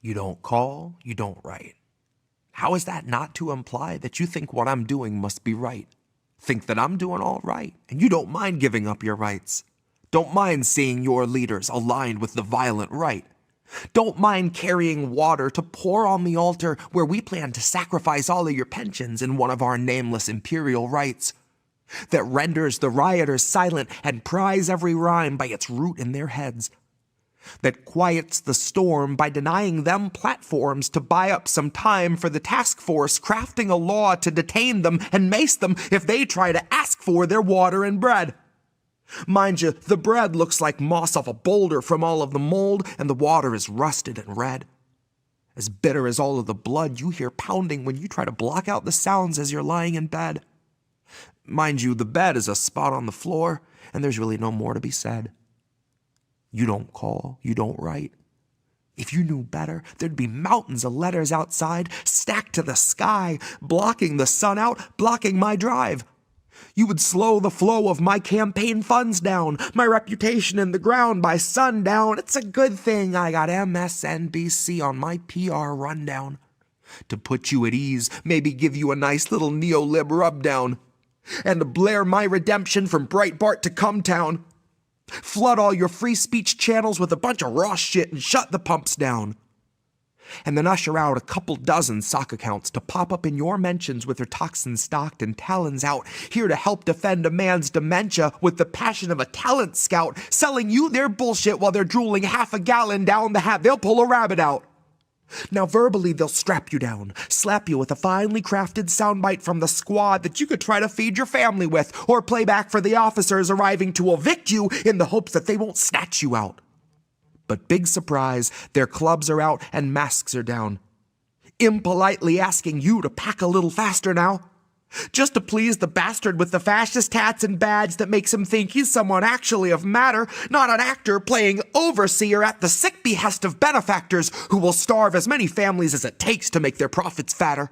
You don't call, you don't write. How is that not to imply that you think what I'm doing must be right? Think that I'm doing all right, and you don't mind giving up your rights. Don't mind seeing your leaders aligned with the violent right. Don't mind carrying water to pour on the altar where we plan to sacrifice all of your pensions in one of our nameless imperial rights that renders the rioters silent and pries every rhyme by its root in their heads, that quiets the storm by denying them platforms to buy up some time for the task force crafting a law to detain them and mace them if they try to ask for their water and bread. Mind you, the bread looks like moss off a boulder from all of the mold, and the water is rusted and red. As bitter as all of the blood you hear pounding when you try to block out the sounds as you're lying in bed. Mind you, the bed is a spot on the floor, and there's really no more to be said. You don't call, you don't write. If you knew better, there'd be mountains of letters outside, stacked to the sky, blocking the sun out, blocking my drive. You would slow the flow of my campaign funds down, my reputation in the ground by sundown. It's a good thing I got MSNBC on my PR rundown. To put you at ease, maybe give you a nice little neolib rubdown. And to blare my redemption from Breitbart to Cumtown. Flood all your free speech channels with a bunch of raw shit and shut the pumps down. And then usher out a couple dozen sock accounts to pop up in your mentions with their toxins stocked and talons out, here to help defend a man's dementia with the passion of a talent scout, selling you their bullshit while they're drooling half a gallon down the hat. They'll pull a rabbit out. Now verbally they'll strap you down, slap you with a finely crafted soundbite from the squad that you could try to feed your family with, or play back for the officers arriving to evict you in the hopes that they won't snatch you out. But big surprise, their clubs are out and masks are down, impolitely asking you to pack a little faster now, just to please the bastard with the fascist hats and badge that makes him think he's someone actually of matter, not an actor playing overseer at the sick behest of benefactors who will starve as many families as it takes to make their profits fatter.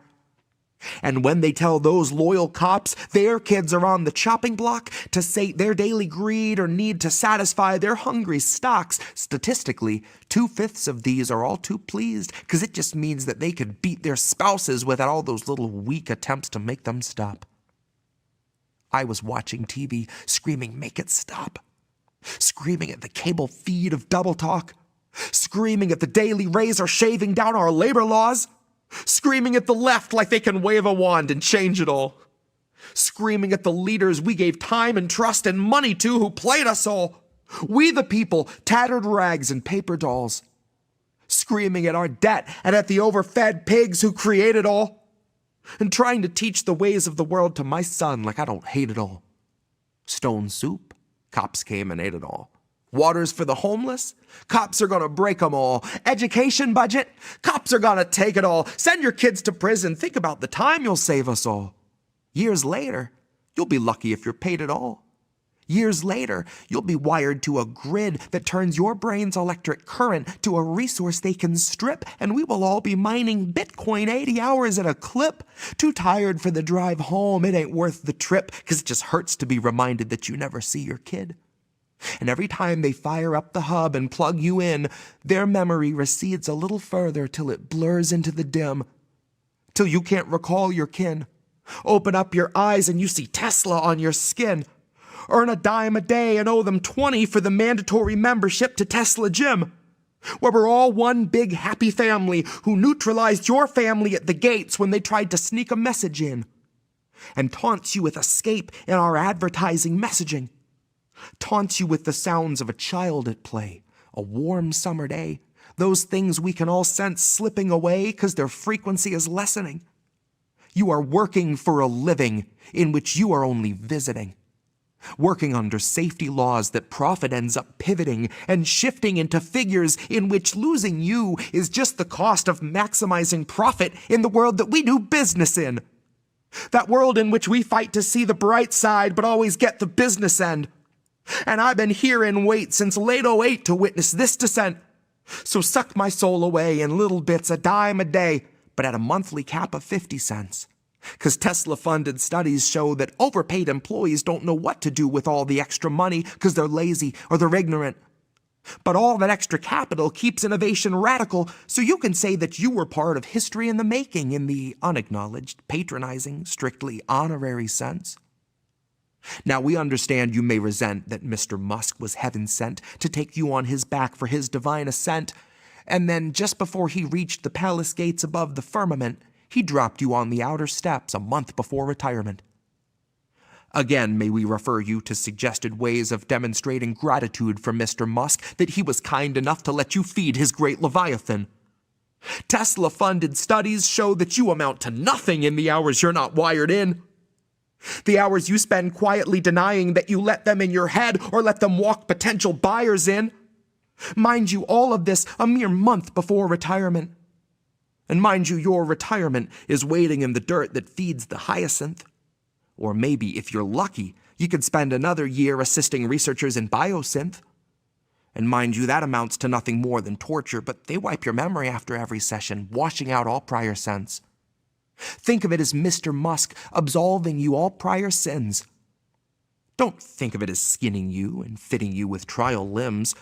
And when they tell those loyal cops their kids are on the chopping block to sate their daily greed or need to satisfy their hungry stocks, statistically, 2/5 of these are all too pleased, because it just means that they could beat their spouses without all those little weak attempts to make them stop. I was watching TV, screaming, "Make it stop." Screaming at the cable feed of Double Talk. Screaming at the Daily Razor shaving down our labor laws. Screaming at the left like they can wave a wand and change it all. Screaming at the leaders we gave time and trust and money to who played us all. We the people, tattered rags and paper dolls. Screaming at our debt and at the overfed pigs who created all. And trying to teach the ways of the world to my son like I don't hate it all. Stone soup, cops came and ate it all. Waters for the homeless? Cops are gonna break them all. Education budget? Cops are gonna take it all. Send your kids to prison. Think about the time you'll save us all. Years later, you'll be lucky if you're paid at all. Years later, you'll be wired to a grid that turns your brain's electric current to a resource they can strip, and we will all be mining Bitcoin 80 hours at a clip. Too tired for the drive home. It ain't worth the trip, 'cause it just hurts to be reminded that you never see your kid. And every time they fire up the hub and plug you in, their memory recedes a little further till it blurs into the dim, till you can't recall your kin. Open up your eyes and you see Tesla on your skin. Earn a dime a day and owe them 20 for the mandatory membership to Tesla Gym, where we're all one big happy family who neutralized your family at the gates when they tried to sneak a message in, and taunts you with escape in our advertising messaging. Taunts you with the sounds of a child at play, a warm summer day, those things we can all sense slipping away 'cause their frequency is lessening. You are working for a living in which you are only visiting. Working under safety laws that profit ends up pivoting and shifting into figures in which losing you is just the cost of maximizing profit in the world that we do business in. That world in which we fight to see the bright side but always get the business end. And I've been here in wait since late '08 to witness this descent. So suck my soul away in little bits, a dime a day, but at a monthly cap of 50 cents. 'Cause Tesla-funded studies show that overpaid employees don't know what to do with all the extra money 'cause they're lazy or they're ignorant. But all that extra capital keeps innovation radical, so you can say that you were part of history in the making in the unacknowledged, patronizing, strictly honorary sense. Now, we understand you may resent that Mr. Musk was heaven sent to take you on his back for his divine ascent, and then just before he reached the palace gates above the firmament, he dropped you on the outer steps a month before retirement. Again, may we refer you to suggested ways of demonstrating gratitude for Mr. Musk that he was kind enough to let you feed his great Leviathan. Tesla-funded studies show that you amount to nothing in the hours you're not wired in. The hours you spend quietly denying that you let them in your head or let them walk potential buyers in. Mind you, all of this a mere month before retirement. And mind you, your retirement is waiting in the dirt that feeds the hyacinth. Or maybe, if you're lucky, you could spend another year assisting researchers in biosynth. And mind you, that amounts to nothing more than torture, but they wipe your memory after every session, washing out all prior sense. Think of it as Mr. Musk absolving you all prior sins. Don't think of it as skinning you and fitting you with trial limbs.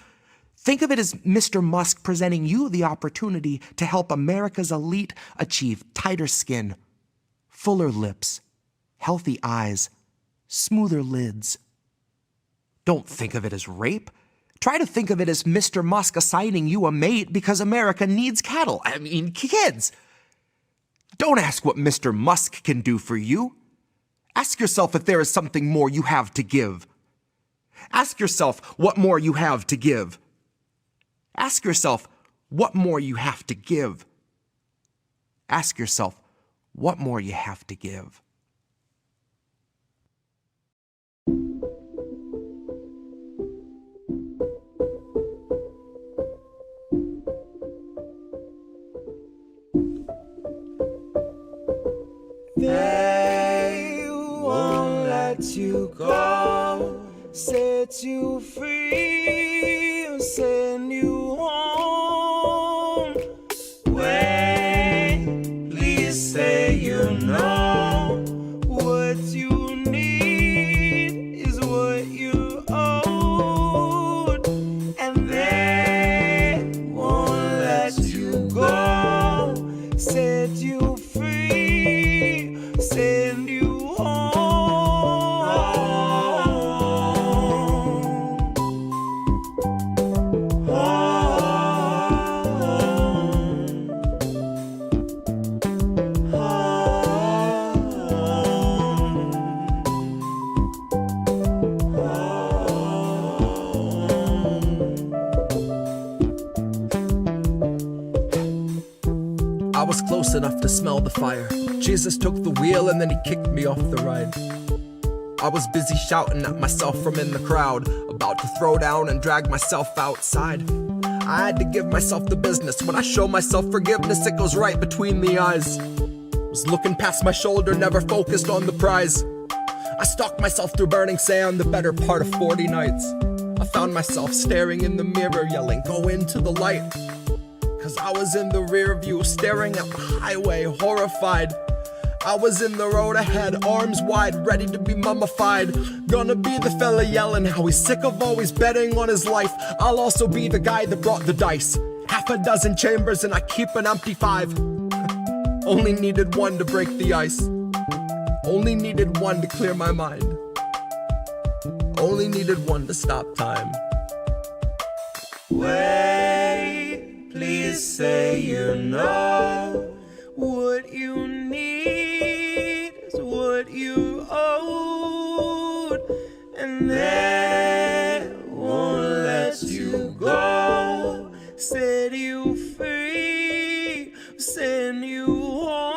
Think of it as Mr. Musk presenting you the opportunity to help America's elite achieve tighter skin, fuller lips, healthy eyes, smoother lids. Don't think of it as rape. Try to think of it as Mr. Musk assigning you a mate because America needs cattle. I mean, kids. Don't ask what Mr. Musk can do for you. Ask yourself if there is something more you have to give. Ask yourself what more you have to give. Ask yourself what more you have to give. Ask yourself what more you have to give. They won't let you go, set you free, send you home. Wait, please say you know what you need is what you owed, and they won't let you go, set you free, send you home. I was close enough to smell the fire. Jesus took the wheel and then he kicked me off the ride. I was busy shouting at myself from in the crowd, about to throw down and drag myself outside. I had to give myself the business. When I show myself forgiveness, it goes right between the eyes. Was looking past my shoulder, never focused on the prize. I stalked myself through burning sand the better part of 40 nights. I found myself staring in the mirror, yelling, "Go into the light." Cause I was in the rear view, staring at the highway, horrified. I was in the road ahead, arms wide, ready to be mummified. Gonna be the fella yelling how he's sick of always betting on his life. I'll also be the guy that brought the dice. Half a dozen chambers and I keep an empty 5. Only needed one to break the ice. Only needed one to clear my mind. Only needed one to stop time. Wait, please say you know what you need is what you owed, and they won't let you go, set you free, send you home.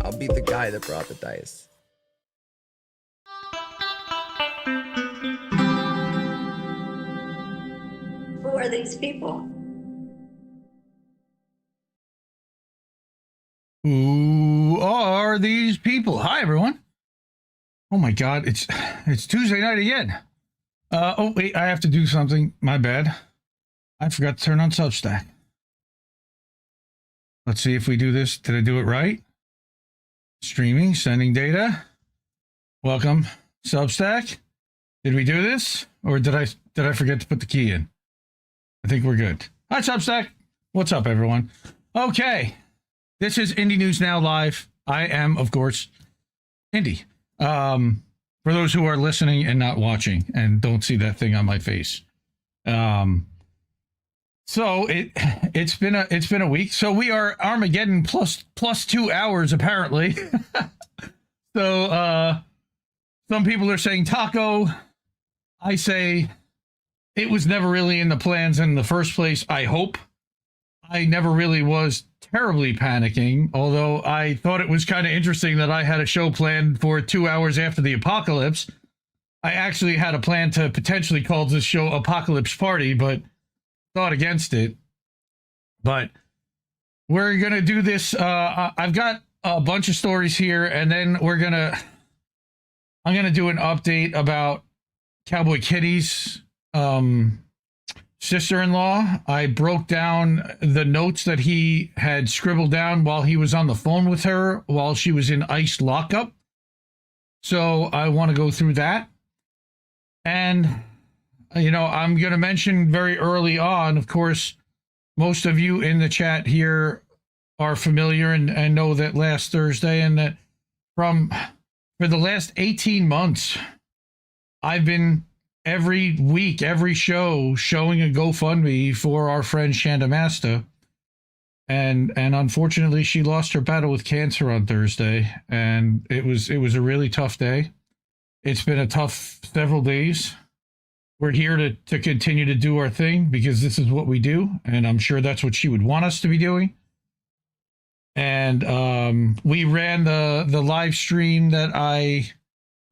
I'll be the guy that brought the dice. Who are these people? Who are are these people? Hi, everyone. Oh my God, it's Tuesday night again. Oh wait, I have to do something. My bad. I forgot to turn on Substack. Let's see if we do this. Did I do it right? Streaming, sending data. Welcome, Substack. Did we do this, or did I forget to put the key in? I think we're good. Hi, Substack. What's up, everyone? Okay, this is Indie News Now Live. I am, of course, Indie. For those who are listening and not watching and don't see that thing on my face. So it's been a week. So we are Armageddon plus 2 hours apparently. So some people are saying taco. I say it was never really in the plans in the first place. I hope. I never really was terribly panicking, although I thought it was kind of interesting that I had a show planned for 2 hours after the apocalypse. I actually had a plan to potentially call this show Apocalypse Party, but thought against it. But we're going to do this. I've got a bunch of stories here, and then I'm going to do an update about Cowboy Kitty's sister-in-law. I broke down the notes that he had scribbled down while he was on the phone with her while she was in ICE lockup. So I want to go through that. And, you know, I'm going to mention very early on, of course, most of you in the chat here are familiar and know that last Thursday and that for the last 18 months, I've been every week, every show showing a GoFundMe for our friend Shanda Masta. And unfortunately, she lost her battle with cancer on Thursday. And it was a really tough day. It's been a tough several days. We're here to continue to do our thing because this is what we do. And I'm sure that's what she would want us to be doing. And we ran the live stream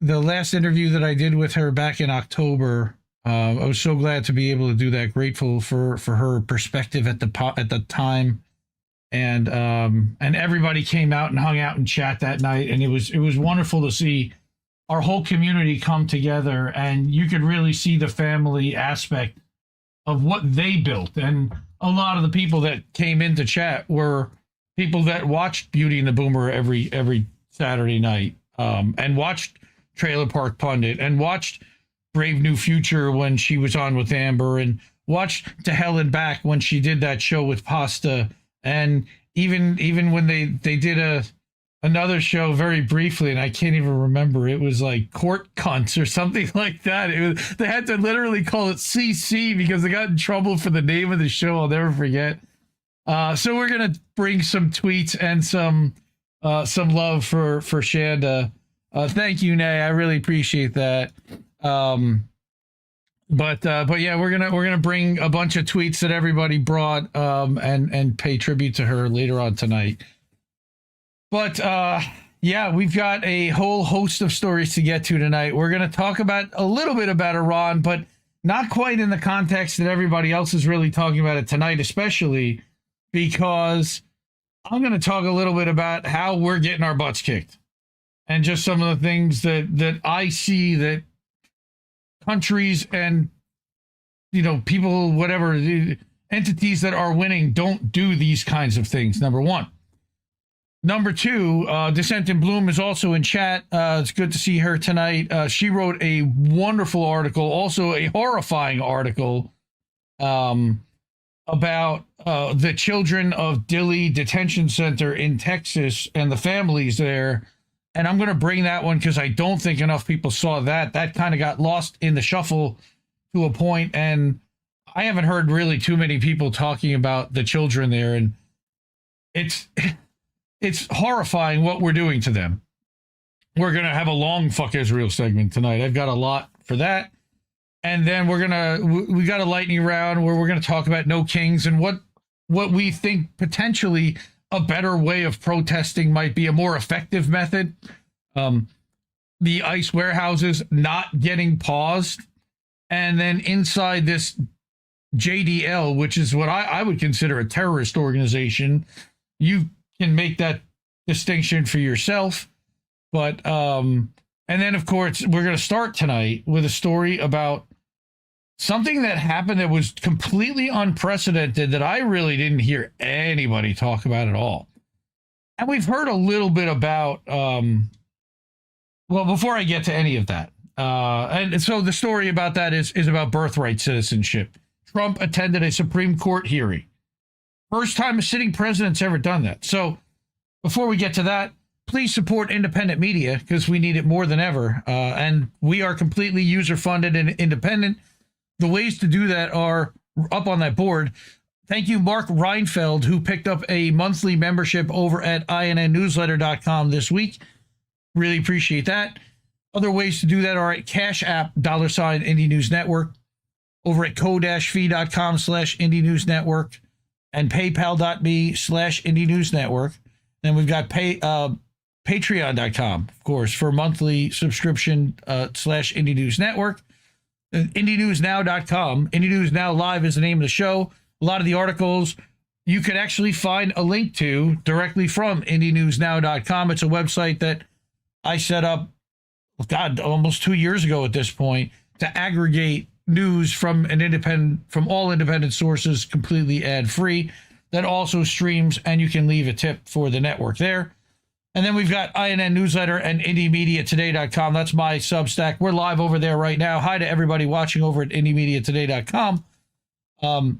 the last interview that I did with her back in October. I was so glad to be able to do that. Grateful for her perspective at the time. And everybody came out and hung out and chat that night. And it was wonderful to see our whole community come together, and you could really see the family aspect of what they built. And a lot of the people that came into chat were people that watched Beauty and the Boomer every Saturday night, and watched Trailer Park Pundit, and watched Brave New Future when she was on with Amber, and watched To Hell and Back when she did that show with Pasta, and even when they did another show very briefly, and I can't even remember. It was like Court Cunts or something like that. They had to literally call it CC because they got in trouble for the name of the show. I'll never forget. So we're gonna bring some tweets and some love for Shanda. Thank you, Nay. I really appreciate that. But yeah, we're gonna bring a bunch of tweets that everybody brought and pay tribute to her later on tonight. But yeah, we've got a whole host of stories to get to tonight. We're going to talk about a little bit about Iran, but not quite in the context that everybody else is really talking about it tonight, especially because I'm going to talk a little bit about how we're getting our butts kicked and just some of the things that I see that countries and, you know, people, whatever, entities that are winning don't do these kinds of things, number one. Number two, Descent in Bloom is also in chat. It's good to see her tonight. She wrote a wonderful article, also a horrifying article, about the children of Dilley Detention Center in Texas and the families there. And I'm going to bring that one because I don't think enough people saw that. That kind of got lost in the shuffle to a point, and I haven't heard really too many people talking about the children there. And it's horrifying what we're doing to them. We're going to have a long Fuck Israel segment tonight. I've got a lot for that. And then we got a lightning round where we're going to talk about No Kings and what we think potentially a better way of protesting might be, a more effective method. The ICE warehouses not getting paused. And then inside this JDL, which is what I would consider a terrorist organization, you can make that distinction for yourself. But, and then, of course, we're going to start tonight with a story about something that happened that was completely unprecedented that I really didn't hear anybody talk about at all. And we've heard a little bit about, well, before I get to any of that, and so the story about that is about birthright citizenship. Trump attended a Supreme Court hearing. First time a sitting president's ever done that. So before we get to that, please support independent media because we need it more than ever. And we are completely user-funded and independent. The ways to do that are up on that board. Thank you, Mark Reinfeld, who picked up a monthly membership over at IndieNewsNow.com this week. Really appreciate that. Other ways to do that are at Cash App, $ Indie News Network, over at ko-fi.com/IndieNewsNetwork, and paypal.me/Indie News Network. Then we've got patreon.com, of course, for monthly subscription /Indie News Network. IndieNewsNow.com. Indie News Now Live is the name of the show. A lot of the articles you can actually find a link to directly from IndieNewsNow.com. It's a website that I set up, God, almost 2 years ago at this point, to aggregate news from all independent sources, completely ad-free. That also streams, and you can leave a tip for the network there. And then we've got INN Newsletter and IndieMediaToday.com. That's my Substack. We're live over there right now. Hi to everybody watching over at IndieMediaToday.com.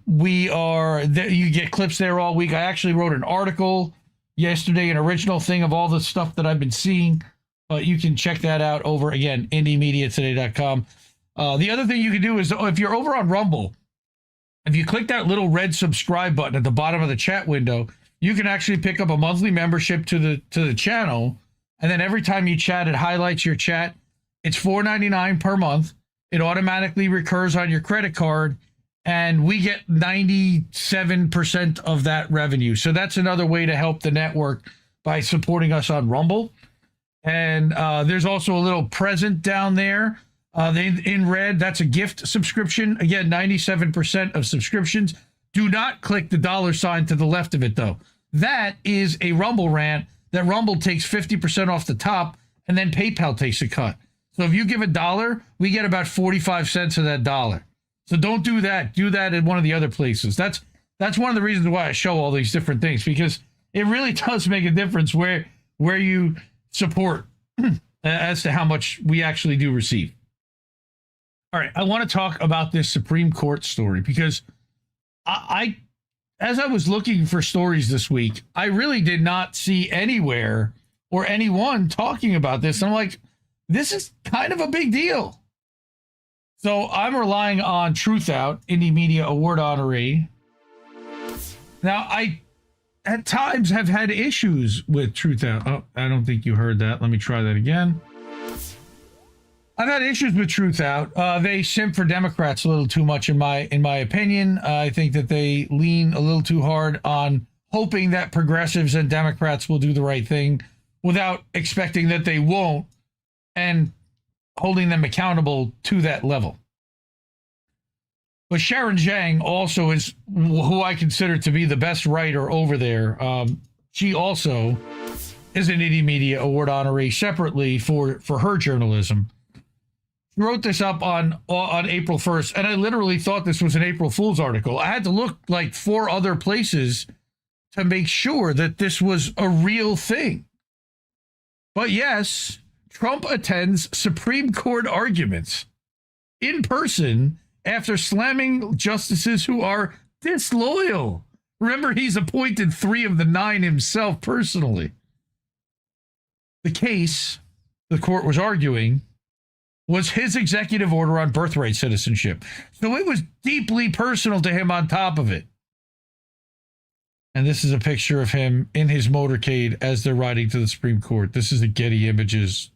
We are there. You get clips there all week. I actually wrote an article yesterday, an original thing of all the stuff that I've been seeing. But you can check that out over, again, IndieMediaToday.com. The other thing you can do is, if you're over on Rumble, if you click that little red subscribe button at the bottom of the chat window, you can actually pick up a monthly membership to the channel. And then every time you chat, it highlights your chat. It's $4.99 per month. It automatically recurs on your credit card. And we get 97% of that revenue. So that's another way to help the network by supporting us on Rumble. And there's also a little present down there. In red, that's a gift subscription. Again, 97% of subscriptions. Do not click the $ to the left of it, though. That is a Rumble rant that Rumble takes 50% off the top, and then PayPal takes a cut. So if you give $1, we get about 45 cents of that dollar. So don't do that. Do that in one of the other places. That's one of the reasons why I show all these different things, because it really does make a difference where you support as to how much we actually do receive. All right, I want to talk about this Supreme Court story because I as I was looking for stories this week, I really did not see anywhere or anyone talking about this. I'm like, this is kind of a big deal. So I'm relying on Truthout, Indie Media Award honoree. Now, I at times have had issues with Truthout. Oh, I don't think you heard that. Let me try that again. I've had issues with Truthout. They simp for Democrats a little too much, in my opinion. I think that they lean a little too hard on hoping that progressives and Democrats will do the right thing without expecting that they won't, and holding them accountable to that level. But Sharon Zhang also is who I consider to be the best writer over there. She also is an Indie Media Award honoree separately for her journalism. She wrote this up on April 1st, and I literally thought this was an April Fool's article. I had to look like 4 other places to make sure that this was a real thing. But yes, Trump attends Supreme Court arguments in person after slamming justices who are disloyal. Remember, he's appointed 3 of the 9 himself personally. The case the court was arguing was his executive order on birthright citizenship. So it was deeply personal to him on top of it. And this is a picture of him in his motorcade as they're riding to the Supreme Court. This is a Getty Images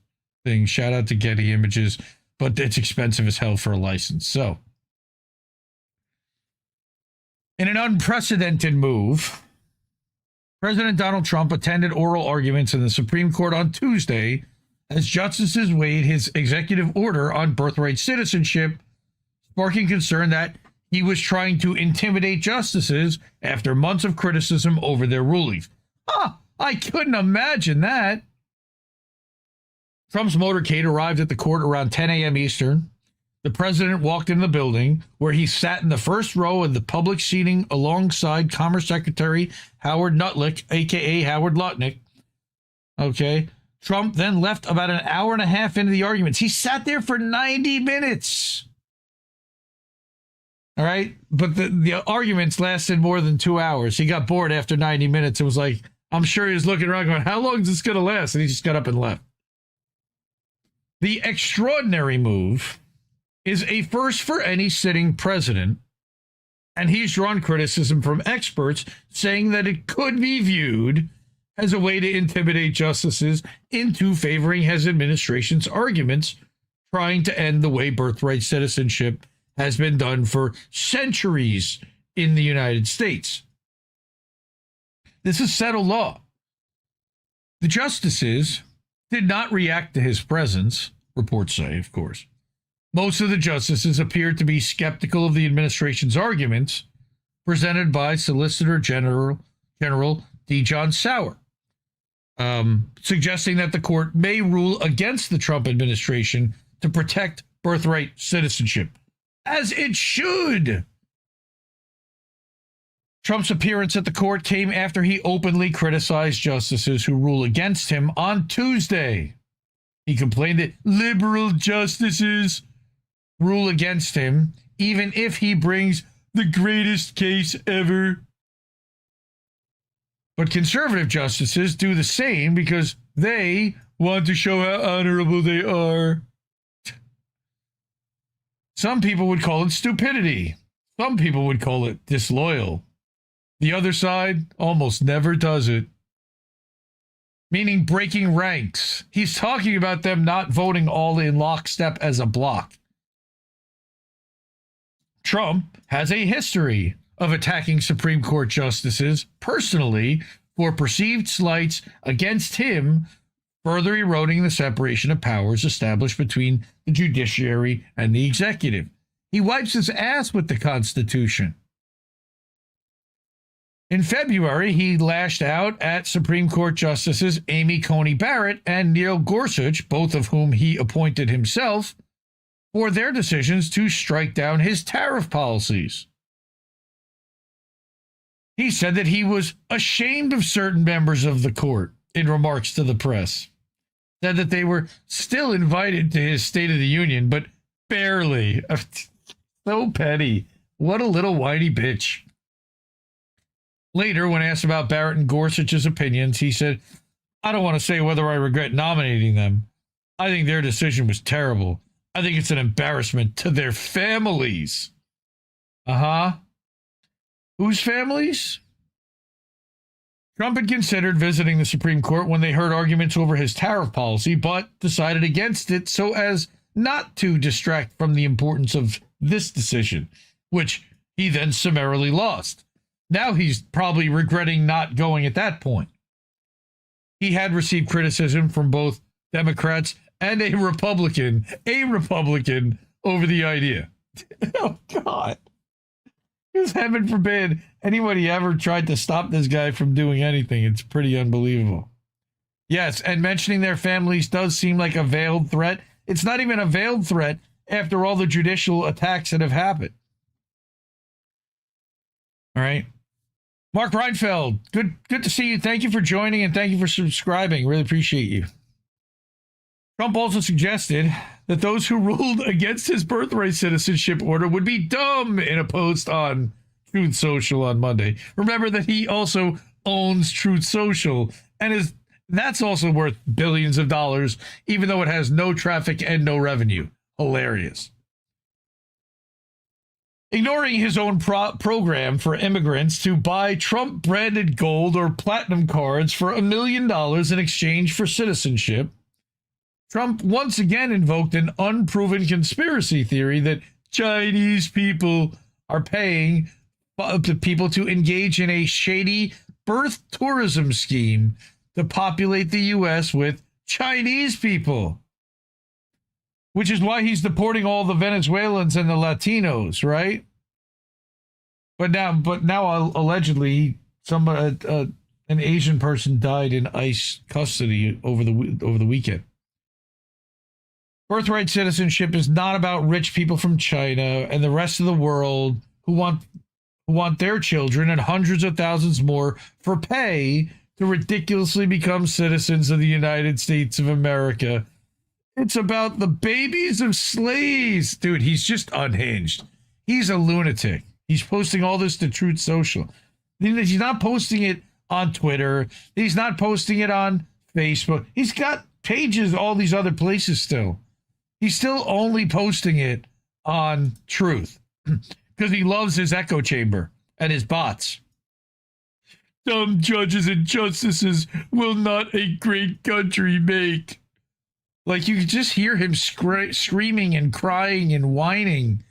thing. Shout out to Getty Images, but it's expensive as hell for a license. So, in an unprecedented move, President Donald Trump attended oral arguments in the Supreme Court on Tuesday as justices weighed his executive order on birthright citizenship, sparking concern that he was trying to intimidate justices after months of criticism over their rulings. I couldn't imagine that. Trump's motorcade arrived at the court around 10 a.m. Eastern. The president walked in the building, where he sat in the first row of the public seating alongside Commerce Secretary Howard Nutlick, a.k.a. Howard Lutnick. Okay. Trump then left about an hour and a half into the arguments. He sat there for 90 minutes. All right. But the arguments lasted more than 2 hours. He got bored after 90 minutes. It was like, I'm sure he was looking around going, how long is this going to last? And he just got up and left. The extraordinary move is a first for any sitting president, and he's drawn criticism from experts saying that it could be viewed as a way to intimidate justices into favoring his administration's arguments, trying to end the way birthright citizenship has been done for centuries in the United States. This is settled law. The justices did not react to his presence, reports say, of course. Most of the justices appeared to be skeptical of the administration's arguments presented by Solicitor General D. John Sauer, suggesting that the court may rule against the Trump administration to protect birthright citizenship, as it should. Trump's appearance at the court came after he openly criticized justices who rule against him on Tuesday. He complained that liberal justices rule against him, even if he brings the greatest case ever. But conservative justices do the same because they want to show how honorable they are. Some people would call it stupidity. Some people would call it disloyal. The other side almost never does it. Meaning breaking ranks. He's talking about them not voting all in lockstep as a bloc. Trump has a history of attacking Supreme Court justices personally for perceived slights against him, further eroding the separation of powers established between the judiciary and the executive. He wipes his ass with the Constitution. In February, he lashed out at Supreme Court Justices Amy Coney Barrett and Neil Gorsuch, both of whom he appointed himself, for their decisions to strike down his tariff policies. He said that he was ashamed of certain members of the court in remarks to the press. Said that they were still invited to his State of the Union, but barely. So petty. What a little whiny bitch. Later, when asked about Barrett and Gorsuch's opinions, he said, I don't want to say whether I regret nominating them. I think their decision was terrible. I think it's an embarrassment to their families. Whose families? Trump had considered visiting the Supreme Court when they heard arguments over his tariff policy, but decided against it so as not to distract from the importance of this decision, which he then summarily lost. Now he's probably regretting not going at that point. He had received criticism from both Democrats and a Republican over the idea. Oh, God. Because heaven forbid anybody ever tried to stop this guy from doing anything. It's pretty unbelievable. Yes, and mentioning their families does seem like a veiled threat. It's not even a veiled threat after all the judicial attacks that have happened. All right. Mark Reinfeld, good to see you. Thank you for joining and thank you for subscribing. Really appreciate you. Trump also suggested that those who ruled against his birthright citizenship order would be dumb in a post on Truth Social on Monday. Remember that he also owns Truth Social, and that's also worth billions of dollars, even though it has no traffic and no revenue. Hilarious. Ignoring his own program for immigrants to buy Trump-branded gold or platinum cards for $1 million in exchange for citizenship, Trump once again invoked an unproven conspiracy theory that Chinese people are paying people to engage in a shady birth tourism scheme to populate the U.S. with Chinese people. Which is why he's deporting all the Venezuelans and the Latinos, right? But now, allegedly, a an Asian person died in ICE custody over the weekend. Birthright citizenship is not about rich people from China and the rest of the world who want their children and hundreds of thousands more for pay to ridiculously become citizens of the United States of America. It's about the babies of slaves. Dude, he's just unhinged. He's a lunatic. He's posting all this to Truth Social. He's not posting it on Twitter. He's not posting it on Facebook. He's got pages all these other places still. He's still only posting it on Truth because he loves his echo chamber and his bots. Dumb judges and justices will not a great country make. Like, you could just hear him screaming and crying and whining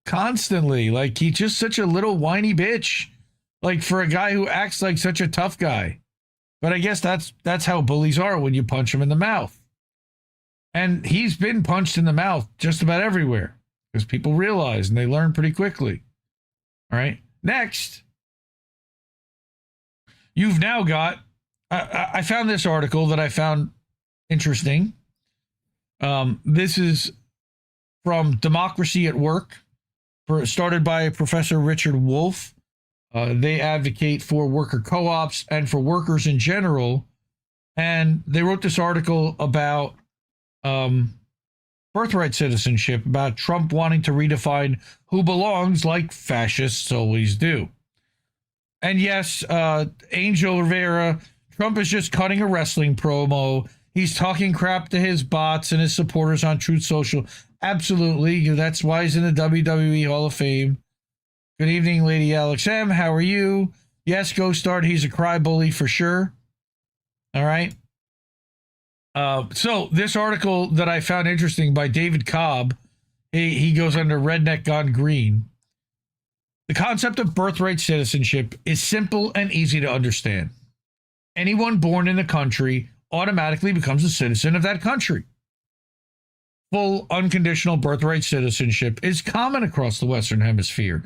constantly. Like, he's just such a little whiny bitch. Like, for a guy who acts like such a tough guy. But I guess that's how bullies are when you punch them in the mouth. And he's been punched in the mouth just about everywhere because people realize and they learn pretty quickly. All right. Next, you've now got, I found this article that I found interesting. This is from Democracy at Work, started by Professor Richard Wolff. They advocate for worker co-ops and for workers in general. And they wrote this article about birthright citizenship, about Trump wanting to redefine who belongs like fascists always do. And yes, Angel Rivera, Trump is just cutting a wrestling promo. He's talking crap to his bots and his supporters on Truth Social. Absolutely. That's why he's in the WWE Hall of Fame. Good evening, Lady Alex M. How are you? Yes, go start. He's a cry bully for sure. All right. So this article that I found interesting by David Cobb, he goes under Redneck Gone Green. The concept of birthright citizenship is simple and easy to understand. Anyone born in the country automatically becomes a citizen of that country. Full unconditional birthright citizenship is common across the Western Hemisphere.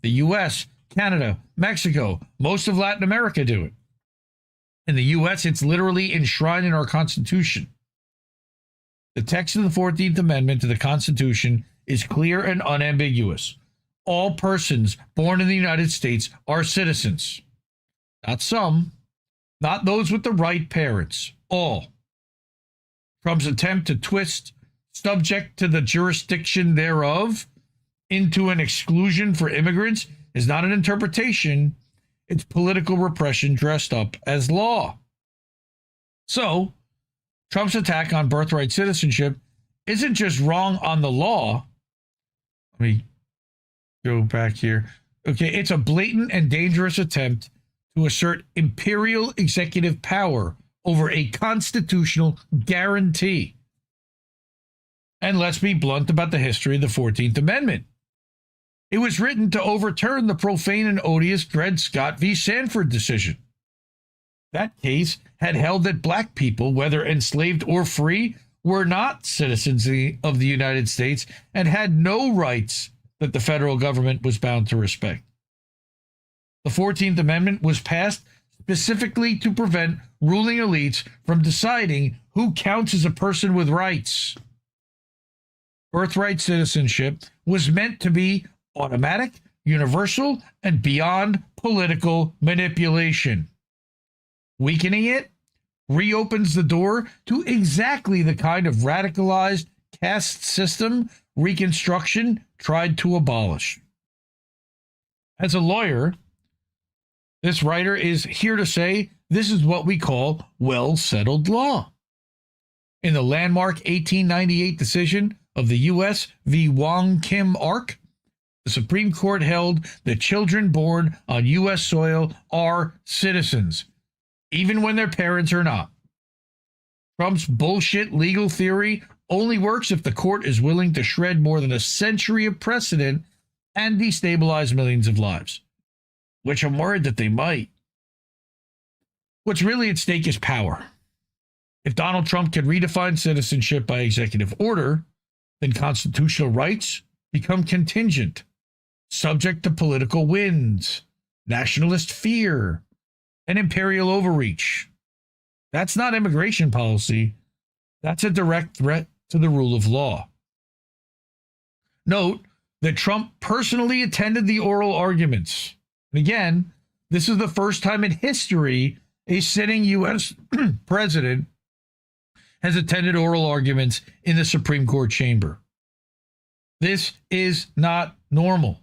The U.S., Canada, Mexico, most of Latin America do it. In the U.S., it's literally enshrined in our Constitution. The text of the 14th Amendment to the Constitution is clear and unambiguous. All persons born in the United States are citizens. Not some, not those with the right parents, all. Trump's attempt to twist subject to the jurisdiction thereof into an exclusion for immigrants is not an interpretation. It's political repression dressed up as law. So, Trump's attack on birthright citizenship isn't just wrong on the law. Let me go back here. Okay, it's a blatant and dangerous attempt to assert imperial executive power over a constitutional guarantee. And let's be blunt about the history of the 14th Amendment. It was written to overturn the profane and odious Dred Scott v. Sanford decision. That case had held that black people, whether enslaved or free, were not citizens of the United States and had no rights that the federal government was bound to respect. The 14th Amendment was passed specifically to prevent ruling elites from deciding who counts as a person with rights. Birthright citizenship was meant to be automatic, universal, and beyond political manipulation. Weakening it reopens the door to exactly the kind of radicalized caste system Reconstruction tried to abolish. As a lawyer, this writer is here to say this is what we call well-settled law. In the landmark 1898 decision of the U.S. v. Wong Kim Ark, the Supreme Court held that children born on U.S. soil are citizens, even when their parents are not. Trump's bullshit legal theory only works if the court is willing to shred more than a century of precedent and destabilize millions of lives, which I'm worried that they might. What's really at stake is power. If Donald Trump can redefine citizenship by executive order, then constitutional rights become contingent, subject to political winds, nationalist fear, an imperial overreach. That's not immigration policy. That's a direct threat to the rule of law. Note that Trump personally attended the oral arguments. And again, this is the first time in history a sitting U.S. president has attended oral arguments in the Supreme Court chamber. This is not normal.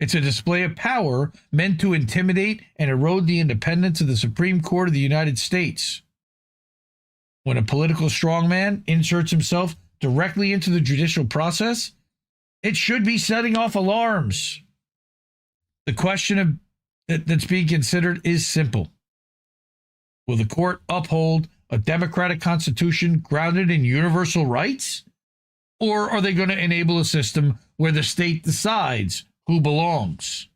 It's a display of power meant to intimidate and erode the independence of the Supreme Court of the United States. When a political strongman inserts himself directly into the judicial process, it should be setting off alarms. The question that's being considered is simple. Will the court uphold a democratic constitution grounded in universal rights? Or are they going to enable a system where the state decides who belongs?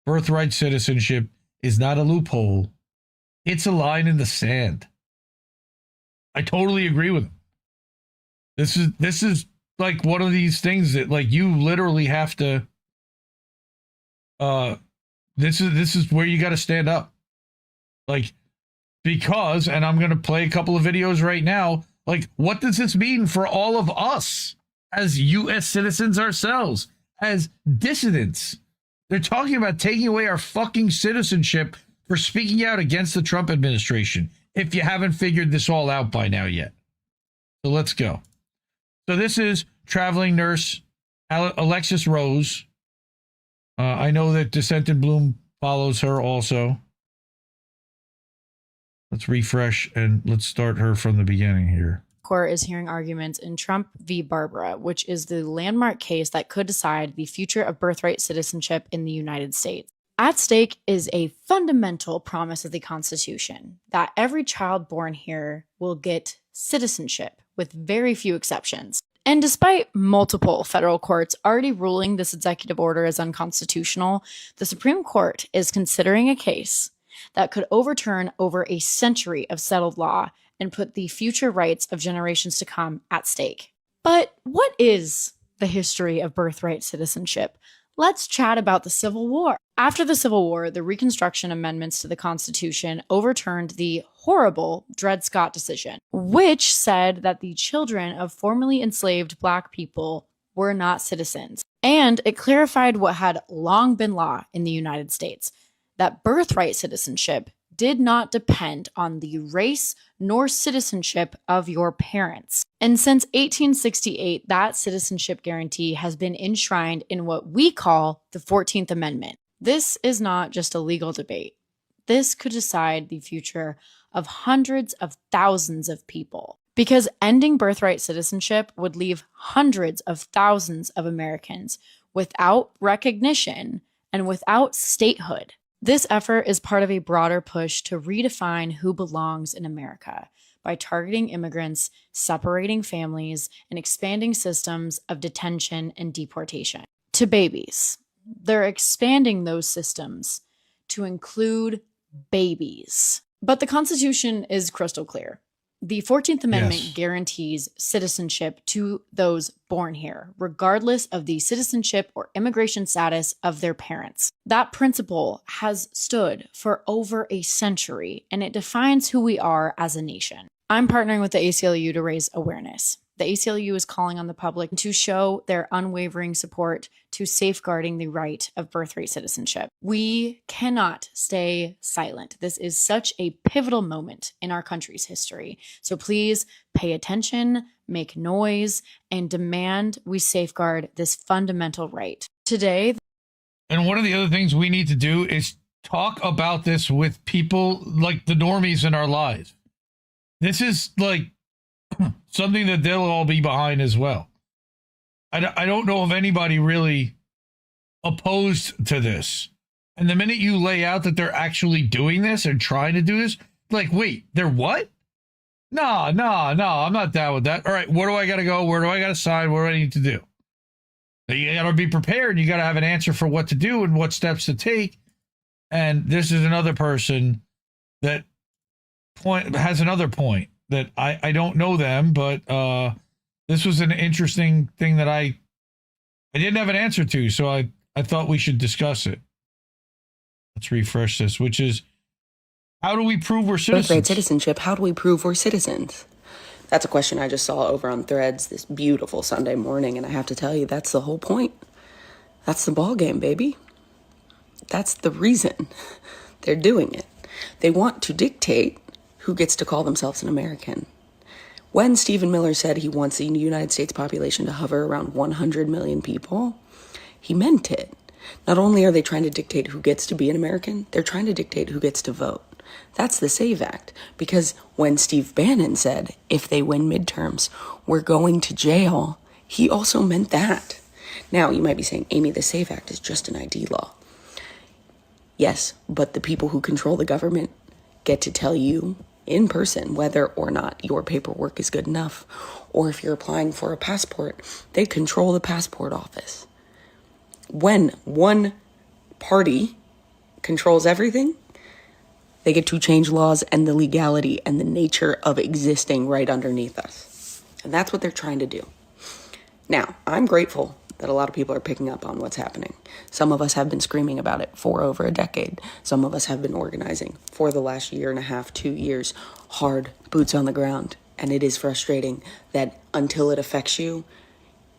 Birthright citizenship is not a loophole. It's a line in the sand. I totally agree with him. This is like one of these things that like you literally have to this is where you got to stand up. Like, because, and I'm going to play a couple of videos right now, like, what does this mean for all of us as U.S. citizens ourselves, as dissidents? They're talking about taking away our fucking citizenship for speaking out against the Trump administration, if you haven't figured this all out by now yet. So let's go. So this is traveling nurse Alexis Rose. I know that Dissent in Bloom follows her also. Let's refresh and let's start her from the beginning here. Court is hearing arguments in Trump v. Barbara, which is the landmark case that could decide the future of birthright citizenship in the United States. At stake is a fundamental promise of the Constitution that every child born here will get citizenship, with very few exceptions. And despite multiple federal courts already ruling this executive order as unconstitutional, the Supreme Court is considering a case that could overturn over a century of settled law and put the future rights of generations to come at stake. But what is the history of birthright citizenship? Let's chat about the Civil War. After the Civil War, the Reconstruction amendments to the Constitution overturned the horrible Dred Scott decision, which said that the children of formerly enslaved Black people were not citizens. And it clarified what had long been law in the United States, that birthright citizenship did not depend on the race nor citizenship of your parents. And since 1868, that citizenship guarantee has been enshrined in what we call the 14th Amendment. This is not just a legal debate. This could decide the future of hundreds of thousands of people, because ending birthright citizenship would leave hundreds of thousands of Americans without recognition and without statehood. This effort is part of a broader push to redefine who belongs in America by targeting immigrants, separating families, and expanding systems of detention and deportation. To babies, they're expanding those systems to include babies. But the Constitution is crystal clear. The 14th Amendment guarantees citizenship to those born here, regardless of the citizenship or immigration status of their parents. That principle has stood for over a century, and it defines who we are as a nation. I'm partnering with the ACLU to raise awareness. The ACLU is calling on the public to show their unwavering support to safeguarding the right of birthright citizenship. We cannot stay silent. This is such a pivotal moment in our country's history. So please pay attention, make noise, and demand we safeguard this fundamental right. Today, and one of the other things we need to do is talk about this with people like the normies in our lives. This is like something that they'll all be behind as well. I don't know of anybody really opposed to this. And the minute you lay out that they're actually doing this and trying to do this, like, wait, they're what? No, I'm not down with that. All right, where do I got to go? Where do I got to sign? What do I need to do? You got to be prepared. You got to have an answer for what to do and what steps to take. And this is another person that has another point that I don't know them, but this was an interesting thing that I didn't have an answer to, so I thought we should discuss it. Let's refresh this, which is How do we prove we're Birthright citizens? citizenship, how do we prove we're citizens? That's a question I just saw over on Threads this beautiful Sunday morning, and I have to tell you, that's the whole point. That's the ball game, baby. That's the reason they're doing it. They want to dictate who gets to call themselves an American. When Stephen Miller said he wants the United States population to hover around 100 million people, he meant it. Not only are they trying to dictate who gets to be an American, they're trying to dictate who gets to vote. That's the SAVE Act. Because when Steve Bannon said, if they win midterms, we're going to jail, he also meant that. Now, you might be saying, Amy, the SAVE Act is just an ID law. Yes, but the people who control the government get to tell you in person whether or not your paperwork is good enough. Or if you're applying for a passport, they control the passport office. When one party controls everything, they get to change laws and the legality and the nature of existing right underneath us. And that's what they're trying to do. Now, I'm grateful that a lot of people are picking up on what's happening. Some of us have been screaming about it for over a decade. Some of us have been organizing for the last year and a half, 2 years, hard, boots on the ground. And it is frustrating that until it affects you,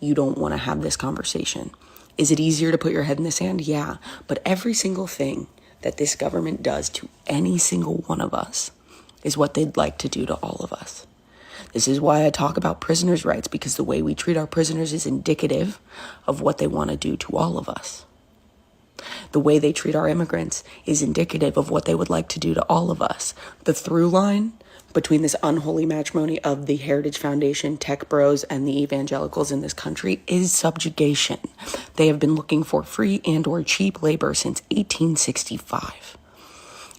you don't want to have this conversation. Is it easier to put your head in the sand? Yeah. But every single thing that this government does to any single one of us is what they'd like to do to all of us. This is why I talk about prisoners' rights, because the way we treat our prisoners is indicative of what they want to do to all of us. The way they treat our immigrants is indicative of what they would like to do to all of us. The through line between this unholy matrimony of the Heritage Foundation, tech bros, and the evangelicals in this country is subjugation. They have been looking for free and or cheap labor since 1865.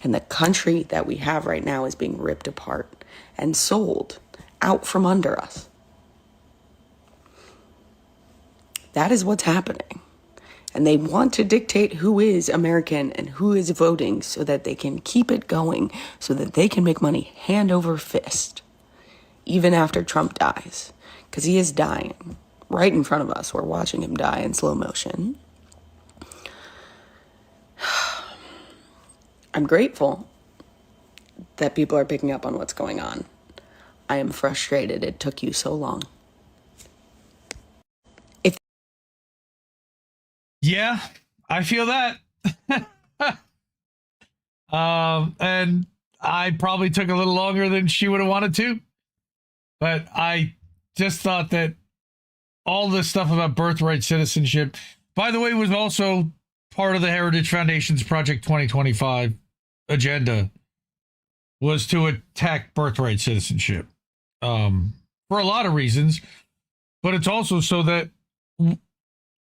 And the country that we have right now is being ripped apart and sold out from under us. That is what's happening. And they want to dictate who is American and who is voting so that they can keep it going, so that they can make money hand over fist, even after Trump dies, because he is dying right in front of us. We're watching him die in slow motion. I'm grateful that people are picking up on what's going on. I am frustrated it took you so long. Yeah, I feel that. And I probably took a little longer than she would have wanted to. But I just thought that all this stuff about birthright citizenship, by the way, was also part of the Heritage Foundation's Project 2025 agenda, was to attack birthright citizenship for a lot of reasons. But it's also so that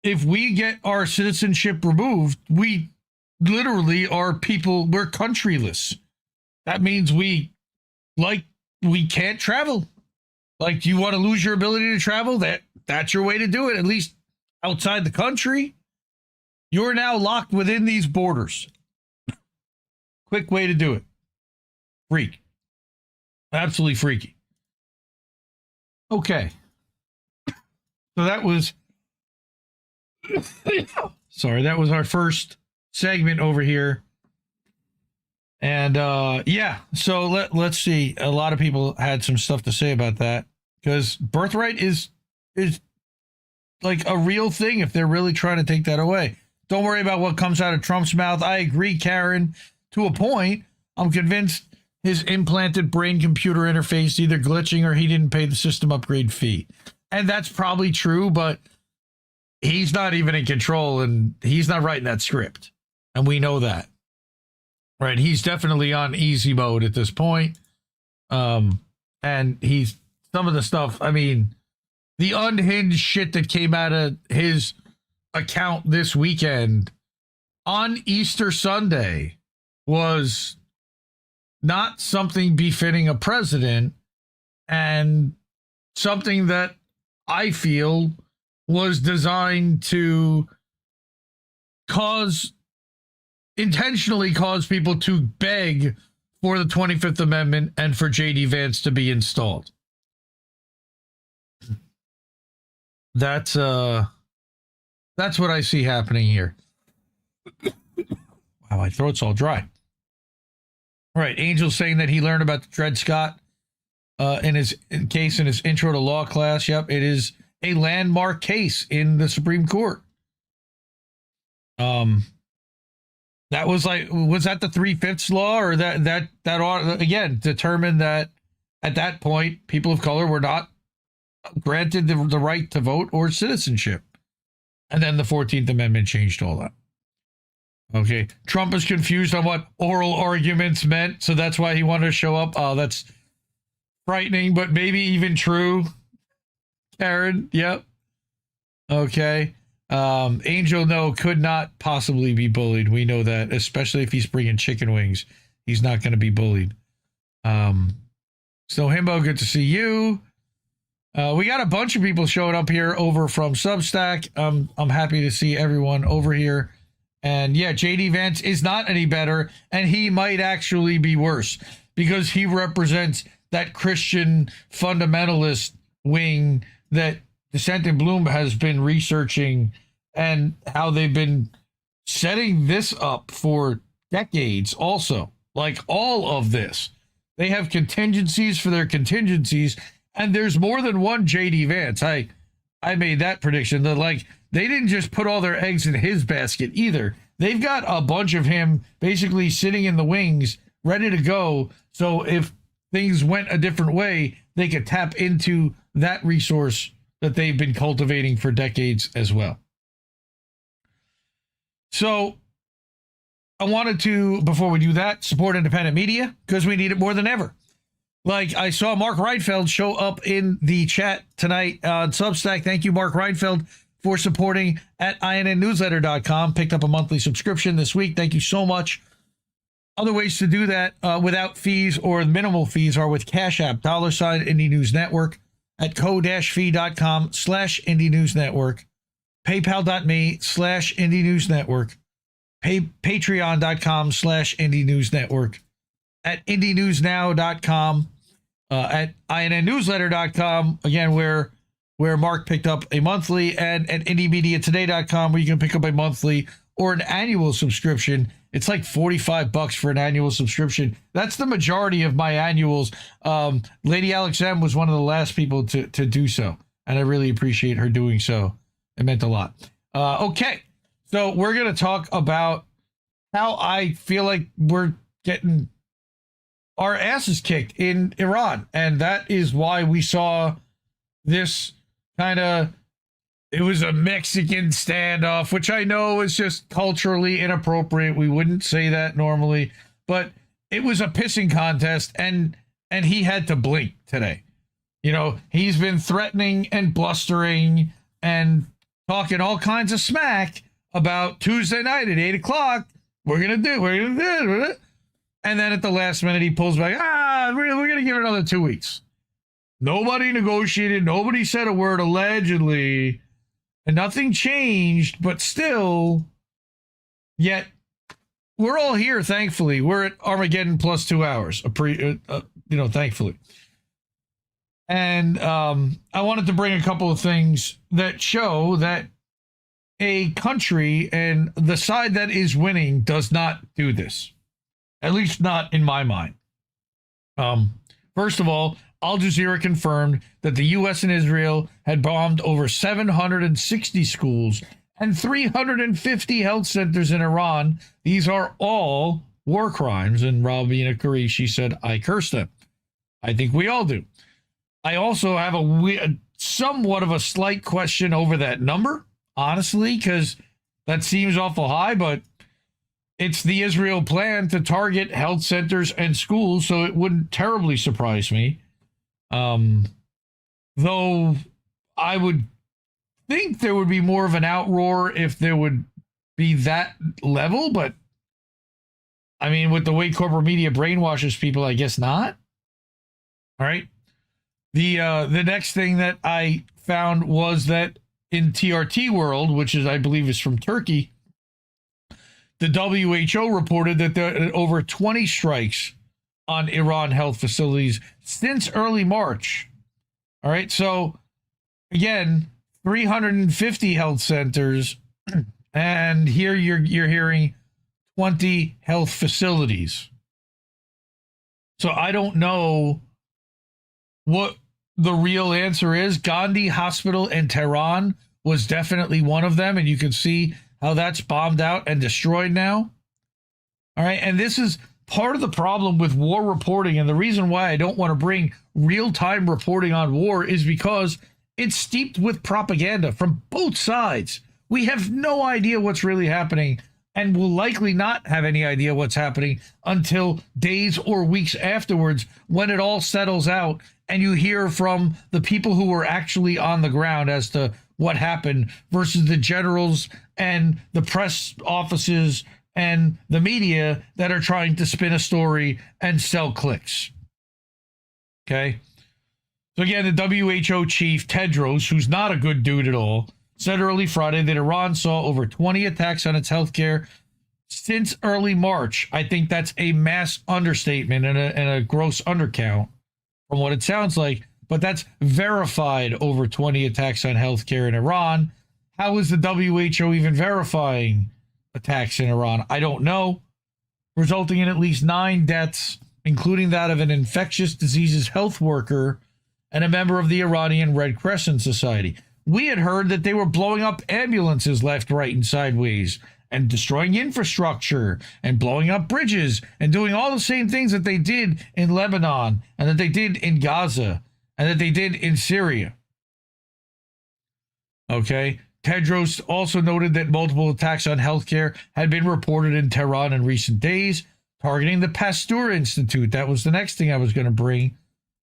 if we get our citizenship removed, we literally are people, we're countryless. That means we can't travel. Like, do you want to lose your ability to travel? That's your way to do it, at least outside the country. You're now locked within these borders. Quick way to do it. Freak. Absolutely freaky. Okay. So that was that was our first segment over here. And yeah, so let's see. A lot of people had some stuff to say about that, because birthright is like a real thing if they're really trying to take that away. Don't worry about what comes out of Trump's mouth. I agree, Karen, to a point. I'm convinced his implanted brain computer interface either glitching or he didn't pay the system upgrade fee. And that's probably true, but he's not even in control, and he's not writing that script. And we know that. Right? He's definitely on easy mode at this point. And he's, some of the stuff, I mean, the unhinged shit that came out of his account this weekend on Easter Sunday was not something befitting a president, and something that I feel was designed to intentionally cause people to beg for the 25th Amendment and for J.D. Vance to be installed. That's what I see happening here. Wow, my throat's all dry. Right. Angel saying that he learned about the Dred Scott in his case in his intro to law class. Yep, it is a landmark case in the Supreme Court. That was that the 3/5 law, or that again determined that at that point people of color were not granted the right to vote or citizenship, and then the 14th Amendment changed all that. Okay, Trump is confused on what oral arguments meant, so that's why he wanted to show up. Oh, that's frightening, but maybe even true. Karen, yep. Okay. Angel, no, could not possibly be bullied. We know that, especially if he's bringing chicken wings. He's not going to be bullied. So, Himbo, good to see you. We got a bunch of people showing up here over from Substack. I'm happy to see everyone over here. And yeah, JD Vance is not any better, and he might actually be worse because he represents that Christian fundamentalist wing that Dissent in Bloom has been researching, and how they've been setting this up for decades also. Like all of this. They have contingencies for their contingencies, and there's more than one JD Vance. I made that prediction that they didn't just put all their eggs in his basket either. They've got a bunch of him basically sitting in the wings, ready to go. So if things went a different way, they could tap into that resource that they've been cultivating for decades as well. So I wanted to, before we do that, support independent media because we need it more than ever. Like I saw Mark Reinfeld show up in the chat tonight on Substack. Thank you, Mark Reinfeld, for supporting at IndieNewsNow.com. Picked up a monthly subscription this week. Thank you so much. Other ways to do that without fees or minimal fees are with Cash App, $ Indie News Network, at co-fi.com/Indie News Network, paypal.me/Indie News Network, patreon.com/Indie News Network, at IndieNewsNow.com, at INNNewsletter.com, again, where Mark picked up a monthly, and at IndieMediaToday.com, where you can pick up a monthly or an annual subscription. It's like $45 for an annual subscription. That's the majority of my annuals. Lady Alex M was one of the last people to do so, and I really appreciate her doing so. It meant a lot. Okay, so we're going to talk about how I feel like we're getting our asses kicked in Iran, and that is why we saw this kind of, it was a Mexican standoff, which I know is just culturally inappropriate. We wouldn't say that normally, but it was a pissing contest, and he had to blink today. You know, he's been threatening and blustering and talking all kinds of smack about Tuesday night at 8 o'clock. We're going to do it. And then at the last minute, he pulls back. We're going to give it another 2 weeks. Nobody negotiated. Nobody said a word, allegedly. And nothing changed, but still, yet we're all here, thankfully. We're at Armageddon plus 2 hours, thankfully. And I wanted to bring a couple of things that show that a country and the side that is winning does not do this. At least not in my mind. First of all, Al Jazeera confirmed that the U.S. and Israel had bombed over 760 schools and 350 health centers in Iran. These are all war crimes. And Rabina Qureshi said, I curse them. I think we all do. I also have somewhat of a slight question over that number, honestly, because that seems awful high, but it's the Israel plan to target health centers and schools, so it wouldn't terribly surprise me. Though I would think there would be more of an outroar if there would be that level, but I mean, with the way corporate media brainwashes people, I guess not. All right. The next thing that I found was that in TRT World, which is, I believe, is from Turkey, the WHO reported that there are over 20 strikes on Iran health facilities since early March. All right, so again, 350 health centers, and here you're hearing 20 health facilities. So I don't know what the real answer is. Gandhi Hospital in Tehran was definitely one of them, and you can see how that's bombed out and destroyed now. All right, and this is part of the problem with war reporting, and the reason why I don't want to bring real-time reporting on war is because it's steeped with propaganda from both sides. We have no idea what's really happening, and will likely not have any idea what's happening until days or weeks afterwards, when it all settles out and you hear from the people who were actually on the ground as to what happened versus the generals and the press offices and the media that are trying to spin a story and sell clicks. Okay? So again, the WHO chief, Tedros, who's not a good dude at all, said early Friday that Iran saw over 20 attacks on its healthcare since early March. I think that's a mass understatement and a gross undercount from what it sounds like, but that's verified over 20 attacks on healthcare in Iran. How is the WHO even verifying attacks in Iran? I don't know. Resulting in at least 9 deaths, including that of an infectious diseases health worker and a member of the Iranian Red Crescent Society. We had heard that they were blowing up ambulances left, right, and sideways, and destroying infrastructure, and blowing up bridges, and doing all the same things that they did in Lebanon, and that they did in Gaza, and that they did in Syria. Okay? Tedros also noted that multiple attacks on healthcare had been reported in Tehran in recent days, targeting the Pasteur Institute. That was the next thing I was going to bring.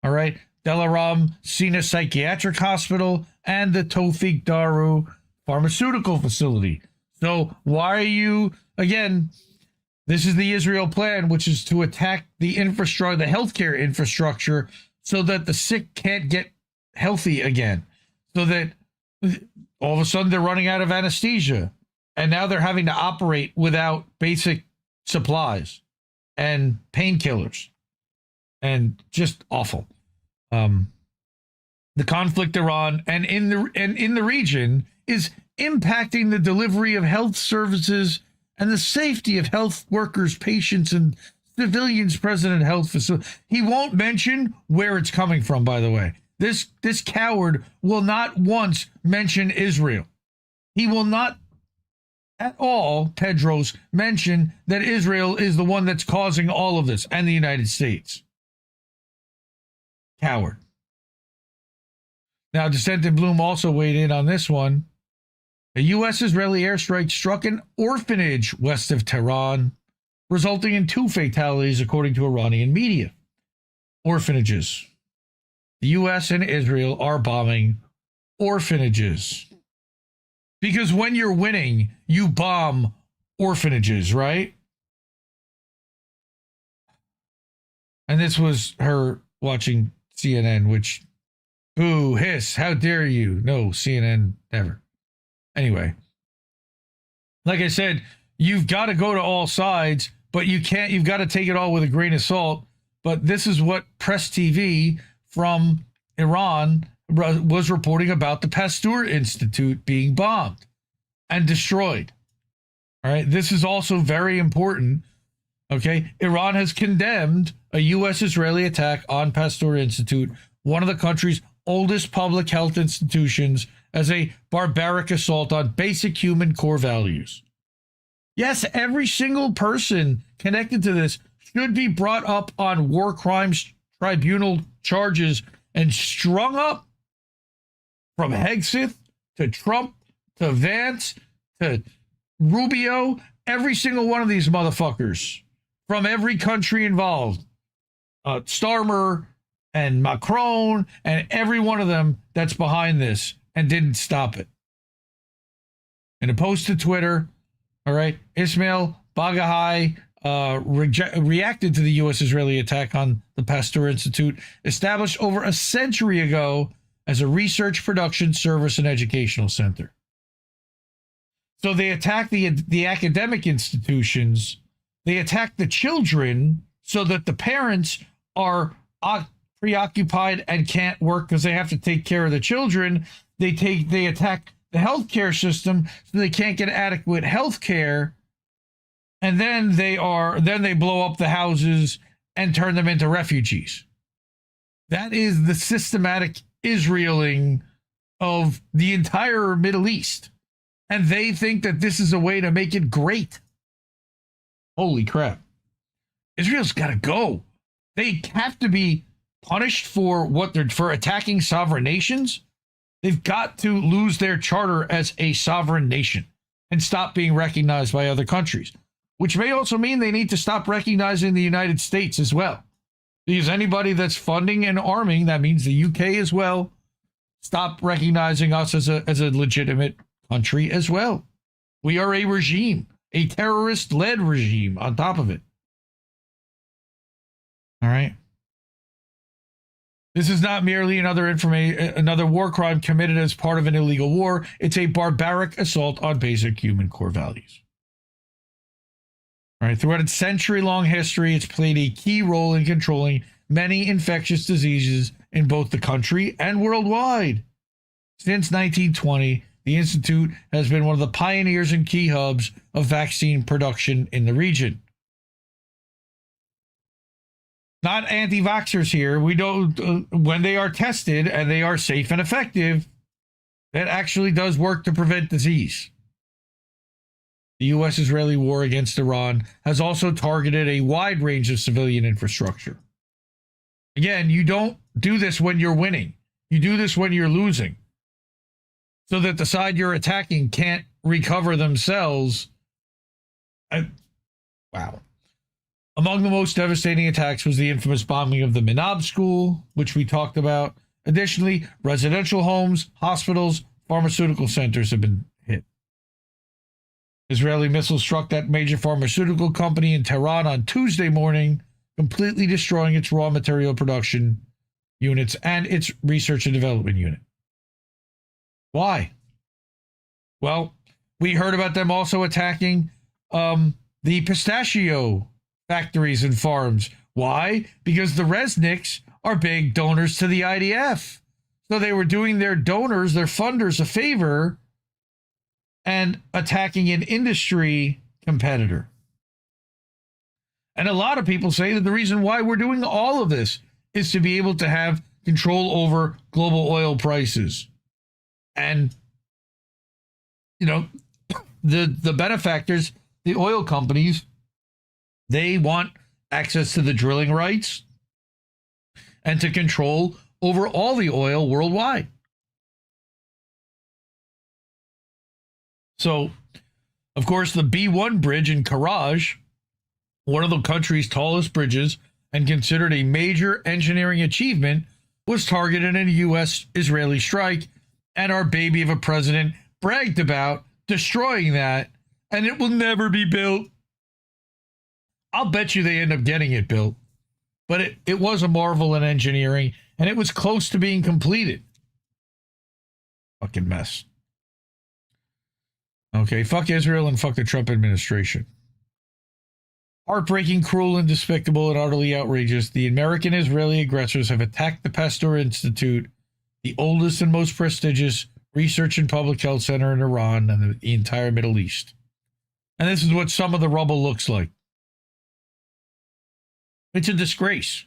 All right? Delaram Sina Psychiatric Hospital and the Tawfiq Daru Pharmaceutical Facility. So why are you, again, this is the Israel plan, which is to attack the infrastructure, the healthcare infrastructure, so that the sick can't get healthy again. So that all of a sudden they're running out of anesthesia. And now they're having to operate without basic supplies and painkillers. And just awful. The conflict Iran and in the region is impacting the delivery of health services and the safety of health workers, patients, and civilians present in health facilities. He won't mention where it's coming from, by the way. This coward will not once mention Israel. He will not at all, Tedros, mention that Israel is the one that's causing all of this, and the United States. Coward. Now, Dissented Bloom also weighed in on this one. A U.S.-Israeli airstrike struck an orphanage west of Tehran, resulting in 2 fatalities, according to Iranian media. Orphanages. The U.S. and Israel are bombing orphanages. Because when you're winning, you bomb orphanages, right? And this was her watching CNN, which, boo, hiss, how dare you? No, CNN, never. Anyway, like I said, you've got to go to all sides, but you've got to take it all with a grain of salt. But this is what Press TV from Iran was reporting about the Pasteur Institute being bombed and destroyed. All right, this is also very important. Okay, Iran has condemned a U.S.-Israeli attack on Pasteur Institute, one of the country's oldest public health institutions, as a barbaric assault on basic human core values. Yes, every single person connected to this should be brought up on war crimes tribunal charges and strung up, from Hegseth to Trump to Vance to Rubio, every single one of these motherfuckers from every country involved, Starmer and Macron and every one of them that's behind this and didn't stop it. In a post to Twitter, all right, Ismail Bagahai reacted to the U.S.-Israeli attack on the Pasteur Institute, established over a century ago as a research, production, service, and educational center. So they attack the academic institutions. They attack the children so that the parents are preoccupied and can't work because they have to take care of the children. They attack the healthcare system so they can't get adequate health care. And then they blow up the houses and turn them into refugees. That is the systematic Israeling of the entire Middle East. And they think that this is a way to make it great. Holy crap. Israel's got to go. They have to be punished for for attacking sovereign nations. They've got to lose their charter as a sovereign nation and stop being recognized by other countries, which may also mean they need to stop recognizing the United States as well. Because anybody that's funding and arming, that means the UK as well, stop recognizing us as a legitimate country as well. We are a regime, a terrorist-led regime on top of it. All right. This is not merely another war crime committed as part of an illegal war. It's a barbaric assault on basic human core values. All right. Throughout its century-long history, it's played a key role in controlling many infectious diseases in both the country and worldwide. Since 1920, the Institute has been one of the pioneers and key hubs of vaccine production in the region. Not anti-vaxxers here. We don't, when they are tested and they are safe and effective, that actually does work to prevent disease. The U.S.-Israeli war against Iran has also targeted a wide range of civilian infrastructure. Again, you don't do this when you're winning. You do this when you're losing, so that the side you're attacking can't recover themselves. Wow. Among the most devastating attacks was the infamous bombing of the Minab school, which we talked about. Additionally, residential homes, hospitals, pharmaceutical centers have been hit. Israeli missiles struck that major pharmaceutical company in Tehran on Tuesday morning, completely destroying its raw material production units and its research and development unit. Why? Well, we heard about them also attacking the pistachio factories and farms. Why? Because the Resnicks are big donors to the IDF. So they were doing their donors, their funders, a favor and attacking an industry competitor. And a lot of people say that the reason why we're doing all of this is to be able to have control over global oil prices. And, you know, the benefactors, the oil companies, they want access to the drilling rights and to control over all the oil worldwide. So, of course, the B1 bridge in Karaj, one of the country's tallest bridges and considered a major engineering achievement, was targeted in a U.S.-Israeli strike, and our baby of a president bragged about destroying that, and it will never be built. I'll bet you they end up getting it built. But it was a marvel in engineering, and it was close to being completed. Fucking mess. Okay, fuck Israel and fuck the Trump administration. Heartbreaking, cruel, and despicable, and utterly outrageous. The American-Israeli aggressors have attacked the Pasteur Institute, the oldest and most prestigious research and public health center in Iran and the entire Middle East. And this is what some of the rubble looks like. It's a disgrace.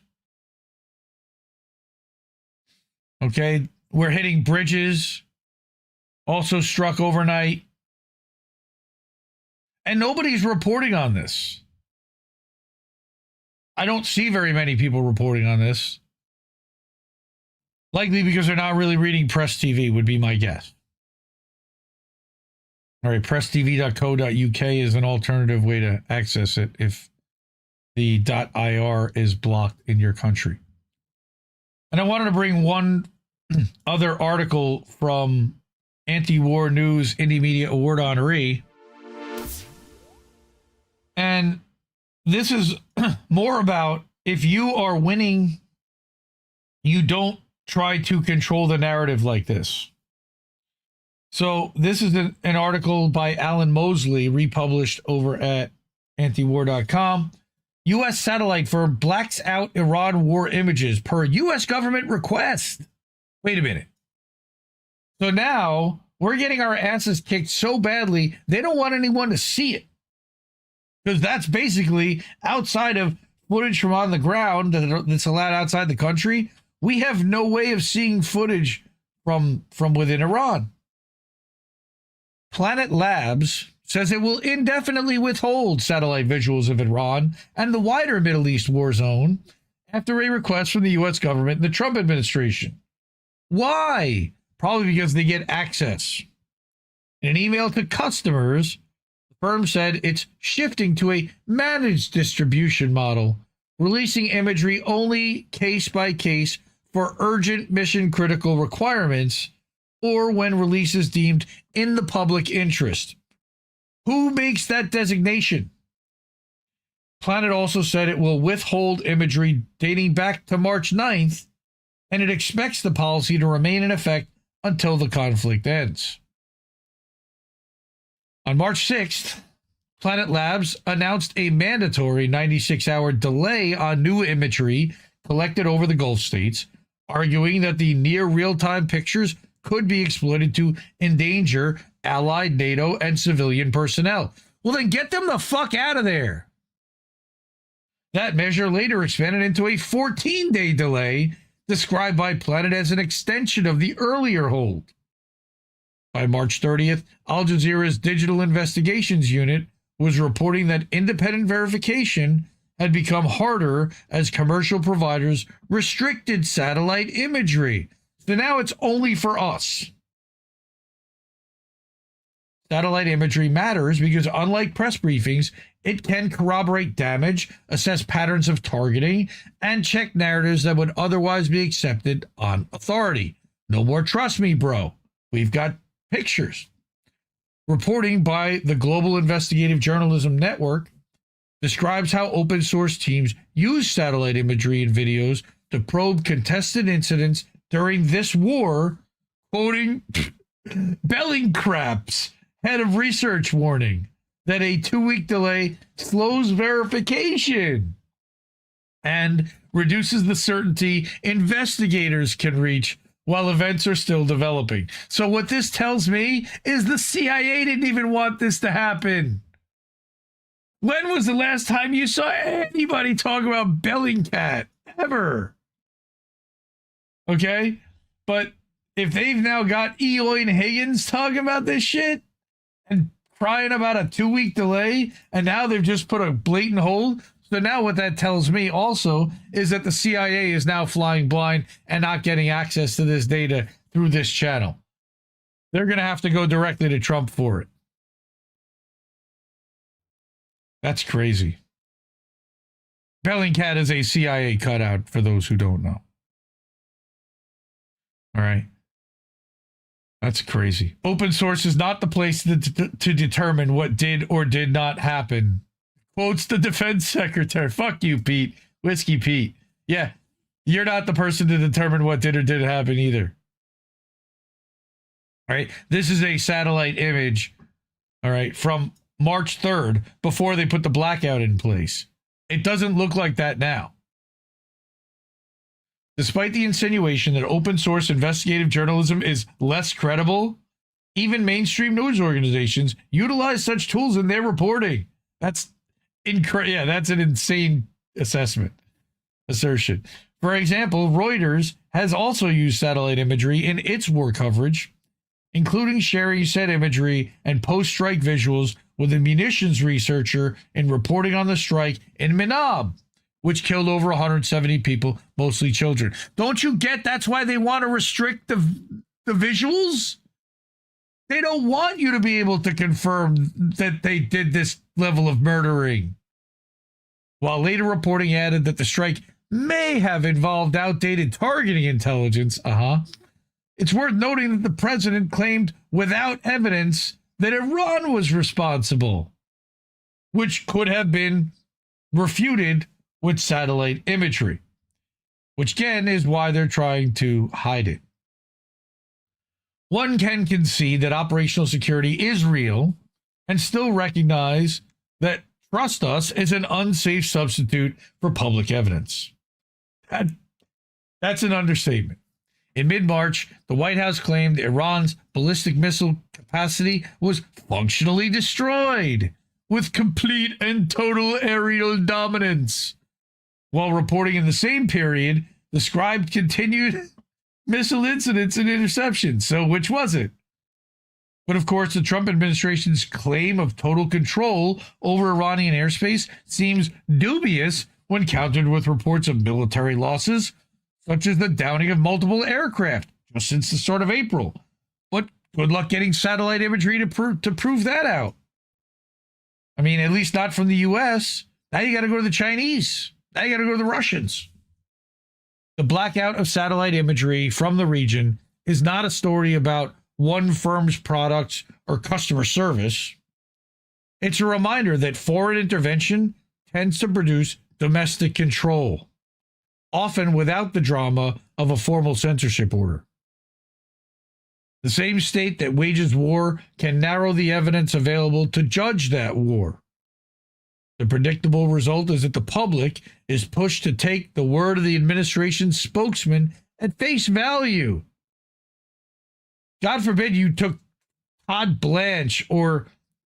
Okay, we're hitting bridges, also struck overnight. And nobody's reporting on this. I don't see very many people reporting on this. Likely because they're not really reading Press TV, would be my guess. All right, presstv.co.uk is an alternative way to access it if the .ir is blocked in your country. And I wanted to bring one other article from Anti-War News Indie Media Award honoree. And this is more about if you are winning, you don't try to control the narrative like this. So this is an article by Alan Mosley, republished over at antiwar.com. U.S. satellite firm blacks out Iran war images per U.S. government request. Wait a minute. So now we're getting our asses kicked so badly, they don't want anyone to see it. Because that's basically outside of footage from on the ground that's allowed outside the country, we have no way of seeing footage from within Iran. Planet Labs says it will indefinitely withhold satellite visuals of Iran and the wider Middle East war zone after a request from the U.S. government and the Trump administration. Why? Probably because they get access. In an email to customers, the firm said it's shifting to a managed distribution model, releasing imagery only case by case for urgent mission critical requirements or when release is deemed in the public interest. Who makes that designation? Planet also said it will withhold imagery dating back to March 9th, and it expects the policy to remain in effect until the conflict ends. On March 6th, Planet Labs announced a mandatory 96-hour delay on new imagery collected over the Gulf states, arguing that the near real-time pictures could be exploited to endanger allied NATO and civilian personnel. Well, then get them the fuck out of there. That measure later expanded into a 14-day delay, described by Planet as an extension of the earlier hold. By March 30th, Al Jazeera's Digital Investigations Unit was reporting that independent verification had become harder as commercial providers restricted satellite imagery. So now it's only for us. Satellite imagery matters because, unlike press briefings, it can corroborate damage, assess patterns of targeting, and check narratives that would otherwise be accepted on authority. No more trust me, bro. We've got pictures. Reporting by the Global Investigative Journalism Network describes how open source teams use satellite imagery and videos to probe contested incidents during this war, quoting Bellingcraps, head of research, warning that a 2-week delay slows verification and reduces the certainty investigators can reach while events are still developing. So what this tells me is the CIA didn't even want this to happen. When was the last time you saw anybody talk about Bellingcat? Ever. Okay? But if they've now got Eoin Higgins talking about this shit and crying about a 2-week delay, and now they've just put a blatant hold. So now what that tells me also is that the CIA is now flying blind and not getting access to this data through this channel. They're going to have to go directly to Trump for it. That's crazy. Bellingcat is a CIA cutout, for those who don't know. All right. That's crazy. Open source is not the place to determine what did or did not happen. Quotes the defense secretary. Fuck you, Pete. Whiskey Pete. Yeah, you're not the person to determine what did or didn't happen either. All right. This is a satellite image, all right, from March 3rd, before they put the blackout in place. It doesn't look like that now. Despite the insinuation that open source investigative journalism is less credible, even mainstream news organizations utilize such tools in their reporting. That's that's an insane assertion. For example, Reuters has also used satellite imagery in its war coverage, including sharing said imagery and post-strike visuals with a munitions researcher in reporting on the strike in Minab, which killed over 170 people, mostly children. Don't you get that's why they want to restrict the visuals? They don't want you to be able to confirm that they did this level of murdering. While later reporting added that the strike may have involved outdated targeting intelligence, it's worth noting that the president claimed without evidence that Iran was responsible, which could have been refuted with satellite imagery, which again is why they're trying to hide it. One can concede that operational security is real and still recognize that trust us is an unsafe substitute for public evidence. That's an understatement. In mid-March, the White House claimed Iran's ballistic missile capacity was functionally destroyed with complete and total aerial dominance. While reporting in the same period, described continued missile incidents and interceptions. So which was it? But of course, the Trump administration's claim of total control over Iranian airspace seems dubious when countered with reports of military losses, such as the downing of multiple aircraft just since the start of April. But good luck getting satellite imagery to prove that out. I mean, at least not from the U.S. Now you got to go to the Chinese. Now you got to go to the Russians. The blackout of satellite imagery from the region is not a story about one firm's products or customer service. It's a reminder that foreign intervention tends to produce domestic control, often without the drama of a formal censorship order. The same state that wages war can narrow the evidence available to judge that war. The predictable result is that the public is pushed to take the word of the administration's spokesman at face value. God forbid you took Todd Blanche or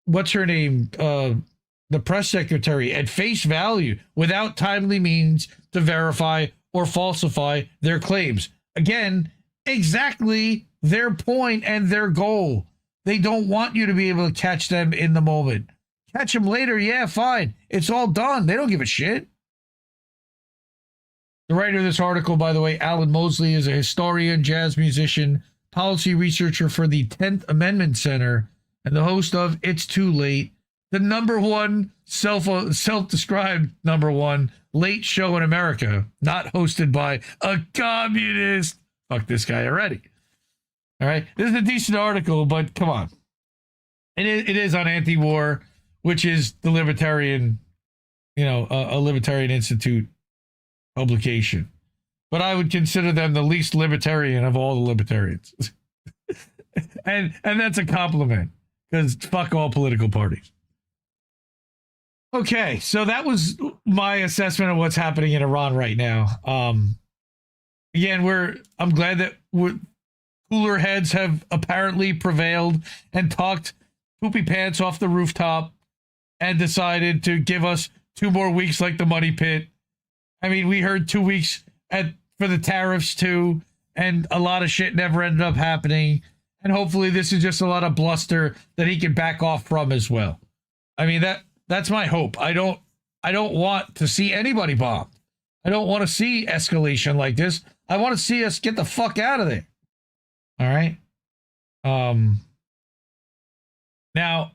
what's her name, the press secretary, at face value without timely means to verify or falsify their claims. Again, exactly their point and their goal. They don't want you to be able to catch them in the moment. Catch them later, yeah, fine. It's all done. They don't give a shit. The writer of this article, by the way, Alan Mosley, is a historian, jazz musician, policy researcher for the 10th Amendment Center, and the host of It's Too Late, the number one self-described number one late show in America, not hosted by a communist. Fuck this guy already. All right, this is a decent article, but come on. It is on anti-war, which is the libertarian, a Libertarian Institute publication. But I would consider them the least libertarian of all the libertarians. and that's a compliment, because fuck all political parties. Okay, so that was my assessment of what's happening in Iran right now. Again, I'm glad that cooler heads have apparently prevailed and talked poopy pants off the rooftop and decided to give us 2 more weeks like the money pit. I mean, we heard 2 weeks for the tariffs too, and a lot of shit never ended up happening. And hopefully this is just a lot of bluster that he can back off from as well. I mean, that's my hope. I don't want to see anybody bombed. I don't want to see escalation like this. I want to see us get the fuck out of there. All right. Now,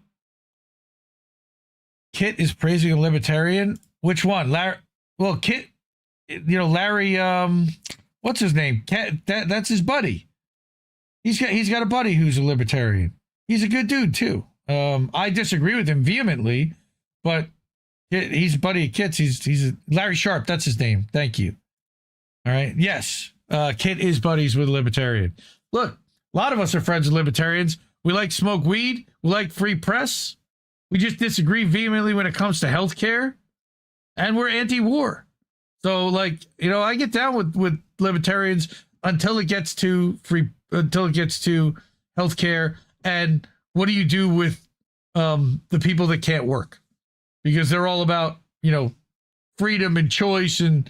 Kit is praising a libertarian. Which one? Larry? Well, Kit, Larry, what's his name? That's his buddy. He's got a buddy who's a libertarian. He's a good dude too. I disagree with him vehemently, but he's a buddy of Kit's. He's Larry Sharp. That's his name. Thank you. All right. Yes. Kit is buddies with a libertarian. Look, a lot of us are friends with libertarians. We like smoke weed. We like free press. We just disagree vehemently when it comes to healthcare, and we're anti-war. So, I get down with libertarians until it gets to healthcare. And what do you do with the people that can't work? Because they're all about, freedom and choice and,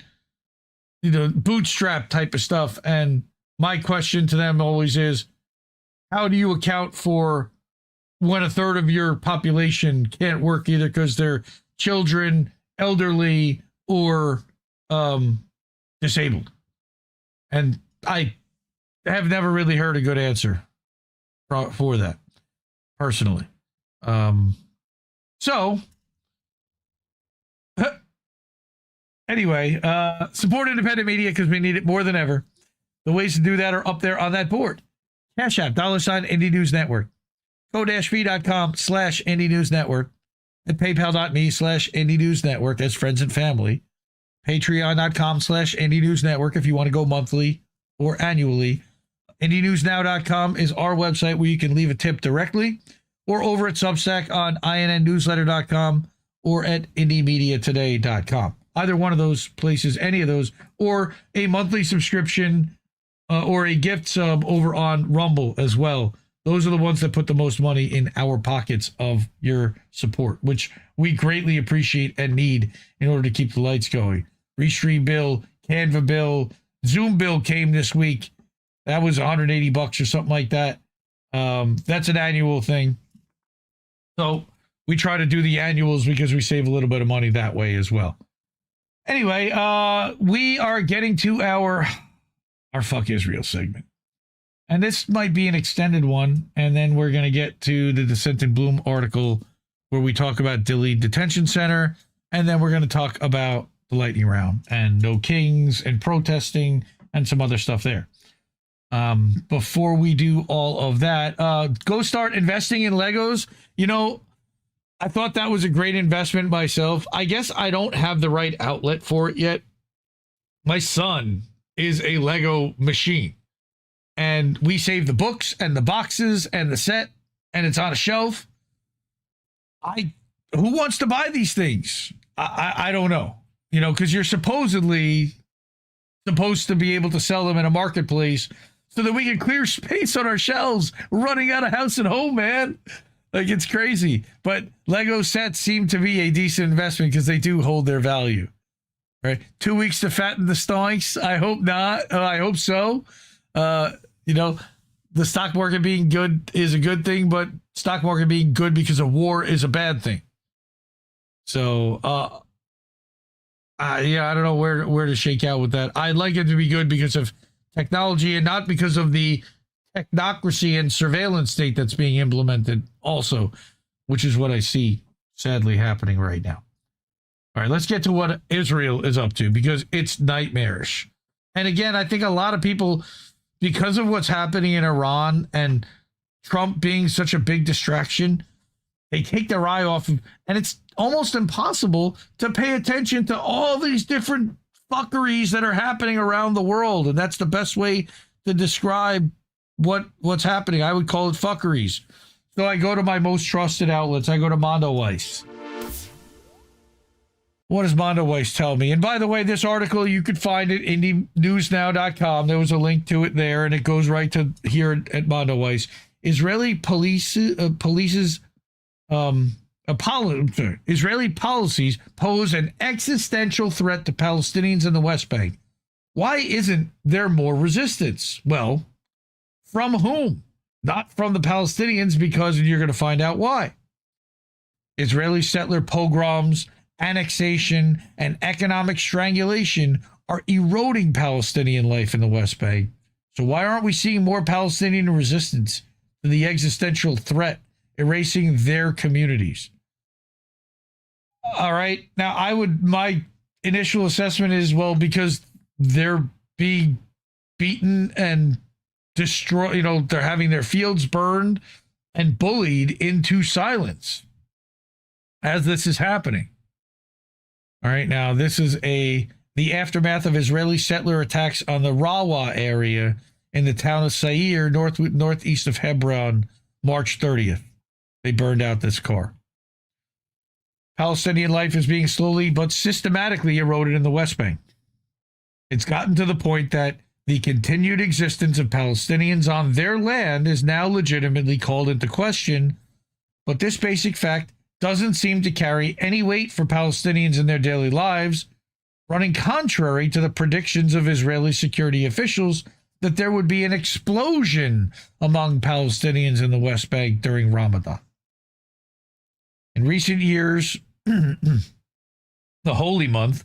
bootstrap type of stuff. And my question to them always is, how do you account for when 1/3 of your population can't work either because they're children, elderly, or disabled? And I have never really heard a good answer for that, personally. So, anyway, support independent media because we need it more than ever. The ways to do that are up there on that board. Cash App, $ Indie News Network. Go-v.com/Indie News Network. At paypal.me/Indie News Network as friends and family. Patreon.com/Indie News Network if you want to go monthly or annually. IndieNewsNow.com is our website where you can leave a tip directly, or over at Substack on INNnewsletter.com or at IndieMediaToday.com. Either one of those places, any of those, or a monthly subscription or a gift sub over on Rumble as well. Those are the ones that put the most money in our pockets of your support, which we greatly appreciate and need in order to keep the lights going. Restream bill, Canva bill, Zoom bill came this week. That was $180 or something like that. That's an annual thing. So we try to do the annuals because we save a little bit of money that way as well. Anyway, we are getting to our Fuck Israel segment. And this might be an extended one. And then we're going to get to the Dissent in Bloom article where we talk about Dilley Detention Center. And then we're going to talk about the lightning round and no kings and protesting and some other stuff there. Before we do all of that, go start investing in Legos. You know, I thought that was a great investment myself. I guess I don't have the right outlet for it yet. My son is a Lego machine. And we save the books and the boxes and the set, and it's on a shelf. Who wants to buy these things? I don't know. You know, because you're supposedly supposed to be able to sell them in a marketplace so that we can clear space on our shelves. We're running out of house and home, man. Like, it's crazy. But Lego sets seem to be a decent investment because they do hold their value. Right? 2 weeks to fatten the stonks. I hope not. I hope so. You know, the stock market being good is a good thing, but stock market being good because of war is a bad thing. So, yeah, I don't know where to shake out with that. I'd like it to be good because of technology and not because of the technocracy and surveillance state that's being implemented also, which is what I see sadly happening right now. All right, let's get to what Israel is up to because it's nightmarish. And again, I think a lot of people, because of what's happening in Iran and Trump being such a big distraction, they take their eye off of, and it's almost impossible to pay attention to all these different fuckeries that are happening around the world. And that's the best way to describe what's happening. I would call it fuckeries. So I go to my most trusted outlets. I go to Mondo Weiss. What does Mondo Weiss tell me? And by the way, this article, you could find it IndieNewsNow.com. There was a link to it there, and it goes right to here at Mondo Weiss. Israeli policies pose an existential threat to Palestinians in the West Bank. Why isn't there more resistance? Well, from whom? Not from the Palestinians, because you're going to find out why. Israeli settler pogroms, annexation, and economic strangulation are eroding Palestinian life in the West Bank. So why aren't we seeing more Palestinian resistance to the existential threat erasing their communities? All right. Now, my initial assessment is, well, because they're being beaten and destroyed, you know, they're having their fields burned and bullied into silence as this is happening. All right. Now, this is the aftermath of Israeli settler attacks on the Rawa area in the town of Sair, northeast of Hebron, March 30th. They burned out this car. Palestinian life is being slowly but systematically eroded in the West Bank. It's gotten to the point that the continued existence of Palestinians on their land is now legitimately called into question, but this basic fact doesn't seem to carry any weight for Palestinians in their daily lives, running contrary to the predictions of Israeli security officials that there would be an explosion among Palestinians in the West Bank during Ramadan. In recent years, the holy month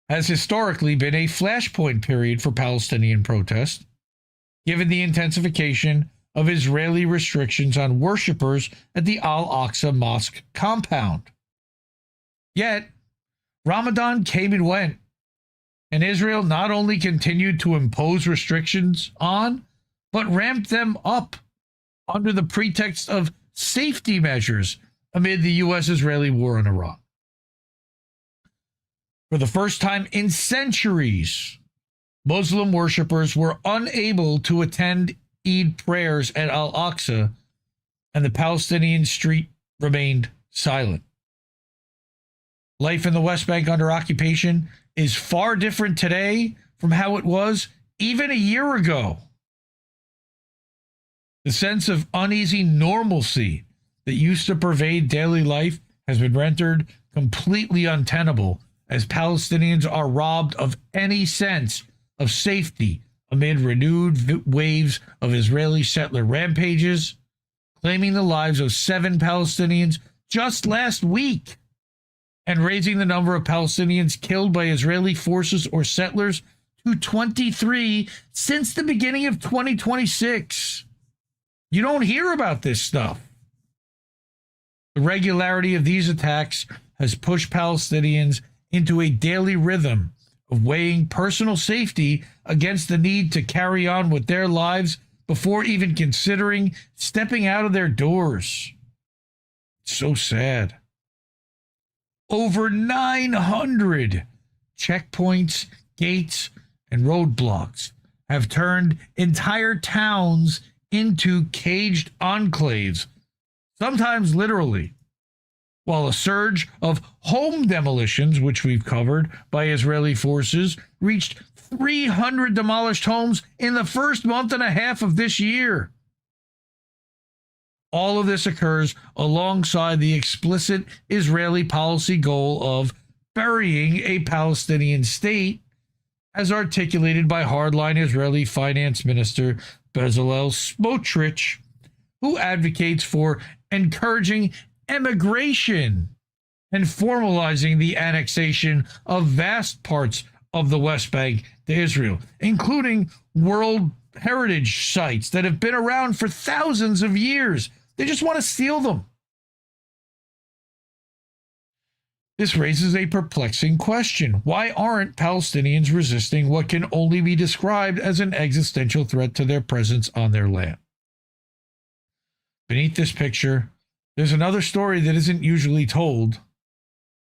has historically been a flashpoint period for Palestinian protest, given the intensification of Israeli restrictions on worshippers at the Al-Aqsa Mosque compound. Yet, Ramadan came and went, and Israel not only continued to impose restrictions on, but ramped them up under the pretext of safety measures amid the U.S.-Israeli war in Iran. For the first time in centuries, Muslim worshippers were unable to attend Eid prayers at Al-Aqsa, and the Palestinian street remained silent. Life in the West Bank under occupation is far different today from how it was even a year ago. The sense of uneasy normalcy that used to pervade daily life has been rendered completely untenable as Palestinians are robbed of any sense of safety amid renewed waves of Israeli settler rampages, claiming the lives of 7 Palestinians just last week, and raising the number of Palestinians killed by Israeli forces or settlers to 23 since the beginning of 2026. You don't hear about this stuff. The regularity of these attacks has pushed Palestinians into a daily rhythm of weighing personal safety against the need to carry on with their lives before even considering stepping out of their doors. It's so sad. Over 900 checkpoints, gates, and roadblocks have turned entire towns into caged enclaves, sometimes literally, while a surge of home demolitions, which we've covered, by Israeli forces reached 300 demolished homes in the first month and a half of this year. All of this occurs alongside the explicit Israeli policy goal of burying a Palestinian state, as articulated by hardline Israeli Finance Minister Bezalel Smotrich, who advocates for encouraging emigration and formalizing the annexation of vast parts of the West Bank to Israel, including World Heritage sites that have been around for thousands of years. They just want to steal them. This raises a perplexing question. Why aren't Palestinians resisting what can only be described as an existential threat to their presence on their land? Beneath this picture, there's another story that isn't usually told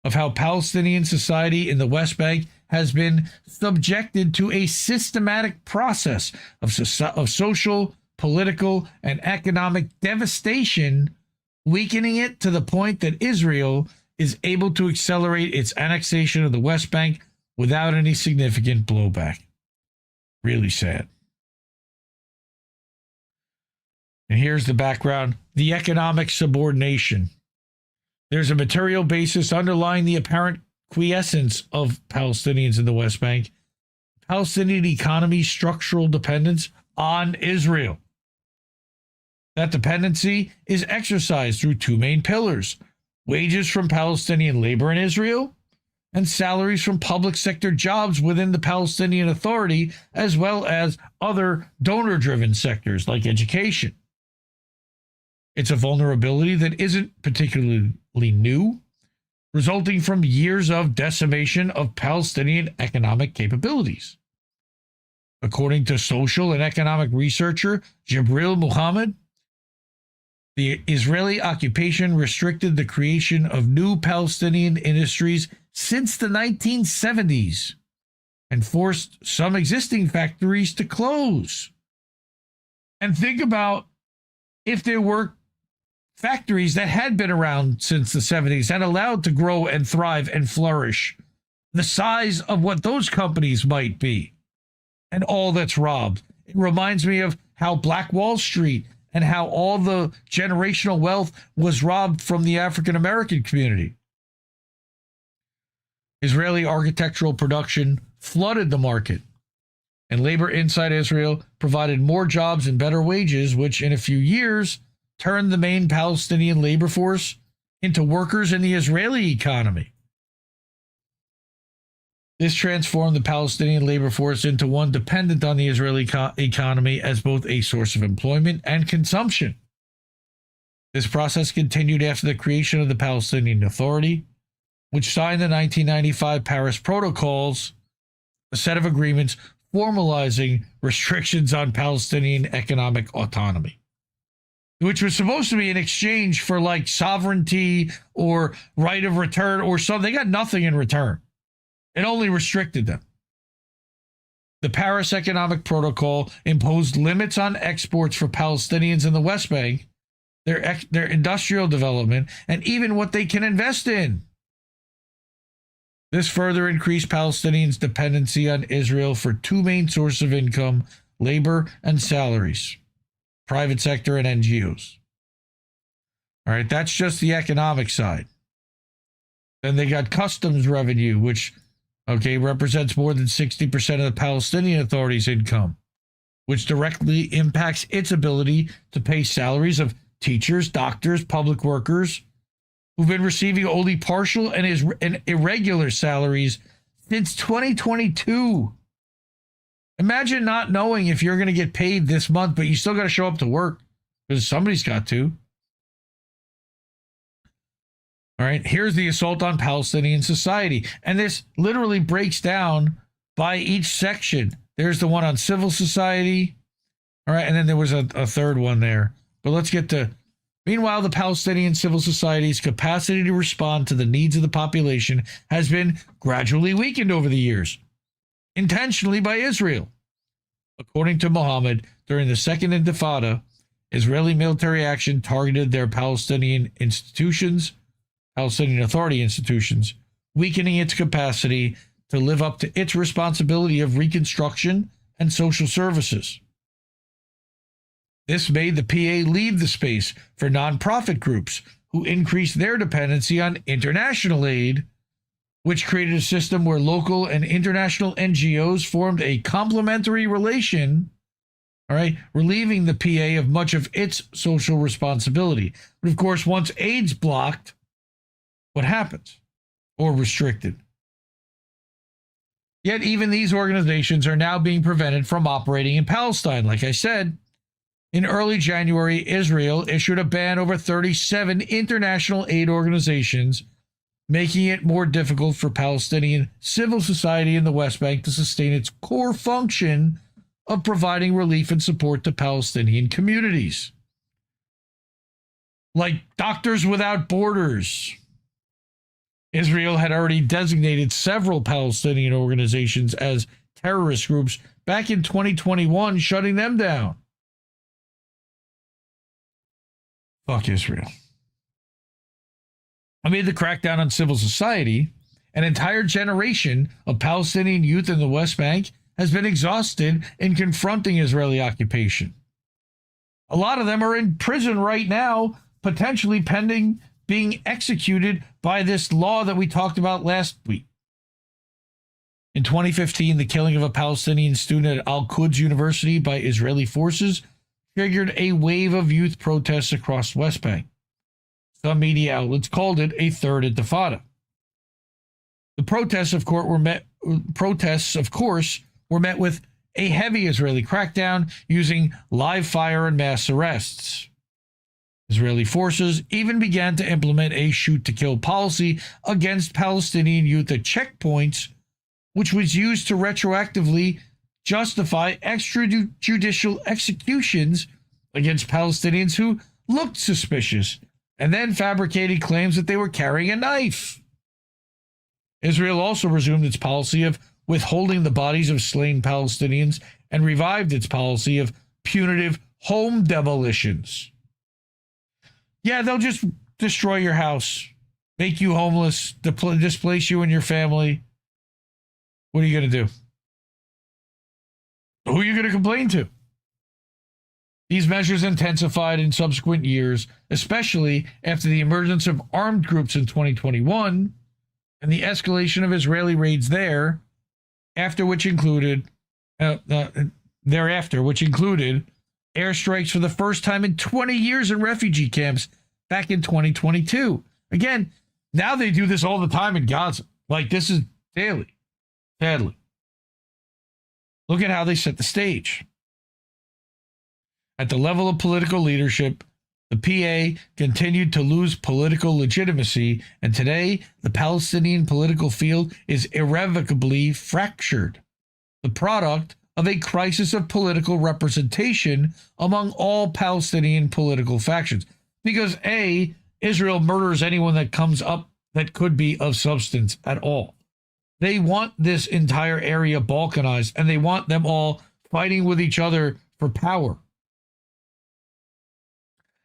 of how Palestinian society in the West Bank has been subjected to a systematic process of social, political, and economic devastation, weakening it to the point that Israel is able to accelerate its annexation of the West Bank without any significant blowback. Really sad. And here's the background: the economic subordination. There's a material basis underlying the apparent quiescence of Palestinians in the West Bank. Palestinian economy's structural dependence on Israel. That dependency is exercised through 2 main pillars: wages from Palestinian labor in Israel, and salaries from public sector jobs within the Palestinian Authority, as well as other donor-driven sectors like education. It's a vulnerability that isn't particularly new, resulting from years of decimation of Palestinian economic capabilities. According to social and economic researcher Jibril Muhammad, the Israeli occupation restricted the creation of new Palestinian industries since the 1970s and forced some existing factories to close. And think about if there were factories that had been around since the 70s and allowed to grow and thrive and flourish, the size of what those companies might be, and all that's robbed. It reminds me of how Black Wall Street and how all the generational wealth was robbed from the African American community. Israeli architectural production flooded the market, and labor inside Israel provided more jobs and better wages, which in a few years turned the main Palestinian labor force into workers in the Israeli economy. This transformed the Palestinian labor force into one dependent on the Israeli economy as both a source of employment and consumption. This process continued after the creation of the Palestinian Authority, which signed the 1995 Paris Protocols, a set of agreements formalizing restrictions on Palestinian economic autonomy, which was supposed to be in exchange for like sovereignty or right of return or something. They got nothing in return. It only restricted them. The Paris Economic Protocol imposed limits on exports for Palestinians in the West Bank, their industrial development, and even what they can invest in. This further increased Palestinians' dependency on Israel for 2 main sources of income: labor and salaries, private sector and NGOs. All right, that's just the economic side. Then they got customs revenue, which, represents more than 60% of the Palestinian Authority's income, which directly impacts its ability to pay salaries of teachers, doctors, public workers who've been receiving only partial and irregular salaries since 2022. Imagine not knowing if you're going to get paid this month, but you still got to show up to work because somebody's got to. All right, here's the assault on Palestinian society. And this literally breaks down by each section. There's the one on civil society. All right, and then there was a third one there. But let's get to... Meanwhile, the Palestinian civil society's capacity to respond to the needs of the population has been gradually weakened over the years, intentionally by Israel. According to Mohammed, during the Second Intifada, Israeli military action targeted their Palestinian Authority institutions, weakening its capacity to live up to its responsibility of reconstruction and social services. This made the PA leave the space for nonprofit groups who increased their dependency on international aid, which created a system where local and international NGOs formed a complementary relation, relieving the PA of much of its social responsibility. But of course, once aid's blocked, what happens? Or restricted? Yet even these organizations are now being prevented from operating in Palestine. Like I said, in early January, Israel issued a ban over 37 international aid organizations, making it more difficult for Palestinian civil society in the West Bank to sustain its core function of providing relief and support to Palestinian communities. Like Doctors Without Borders. Israel had already designated several Palestinian organizations as terrorist groups back in 2021, shutting them down. Fuck Israel. Amid the crackdown on civil society, an entire generation of Palestinian youth in the West Bank has been exhausted in confronting Israeli occupation. A lot of them are in prison right now, potentially pending being executed by this law that we talked about last week. In 2015, the killing of a Palestinian student at Al-Quds University by Israeli forces triggered a wave of youth protests across the West Bank. Some media outlets called it a third intifada. The protests, of course, were met with a heavy Israeli crackdown using live fire and mass arrests. Israeli forces even began to implement a shoot-to-kill policy against Palestinian youth at checkpoints, which was used to retroactively justify extrajudicial executions against Palestinians who looked suspicious, and then fabricated claims that they were carrying a knife. Israel also resumed its policy of withholding the bodies of slain Palestinians and revived its policy of punitive home demolitions. Yeah, they'll just destroy your house, make you homeless, displace you and your family. What are you going to do? Who are you going to complain to? These measures intensified in subsequent years, especially after the emergence of armed groups in 2021 and the escalation of Israeli raids there, which included airstrikes for the first time in 20 years in refugee camps back in 2022. Again, now they do this all the time in Gaza. Like, this is daily, sadly. Look at how they set the stage. At the level of political leadership, the PA continued to lose political legitimacy, and today the Palestinian political field is irrevocably fractured, the product of a crisis of political representation among all Palestinian political factions. Because A, Israel murders anyone that comes up that could be of substance at all. They want this entire area balkanized, and they want them all fighting with each other for power.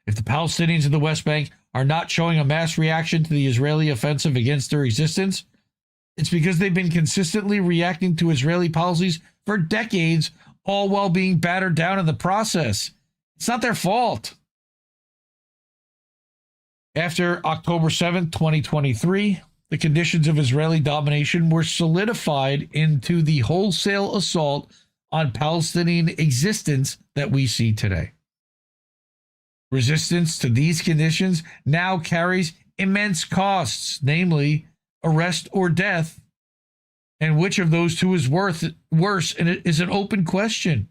If the Palestinians in the West Bank are not showing a mass reaction to the Israeli offensive against their existence, it's because they've been consistently reacting to Israeli policies for decades, all while being battered down in the process. It's not their fault. After October 7th, 2023, the conditions of Israeli domination were solidified into the wholesale assault on Palestinian existence that we see today. Resistance to these conditions now carries immense costs, namely arrest or death. And which of those two is worse? And it is an open question.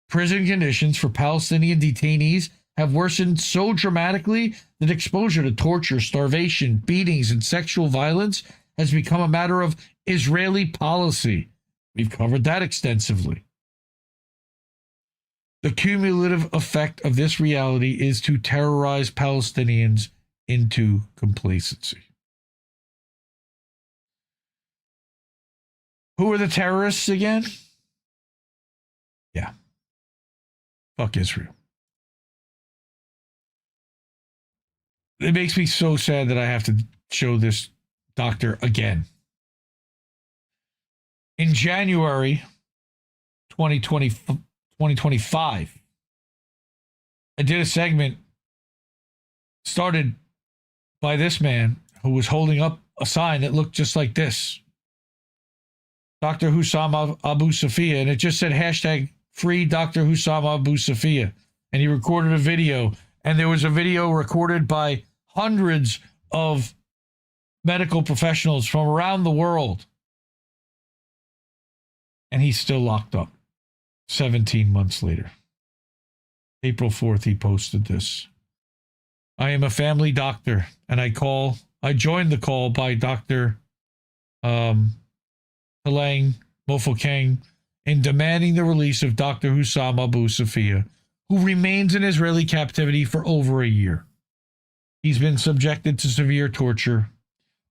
Prison conditions for Palestinian detainees have worsened so dramatically that exposure to torture, starvation, beatings, and sexual violence has become a matter of Israeli policy. We've covered that extensively. The cumulative effect of this reality is to terrorize Palestinians into complacency. Who are the terrorists again? Yeah. Fuck Israel. It makes me so sad that I have to show this doctor again. In January 2025, I did a segment started by this man who was holding up a sign that looked just like this. Dr. Hussam Abu Safia, and it just said hashtag free Dr. Hussam Abu Safia. And he recorded a video, and there was a video recorded by hundreds of medical professionals from around the world. And he's still locked up 17 months later. April 4th, he posted this. I am a family doctor, and I joined the call by Dr. Halang Mofokeng in demanding the release of Dr. Hussam Abu Safia, who remains in Israeli captivity for over a year. He's been subjected to severe torture.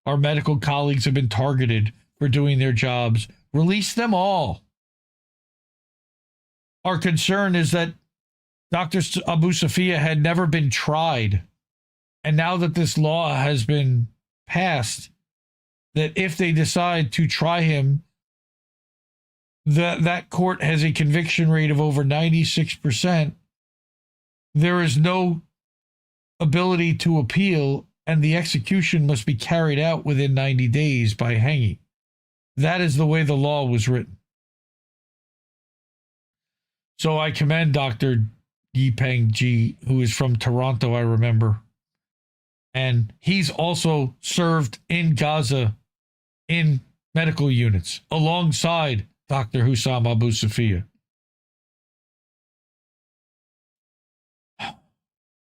Our medical colleagues have been targeted for doing their jobs. Release them all. Our concern is that Dr. Abu Safia had never been tried. And now that this law has been passed, that if they decide to try him, that court has a conviction rate of over 96%. There is no ability to appeal, and the execution must be carried out within 90 days by hanging. That is the way the law was written. So I commend Dr. Yipeng Ji, who is from Toronto, I remember. And he's also served in Gaza in medical units alongside Dr. Hussam Abu Safia.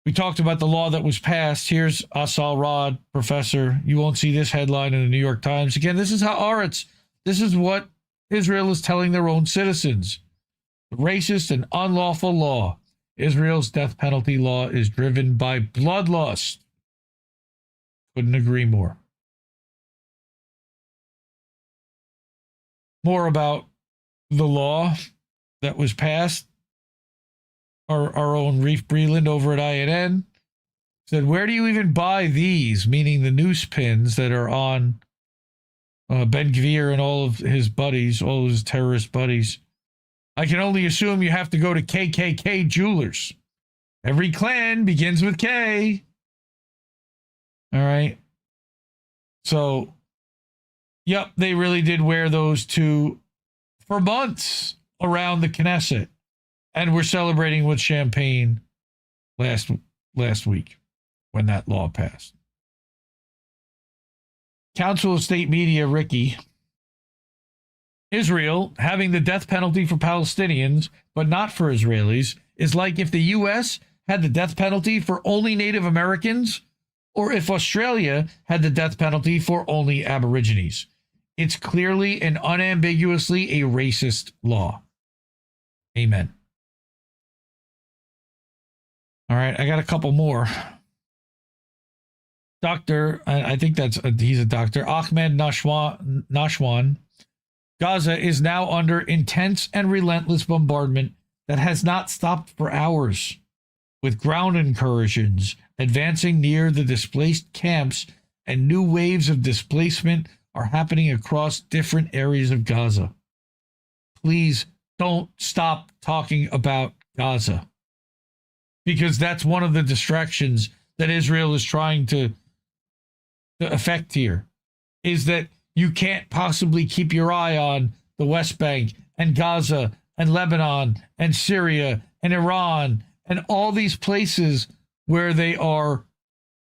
We talked about the law that was passed. Here's Asal Rod, professor. You won't see this headline in the New York Times. Again, this is Haaretz. This is what Israel is telling their own citizens. Racist and unlawful law. Israel's death penalty law is driven by bloodlust. Couldn't agree more. More about the law that was passed. Our own Reef Breland over at INN said, where do you even buy these? Meaning the noose pins that are on Ben Gvir and all of his buddies, all of his terrorist buddies. I can only assume you have to go to KKK Jewelers. Every clan begins with K. All right. So, yep, they really did wear those for months around the Knesset. And we're celebrating with champagne last week when that law passed. Council of State Media, Ricky. Israel having the death penalty for Palestinians, but not for Israelis, is like if the U.S. had the death penalty for only Native Americans, or if Australia had the death penalty for only Aborigines. It's clearly and unambiguously a racist law. Amen. All right, I got a couple more. Doctor, I think he's a doctor, Ahmed Nashwan. Gaza is now under intense and relentless bombardment that has not stopped for hours, with ground incursions advancing near the displaced camps, and new waves of displacement are happening across different areas of Gaza. Please don't stop talking about Gaza, because that's one of the distractions that Israel is trying to affect here. is that you can't possibly keep your eye on the West Bank and Gaza and Lebanon and Syria and Iran and all these places where they are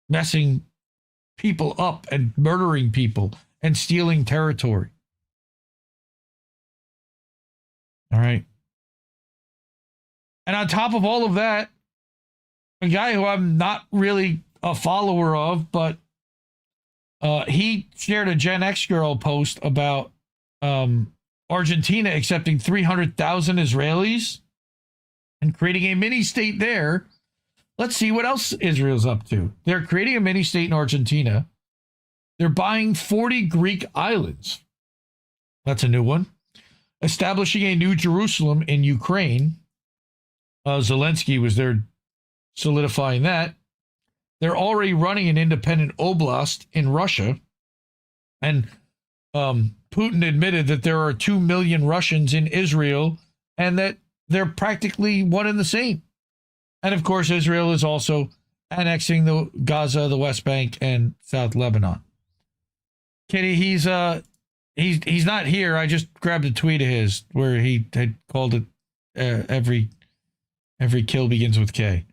messing people up and murdering people and stealing territory. All right. And on top of all of that, a guy who I'm not really a follower of, but he shared a Gen X girl post about Argentina accepting 300,000 Israelis and creating a mini state there. Let's see what else Israel's up to. They're creating a mini state in Argentina. They're buying 40 Greek islands. That's a new one. Establishing a new Jerusalem in Ukraine. Zelensky was there solidifying that. They're already running an independent oblast in Russia. And Putin admitted that there are 2 million Russians in Israel and that they're practically one and the same. And of course, Israel is also annexing the Gaza, the West Bank, and South Lebanon. Kitty, he's not here. I just grabbed a tweet of his where he had called it every kill begins with K.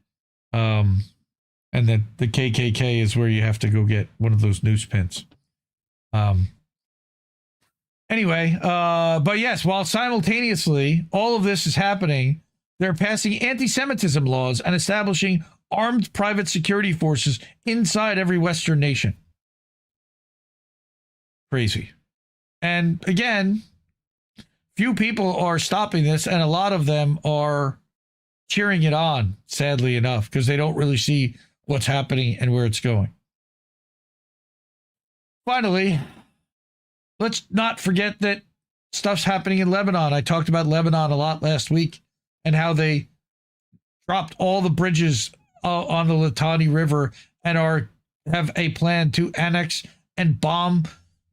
And that the KKK is where you have to go get one of those news pins. Anyway, but yes, while simultaneously all of this is happening, they're passing anti-Semitism laws and establishing armed private security forces inside every Western nation. Crazy. And again, few people are stopping this, and a lot of them are cheering it on, sadly enough, because they don't really see what's happening and where it's going. Finally, let's not forget that stuff's happening in Lebanon. I talked about Lebanon a lot last week and how they dropped all the bridges on the Litani River and have a plan to annex and bomb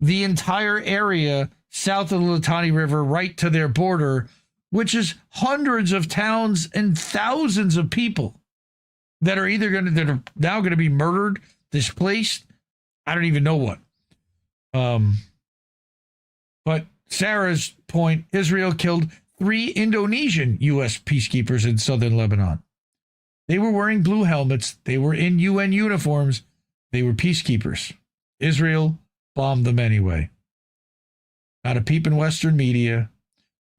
the entire area south of the Litani River right to their border, which is hundreds of towns and thousands of people that are now going to be murdered, displaced. I don't even know what. But Sarah's point, Israel killed 3 Indonesian U.S. peacekeepers in southern Lebanon. They were wearing blue helmets. They were in UN uniforms. They were peacekeepers. Israel bombed them anyway. Not a peep in Western media.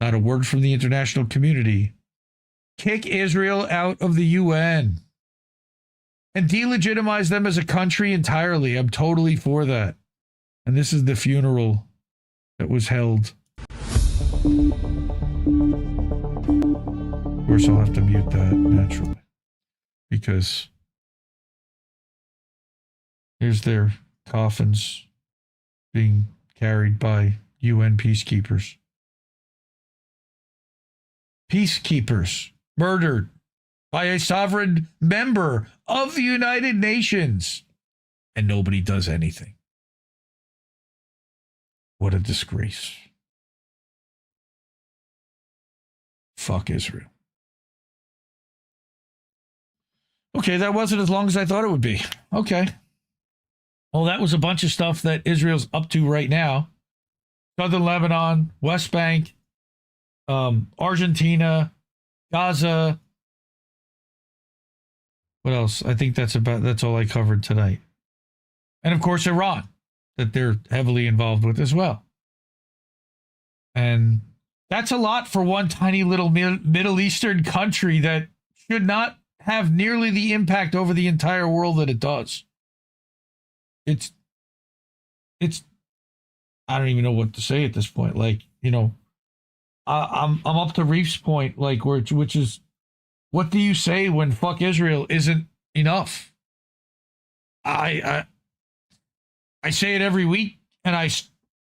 Not a word from the international community. Kick Israel out of the UN. And delegitimize them as a country entirely. I'm totally for that. And this is the funeral that was held. Of course, I'll have to mute that naturally. Because here's their coffins being carried by UN peacekeepers. Peacekeepers murdered by a sovereign member of the United Nations. And nobody does anything. What a disgrace. Fuck Israel. Okay, that wasn't as long as I thought it would be. Okay. Well, that was a bunch of stuff that Israel's up to right now. Southern Lebanon, West Bank, Argentina, Gaza. What else? I think that's all I covered tonight. And of course, Iran, that they're heavily involved with as well. And that's a lot for one tiny little Middle Eastern country that should not have nearly the impact over the entire world that it does. It's I don't even know what to say at this point. Like, you know, I'm up to Reef's point, like, which is, what do you say when fuck Israel isn't enough? I say it every week, and I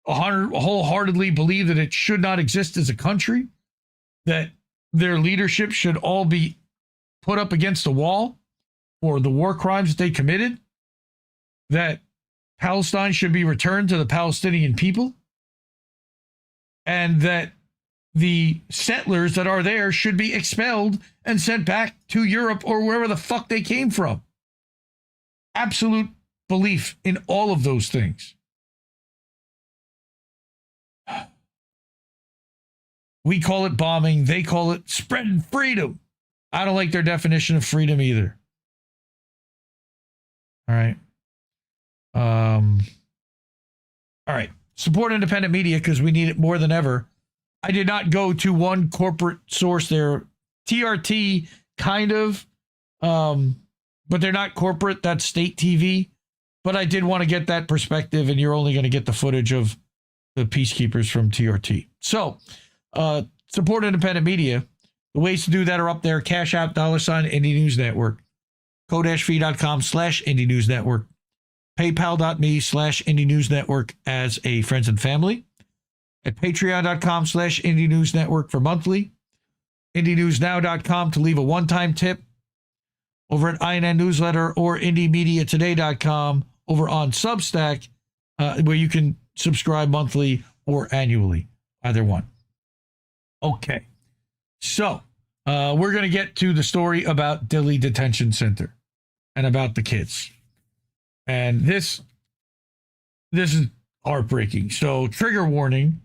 wholeheartedly believe that it should not exist as a country, that their leadership should all be put up against a wall for the war crimes that they committed, that Palestine should be returned to the Palestinian people, and that the settlers that are there should be expelled and sent back to Europe or wherever the fuck they came from. Absolute belief in all of those things. We call it bombing. They call it spreading freedom. I don't like their definition of freedom either. All right. All right. Support independent media because we need it more than ever. I did not go to one corporate source there. TRT, kind of. But they're not corporate. That's state TV. But I did want to get that perspective, and you're only going to get the footage of the peacekeepers from TRT. So, support independent media. The ways to do that are up there. Cash App, $, Indie News Network. Ko-fi.com/Indie News Network. PayPal.me/Indie News Network as a friends and family. At Patreon.com/Indie News Network for monthly. IndieNewsNow.com to leave a one-time tip. Over at INN Newsletter or IndieMediaToday.com over on Substack, where you can subscribe monthly or annually, either one. Okay, so we're going to get to the story about Dilley Detention Center and about the kids. And this is heartbreaking. So trigger warning,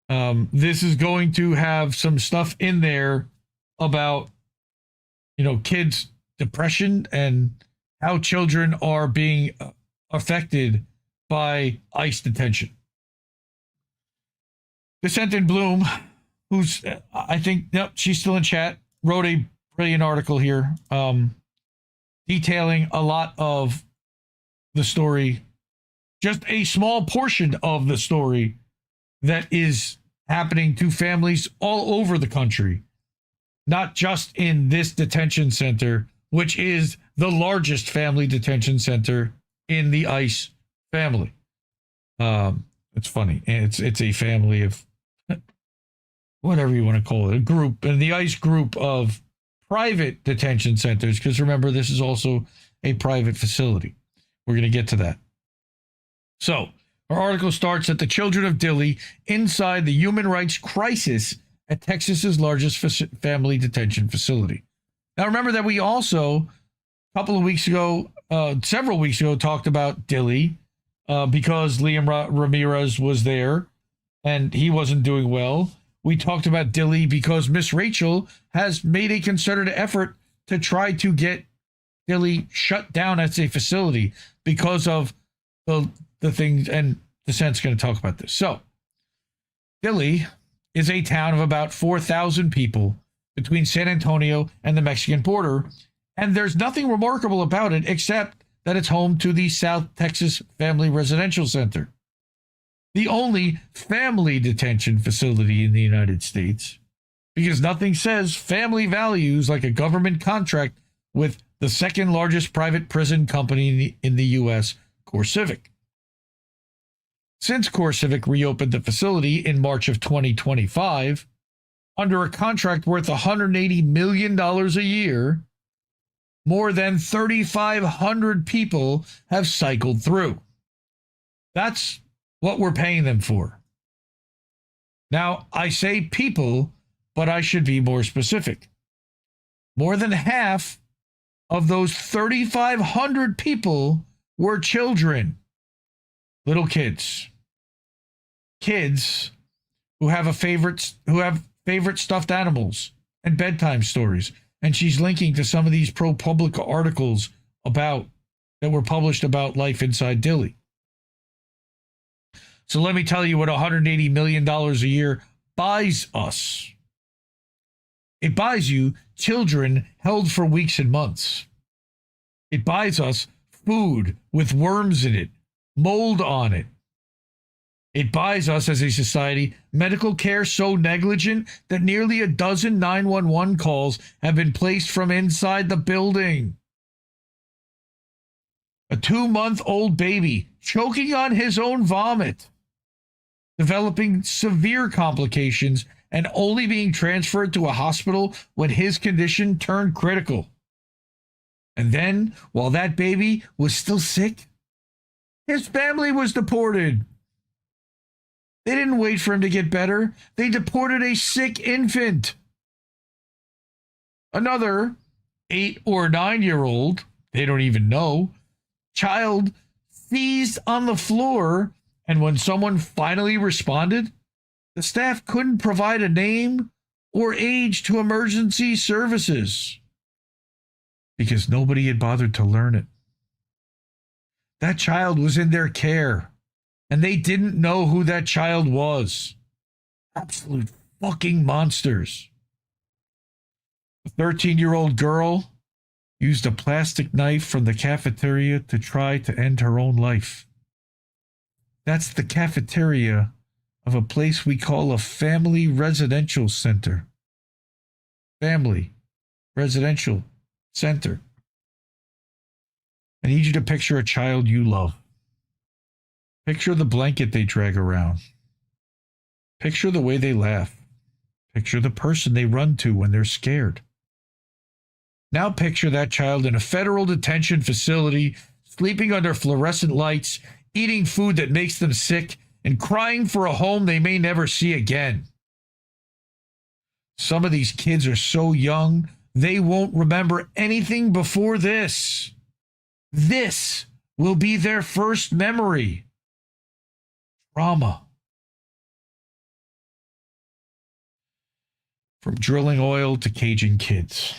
this is going to have some stuff in there about, kids' depression and how children are being affected by ICE detention. Descent Bloom, who's, I think, she's still in chat, wrote a brilliant article here detailing a lot of the story, just a small portion of the story that is happening to families all over the country, not just in this detention center, which is the largest family detention center in the ICE family. It's funny. It's a family of whatever you want to call it, a group, and the ICE group of private detention centers, because remember, this is also a private facility. We're going to get to that. So, our article starts at the children of Dilley inside the human rights crisis at Texas's largest family detention facility. Now, remember that we also, several weeks ago, talked about Dilley because Liam Ramirez was there and he wasn't doing well. We talked about Dilley because Miss Rachel has made a concerted effort to try to get Dilley shut down as a facility because of the things, and Descent's going to talk about this. So, Dilley is a town of about 4,000 people between San Antonio and the Mexican border, and there's nothing remarkable about it except that it's home to the South Texas Family Residential Center, the only family detention facility in the United States, because nothing says family values like a government contract with the second largest private prison company in the U.S., CoreCivic. Since CoreCivic reopened the facility in March of 2025, under a contract worth $180 million a year, more than 3,500 people have cycled through. That's what we're paying them for. Now, I say people, but I should be more specific. More than half of those 3,500 people were children, little kids. Kids who have favorite stuffed animals and bedtime stories. And she's linking to some of these ProPublica articles that were published about life inside Dilley. So let me tell you what $180 million a year buys us. It buys you children held for weeks and months. It buys us food with worms in it, mold on it. It buys us, as a society, medical care so negligent that nearly a dozen 911 calls have been placed from inside the building. A 2-month-old baby choking on his own vomit, developing severe complications and only being transferred to a hospital when his condition turned critical. And then, while that baby was still sick, his family was deported. They didn't wait for him to get better. They deported a sick infant. Another 8 or 9-year-old, they don't even know, child seized on the floor, and when someone finally responded, The staff couldn't provide a name or age to emergency services because nobody had bothered to learn it. That child was in their care, and they didn't know who that child was. Absolute fucking monsters. A 13-year-old girl used a plastic knife from the cafeteria to try to end her own life. That's the cafeteria of a place we call a family residential center. Family residential center. I need you to picture a child you love. Picture the blanket they drag around. Picture the way they laugh. Picture the person they run to when they're scared. Now picture that child in a federal detention facility, sleeping under fluorescent lights, eating food that makes them sick, and crying for a home they may never see again. Some of these kids are so young, they won't remember anything before this. This will be their first memory. Trauma. From drilling oil to caging kids.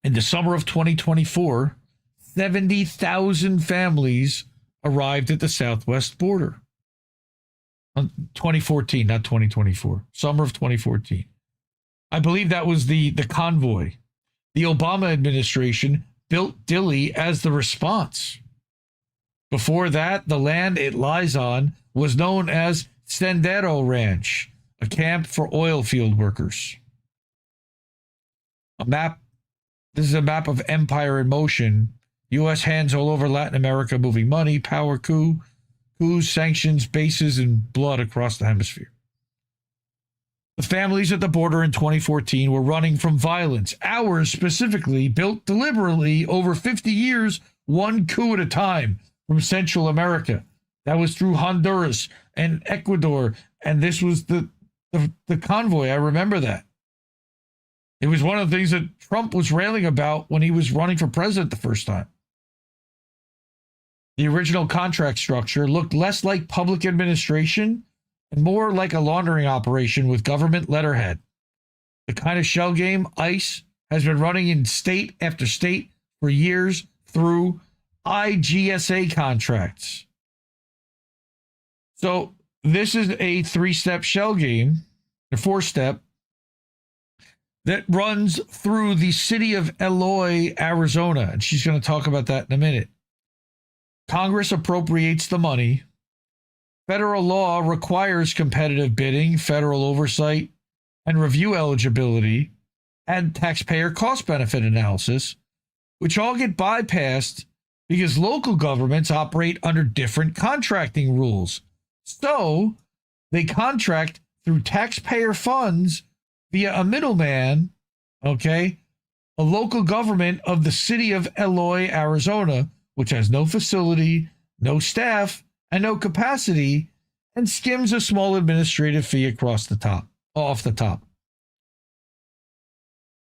In the summer of 2024, 70,000 families arrived at the southwest border. 2014, not 2024. Summer of 2014. I believe that was the convoy. The Obama administration built Dilley as the response. Before that, the land it lies on was known as Sendero Ranch, a camp for oil field workers. A map. This is a map of empire in motion. U.S. hands all over Latin America moving money, power, coups, sanctions, bases, and blood across the hemisphere. The families at the border in 2014 were running from violence. Ours specifically built deliberately over 50 years, one coup at a time from Central America. That was through Honduras and Ecuador. And this was the convoy. I remember that. It was one of the things that Trump was railing about when he was running for president the first time. The original contract structure looked less like public administration and more like a laundering operation with government letterhead. The kind of shell game ICE has been running in state after state for years through IGSA contracts. So this is a 3-step shell game, a 4-step, that runs through the city of Eloy, Arizona. And she's going to talk about that in a minute. Congress appropriates the money. Federal law requires competitive bidding, federal oversight, and review eligibility, and taxpayer cost-benefit analysis, which all get bypassed because local governments operate under different contracting rules. So they contract through taxpayer funds via a middleman, okay, a local government of the city of Eloy, Arizona, which has no facility, no staff, and no capacity, and skims a small administrative fee off the top.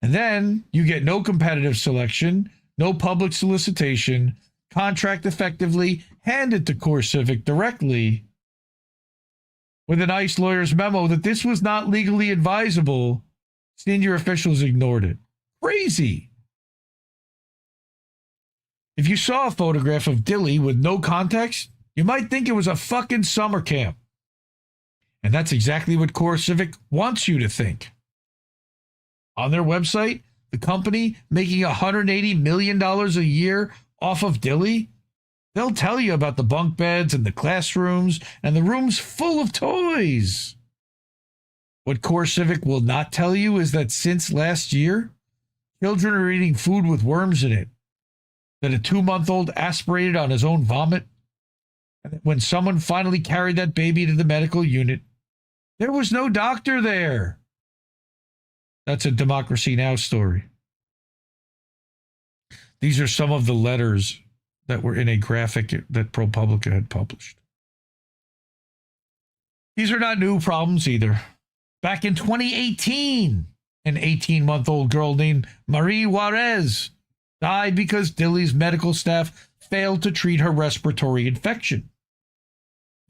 And then you get no competitive selection, no public solicitation, contract effectively handed to CoreCivic directly with an ICE lawyer's memo that this was not legally advisable. Senior officials ignored it. Crazy. If you saw a photograph of Dilley with no context, you might think it was a fucking summer camp. And that's exactly what CoreCivic wants you to think. On their website, the company making $180 million a year off of Dilley, they'll tell you about the bunk beds and the classrooms and the rooms full of toys. What CoreCivic will not tell you is that since last year, children are eating food with worms in it, that a 2-month-old aspirated on his own vomit, and that when someone finally carried that baby to the medical unit, there was no doctor there. That's a Democracy Now! Story. These are some of the letters that were in a graphic that ProPublica had published. These are not new problems either. Back in 2018, an 18-month-old girl named Marie Juarez died because Dilley's medical staff failed to treat her respiratory infection.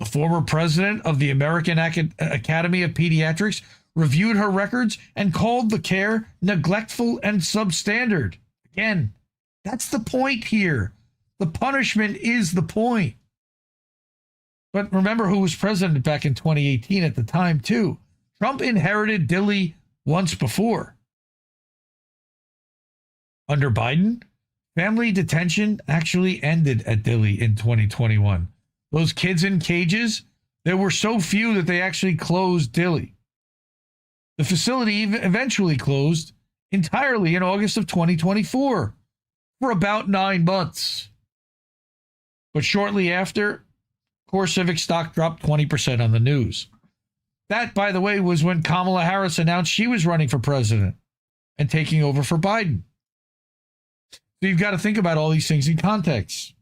A former president of the American Academy of Pediatrics reviewed her records and called the care neglectful and substandard. Again, that's the point here. The punishment is the point. But remember who was president back in 2018 at the time, too. Trump inherited Dilley once before. Under Biden, family detention actually ended at Dilley in 2021. Those kids in cages, there were so few that they actually closed Dilley. The facility eventually closed entirely in August of 2024 for about 9 months. But shortly after, CoreCivic stock dropped 20% on the news. That, by the way, was when Kamala Harris announced she was running for president and taking over for Biden. So you've got to think about all these things in context.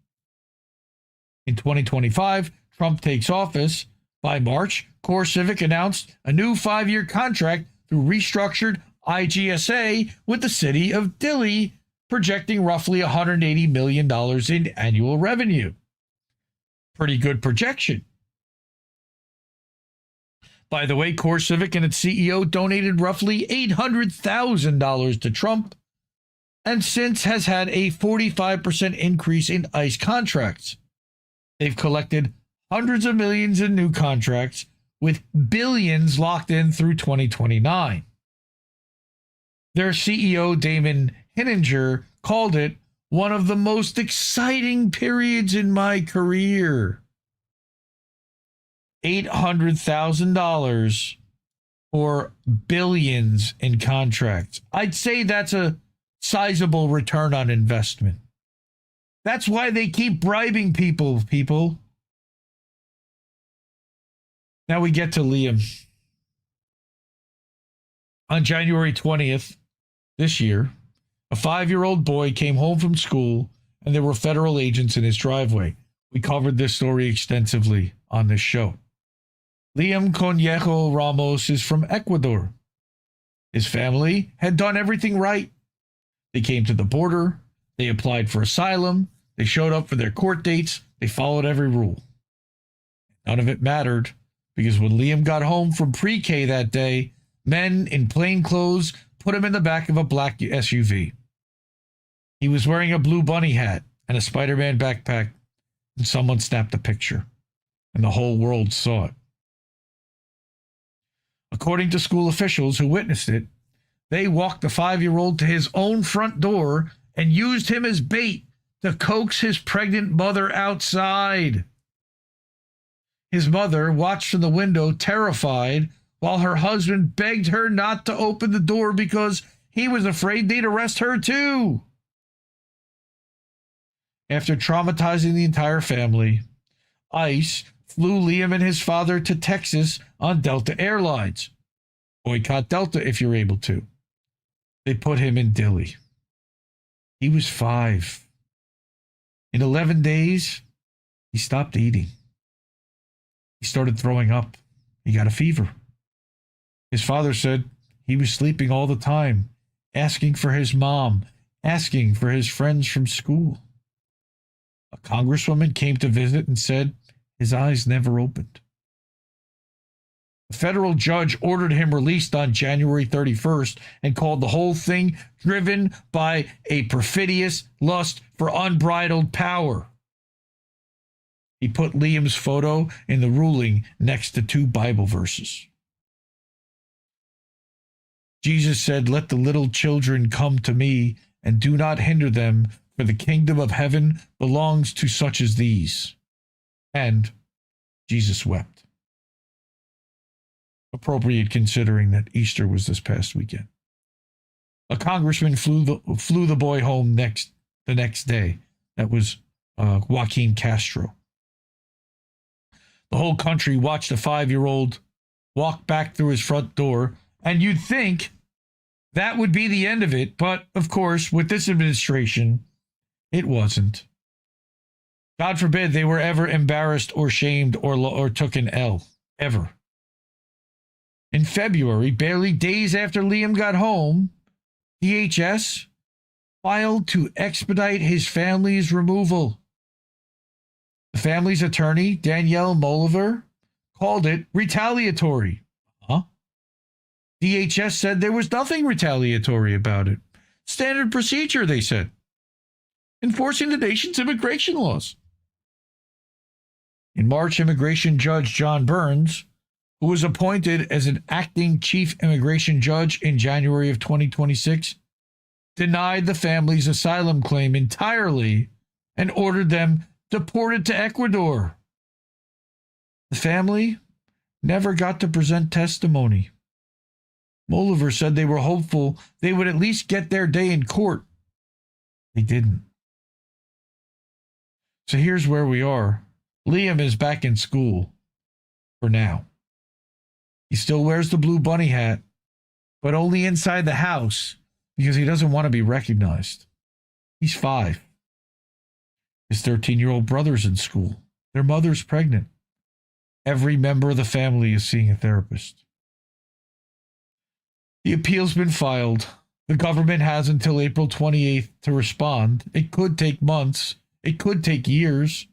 In 2025, Trump takes office. By March, CoreCivic announced a new 5-year contract through restructured IGSA with the city of Dilley, projecting roughly $180 million in annual revenue. Pretty good projection. By the way, CoreCivic and its CEO donated roughly $800,000 to Trump, and since has had a 45% increase in ICE contracts. They've collected hundreds of millions in new contracts, with billions locked in through 2029. Their CEO, Damon Hinninger, called it one of the most exciting periods in my career. $800,000 for billions in contracts. I'd say that's a sizable return on investment. That's why they keep bribing people. Now we get to Liam. On January 20th this year, a 5-year-old boy came home from school and there were federal agents in his driveway. We covered this story extensively on this show. Liam Conejo Ramos is from Ecuador. His family had done everything right. They came to the border. They applied for asylum. They showed up for their court dates. They followed every rule. None of it mattered, because when Liam got home from pre-K that day, men in plain clothes put him in the back of a black SUV. He was wearing a blue bunny hat and a Spider-Man backpack, and someone snapped a picture, and the whole world saw it. According to school officials who witnessed it, they walked the 5-year-old to his own front door and used him as bait to coax his pregnant mother outside. His mother watched from the window, terrified, while her husband begged her not to open the door because he was afraid they'd arrest her too. After traumatizing the entire family, ICE flew Liam and his father to Texas on Delta Airlines. Boycott Delta if you're able to. They put him in Dilley. He was 5. In 11 days, he stopped eating. He started throwing up. He got a fever. His father said he was sleeping all the time, asking for his mom, asking for his friends from school. A congresswoman came to visit and said his eyes never opened. A federal judge ordered him released on January 31st and called the whole thing driven by a perfidious lust for unbridled power. He put Liam's photo in the ruling next to 2 Bible verses. Jesus said, "Let the little children come to me, and do not hinder them, for the kingdom of heaven belongs to such as these." And Jesus wept. Appropriate considering that Easter was this past weekend. A congressman flew the boy home the next day. That was Joaquin Castro. The whole country watched a 5-year-old walk back through his front door, and you'd think that would be the end of it. But, of course, with this administration, it wasn't. God forbid they were ever embarrassed or shamed or took an L, ever. In February, barely days after Liam got home, DHS filed to expedite his family's removal. The family's attorney, Danielle Moliver, called it retaliatory. Huh? DHS said there was nothing retaliatory about it. Standard procedure, they said. Enforcing the nation's immigration laws. In March, immigration judge John Burns, who was appointed as an acting chief immigration judge in January of 2026, denied the family's asylum claim entirely and ordered them deported to Ecuador. The family never got to present testimony. Moliver said they were hopeful they would at least get their day in court. They didn't. So here's where we are. Liam is back in school for now. He still wears the blue bunny hat, but only inside the house because he doesn't want to be recognized. He's 5. His 13-year-old brother's in school. Their mother's pregnant. Every member of the family is seeing a therapist. The appeal's been filed. The government has until April 28th to respond. It could take months. It could take years.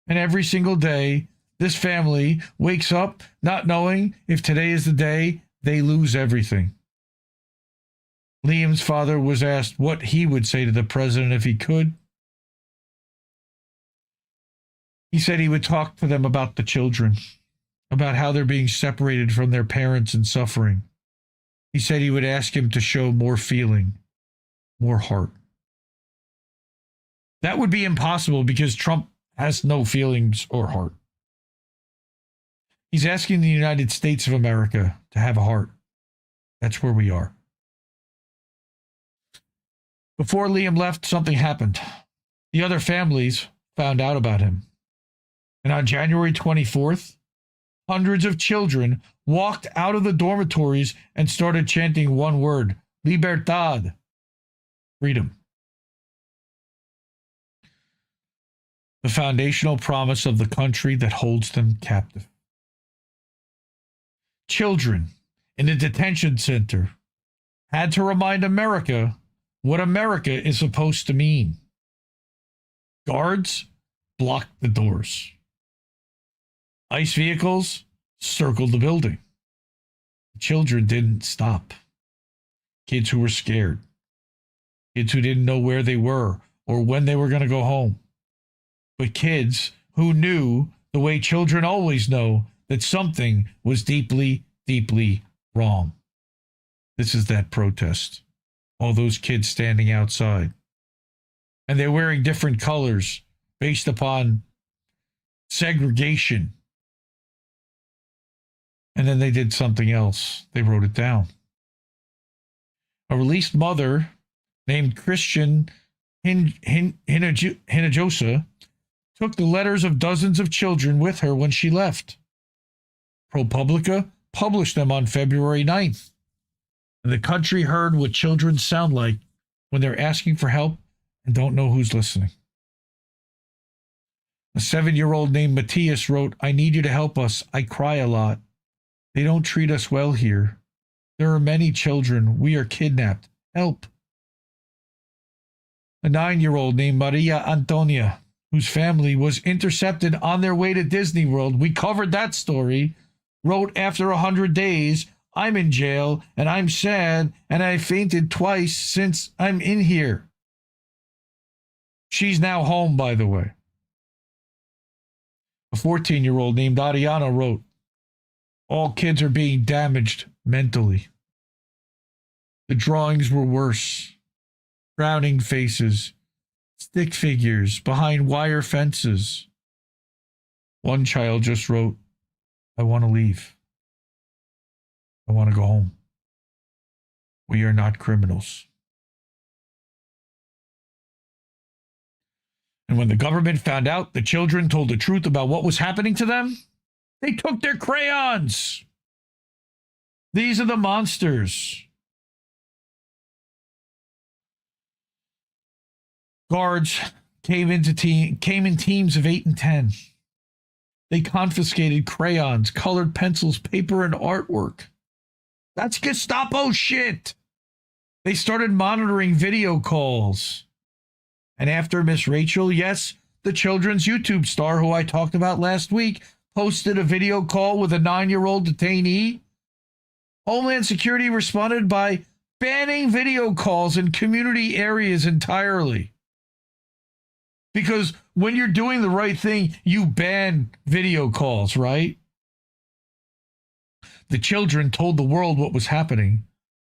And every single day, this family wakes up not knowing if today is the day they lose everything. Liam's father was asked what he would say to the president if he could. He said he would talk to them about the children, about how they're being separated from their parents and suffering. He said he would ask him to show more feeling, more heart. That would be impossible because Trump has no feelings or heart. He's asking the United States of America to have a heart. That's where we are. Before Liam left, something happened. The other families found out about him. And on January 24th, hundreds of children walked out of the dormitories and started chanting one word, Libertad, freedom. The foundational promise of the country that holds them captive. Children in a detention center had to remind America what America is supposed to mean. Guards blocked the doors. ICE vehicles circled the building. Children didn't stop. Kids who were scared. Kids who didn't know where they were or when they were going to go home. But kids who knew, the way children always know, that something was deeply, deeply wrong. This is that protest. All those kids standing outside. And they're wearing different colors based upon segregation. And then they did something else. They wrote it down. A released mother named Christian Hinojosa took the letters of dozens of children with her when she left. ProPublica published them on February 9th. And the country heard what children sound like when they're asking for help and don't know who's listening. A 7-year-old named Matthias wrote, "I need you to help us. I cry a lot. They don't treat us well here. There are many children. We are kidnapped. Help." A 9-year-old named Maria Antonia, whose family was intercepted on their way to Disney World, we covered that story, wrote after 100 days, "I'm in jail and I'm sad and I fainted twice since I'm in here." She's now home, by the way. A 14-year-old named Ariana wrote, "All kids are being damaged mentally. The drawings were worse. Frowning faces, stick figures behind wire fences." One child just wrote, "I want to leave. I want to go home. We are not criminals." And when the government found out the children told the truth about what was happening to them, they took their crayons. These are the monsters. Guards came in teams of 8 and 10. They confiscated crayons, colored pencils, paper, and artwork. That's Gestapo shit. They started monitoring video calls. And after Miss Rachel, yes, the children's YouTube star who I talked about last week, posted a video call with a 9-year-old detainee. Homeland Security responded by banning video calls in community areas entirely. Because when you're doing the right thing, you ban video calls, right? The children told the world what was happening.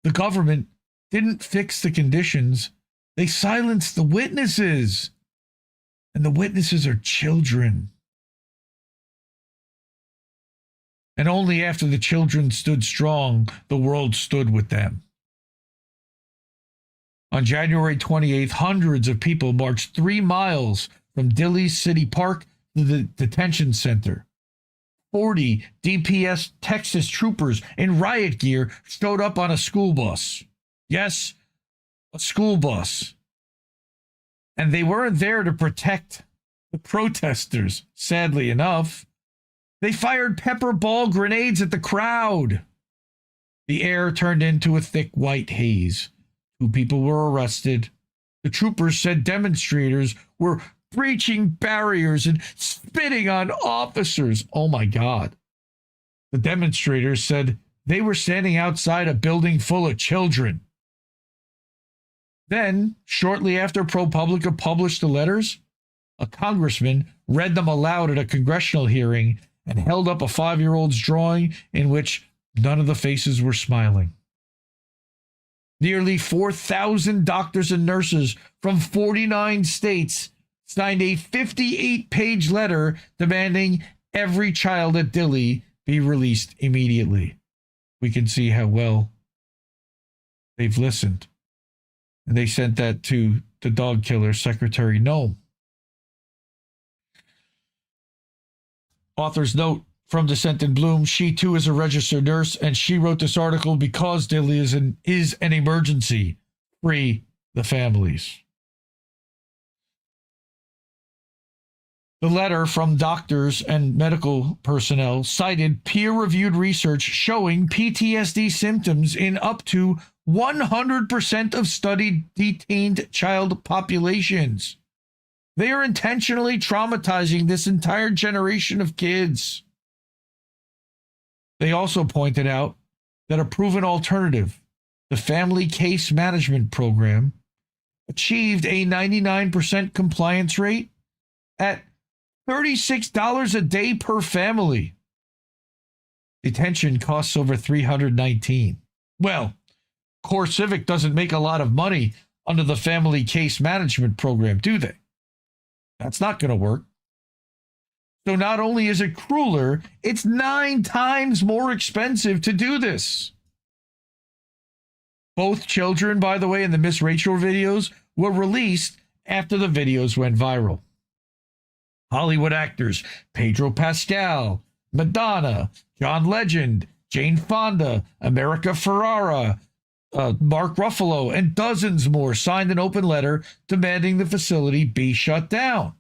The government didn't fix the conditions. They silenced the witnesses. And the witnesses are children. And only after the children stood strong, the world stood with them. On January 28th, hundreds of people marched 3 miles from Dilley's City Park to the detention center. 40 DPS Texas troopers in riot gear showed up on a school bus. Yes, a school bus. And they weren't there to protect the protesters, sadly enough. They fired pepper ball grenades at the crowd. The air turned into a thick white haze. 2 people were arrested. The troopers said demonstrators were breaching barriers and spitting on officers. Oh my God. The demonstrators said they were standing outside a building full of children. Then, shortly after ProPublica published the letters, a congressman read them aloud at a congressional hearing and held up a 5-year-old's drawing in which none of the faces were smiling. Nearly 4,000 doctors and nurses from 49 states signed a 58-page letter demanding every child at Dilley be released immediately. We can see how well they've listened. And they sent that to the dog killer, Secretary Noem. Author's note from Descent in Bloom. She too is a registered nurse, and she wrote this article because Dilley is an emergency. Free the families. The letter from doctors and medical personnel cited peer-reviewed research showing PTSD symptoms in up to 100% of studied detained child populations. They are intentionally traumatizing this entire generation of kids. They also pointed out that a proven alternative, the Family Case Management Program, achieved a 99% compliance rate at $36 a day per family. Detention costs over $319. Well, Core Civic doesn't make a lot of money under the Family Case Management Program, do they? That's not going to work. So not only is it crueler, it's 9 times more expensive to do this. Both children, by the way, in the Miss Rachel videos were released after the videos went viral. Hollywood actors Pedro Pascal, Madonna, John Legend, Jane Fonda, America Ferrera, Mark Ruffalo, and dozens more signed an open letter demanding the facility be shut down.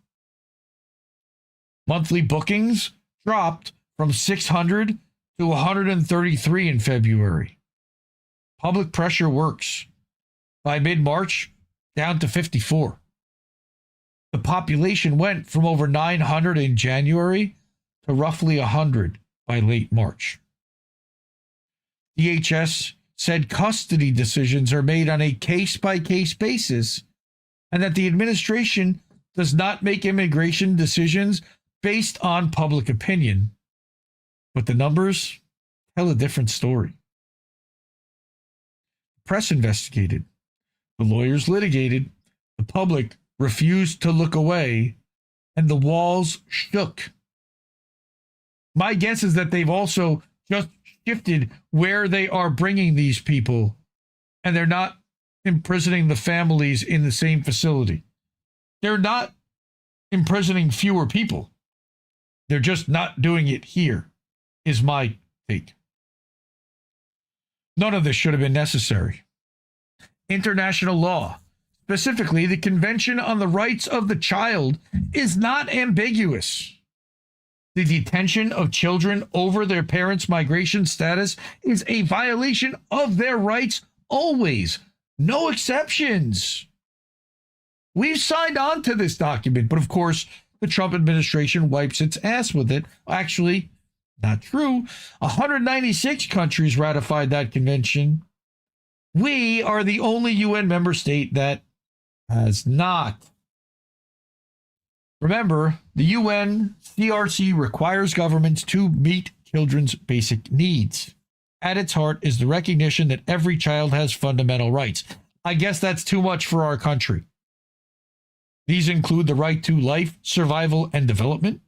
Monthly bookings dropped from 600 to 133 in February. Public pressure works. By mid-March, down to 54. The population went from over 900 in January to roughly 100 by late March. DHS said custody decisions are made on a case-by-case basis and that the administration does not make immigration decisions based on public opinion. But the numbers tell a different story. The press investigated. The lawyers litigated. The public refused to look away, and the walls shook. My guess is that they've also just shifted where they are bringing these people, and they're not imprisoning the families in the same facility. They're not imprisoning fewer people. They're just not doing it here, is my take. None of this should have been necessary. International law, specifically the Convention on the Rights of the Child, is not ambiguous. The detention of children over their parents' migration status is a violation of their rights always. No exceptions. We've signed on to this document, but of course, the Trump administration wipes its ass with it. Actually, not true. 196 countries ratified that convention. We are the only UN member state that has not. Remember, the UN CRC requires governments to meet children's basic needs. At its heart is the recognition that every child has fundamental rights. I guess that's too much for our country. These include the right to life, survival, and development,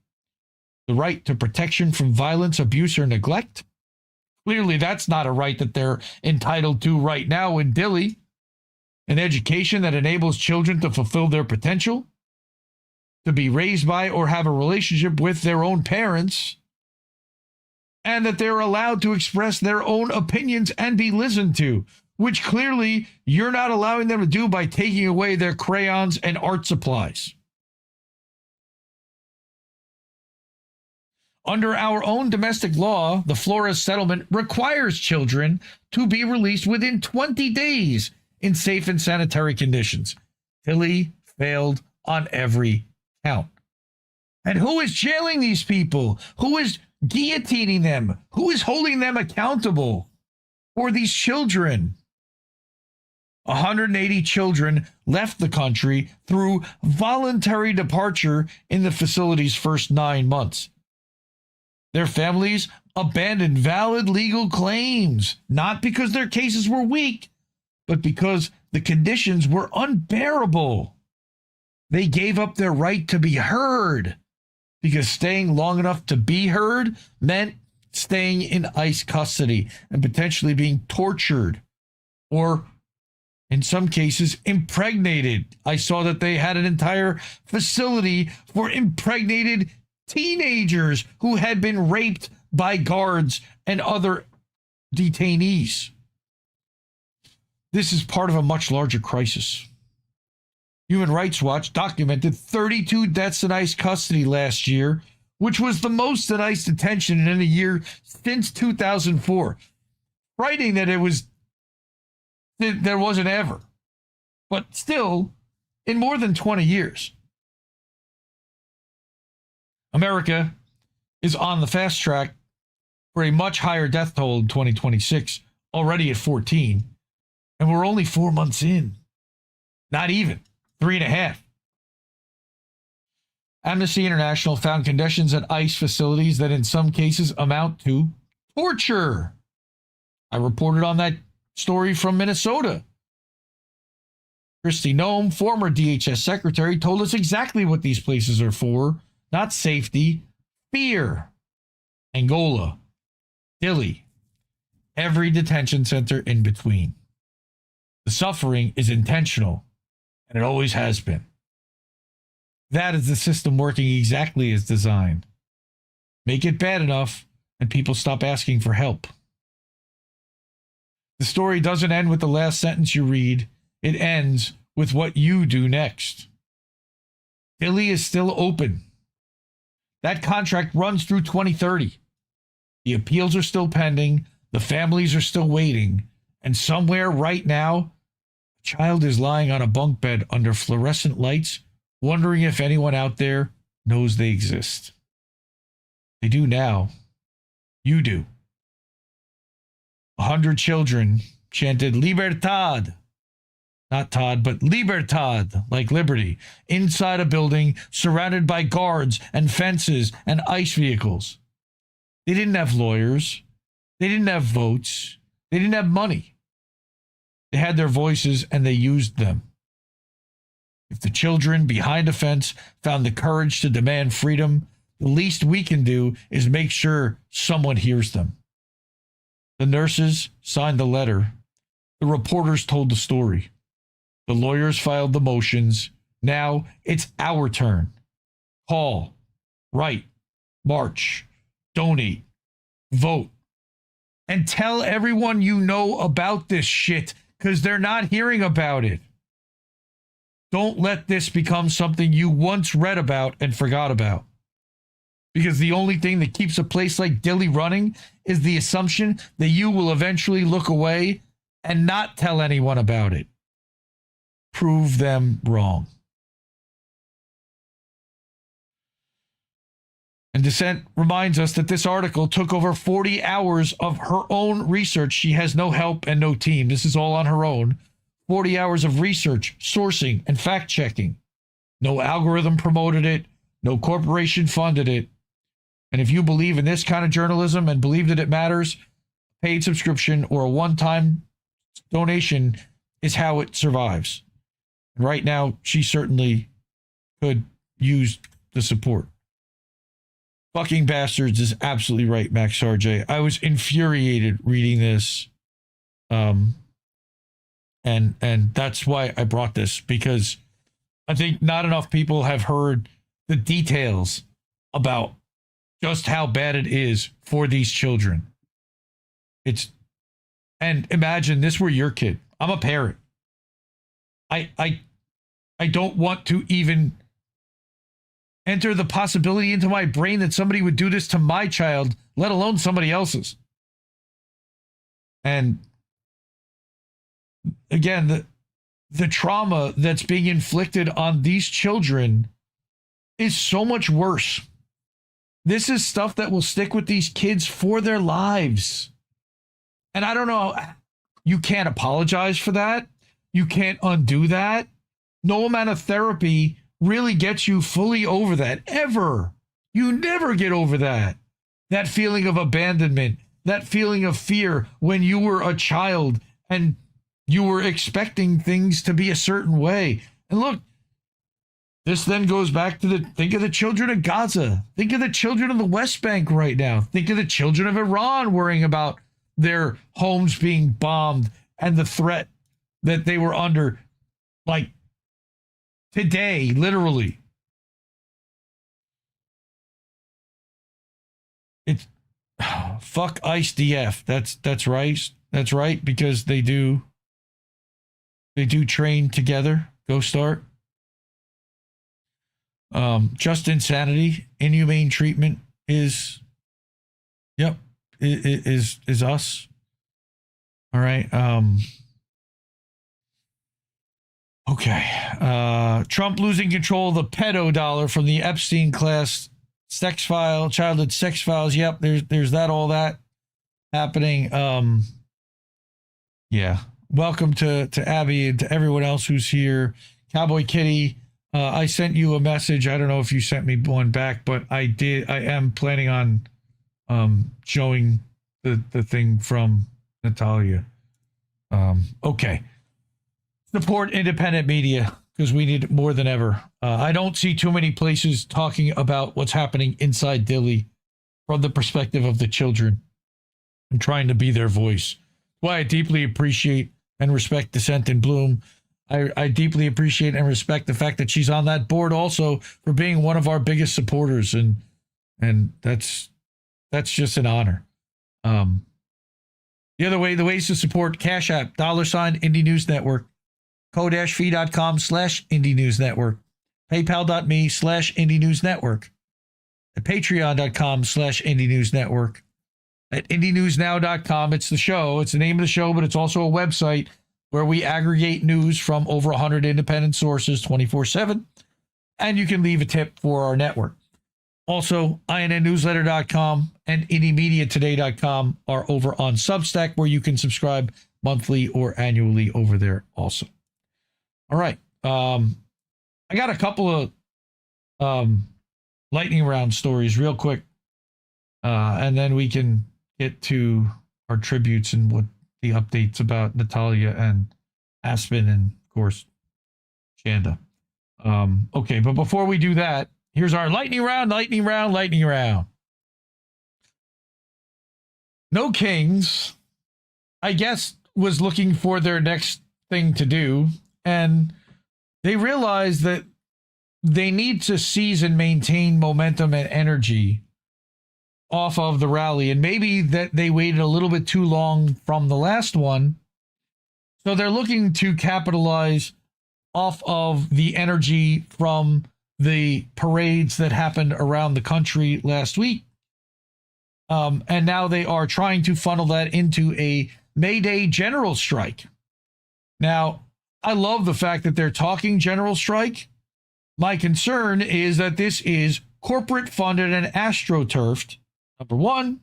the right to protection from violence, abuse, or neglect. Clearly, that's not a right that they're entitled to right now in Dilley. An education that enables children to fulfill their potential, to be raised by or have a relationship with their own parents, and that they're allowed to express their own opinions and be listened to, which clearly you're not allowing them to do by taking away their crayons and art supplies. Under our own domestic law, the Flores settlement requires children to be released within 20 days in safe and sanitary conditions. Dilley failed on every count. And who is jailing these people? Who is guillotining them? Who is holding them accountable for these children? 180 children left the country through voluntary departure in the facility's first 9 months. Their families abandoned valid legal claims, not because their cases were weak, but because the conditions were unbearable. They gave up their right to be heard, because staying long enough to be heard meant staying in ICE custody and potentially being tortured or, in some cases, impregnated. I saw that they had an entire facility for impregnated teenagers who had been raped by guards and other detainees. This is part of a much larger crisis. Human Rights Watch documented 32 deaths in ICE custody last year, which was the most in ICE detention in a year since 2004. Frightening that there wasn't ever, but still, in more than 20 years. America is on the fast track for a much higher death toll in 2026, already at 14, and we're only 4 months in. Not even 3.5. Amnesty International found conditions at ICE facilities that in some cases amount to torture. I reported on that story from Minnesota. Kristi Noem, former DHS secretary, told us exactly what these places are for. Not safety, fear. Angola, Dilley, every detention center in between. The suffering is intentional, and it always has been. That is the system working exactly as designed. Make it bad enough, and people stop asking for help. The story doesn't end with the last sentence you read. It ends with what you do next. Dilley is still open. That contract runs through 2030. The appeals are still pending. The families are still waiting. And somewhere right now, a child is lying on a bunk bed under fluorescent lights, wondering if anyone out there knows they exist. They do now. You do. 100 children chanted Libertad. Not Todd, but Libertad, like liberty, inside a building surrounded by guards and fences and ICE vehicles. They didn't have lawyers. They didn't have votes. They didn't have money. They had their voices and they used them. If the children behind a fence found the courage to demand freedom, the least we can do is make sure someone hears them. The nurses signed the letter. The reporters told the story. The lawyers filed the motions. Now it's our turn. Call, write, march, donate, vote, and tell everyone you know about this shit because they're not hearing about it. Don't let this become something you once read about and forgot about. Because the only thing that keeps a place like Dilley running is the assumption that you will eventually look away and not tell anyone about it. Prove them wrong. And Dissent reminds us that this article took over 40 hours of her own research. She has no help and no team. This is all on her own. 40 hours of research, sourcing, and fact-checking. No algorithm promoted it. No corporation funded it. And if you believe in this kind of journalism and believe that it matters, paid subscription or a one-time donation is how it survives. And right now, she certainly could use the support. Fucking bastards is absolutely right, Max Sarjay. I was infuriated reading this. And that's why I brought this, because I think not enough people have heard the details about just how bad it is for these children. And imagine this were your kid. I'm a parent. I don't want to even enter the possibility into my brain that somebody would do this to my child, let alone somebody else's. And again, the trauma that's being inflicted on these children is so much worse. This is stuff that will stick with these kids for their lives. And I don't know, you can't apologize for that. You can't undo that. No amount of therapy really gets you fully over that, ever. You never get over that. That feeling of abandonment, that feeling of fear when you were a child and you were expecting things to be a certain way. And look, this then goes back to think of the children of Gaza. Think of the children of the West Bank right now. Think of the children of Iran worrying about their homes being bombed and the threat that they were under, like today, literally. It's fuck ICE-DF. That's right. That's right, because they do train together. Go start. Just insanity, inhumane treatment is us. All right. Okay. Trump losing control of the pedo dollar from the Epstein class childhood sex files. Yep, there's all that happening. Yeah. Welcome to Abby and to everyone else who's here. Cowboy Kitty, I sent you a message. I don't know if you sent me one back, but I did. I am planning on showing the thing from Natalia. Okay. Support independent media, because we need it more than ever. I don't see too many places talking about what's happening inside Dilley from the perspective of the children and trying to be their voice. Why I deeply appreciate and respect Dissent in Bloom. I deeply appreciate and respect the fact that she's on that board also for being one of our biggest supporters, and that's just an honor. The ways to support: Cash App, $, Indie News Network, ko-fi.com/Indie News Network, paypal.me/Indie News Network, at patreon.com/Indie News Network, at IndieNewsNow.com. It's the show. It's the name of the show, but it's also a website where we aggregate news from over 100 independent sources 24/7, and you can leave a tip for our network. Also, INNnewsletter.com and IndieMediaToday.com are over on Substack, where you can subscribe monthly or annually over there also. All right. I got a couple of lightning round stories real quick, and then we can get to our tributes and what the updates about Natalia and Aspen and, of course, Shanda. Okay, but before we do that, here's our lightning round. No Kings, I guess, was looking for their next thing to do, and they realized that they need to seize and maintain momentum and energy off of the rally, and maybe that they waited a little bit too long from the last one, so they're looking to capitalize off of the energy from the parades that happened around the country last week, and now they are trying to funnel that into a May Day general strike. Now, I love the fact that they're talking general strike. My concern is that this is corporate funded and astroturfed, number one,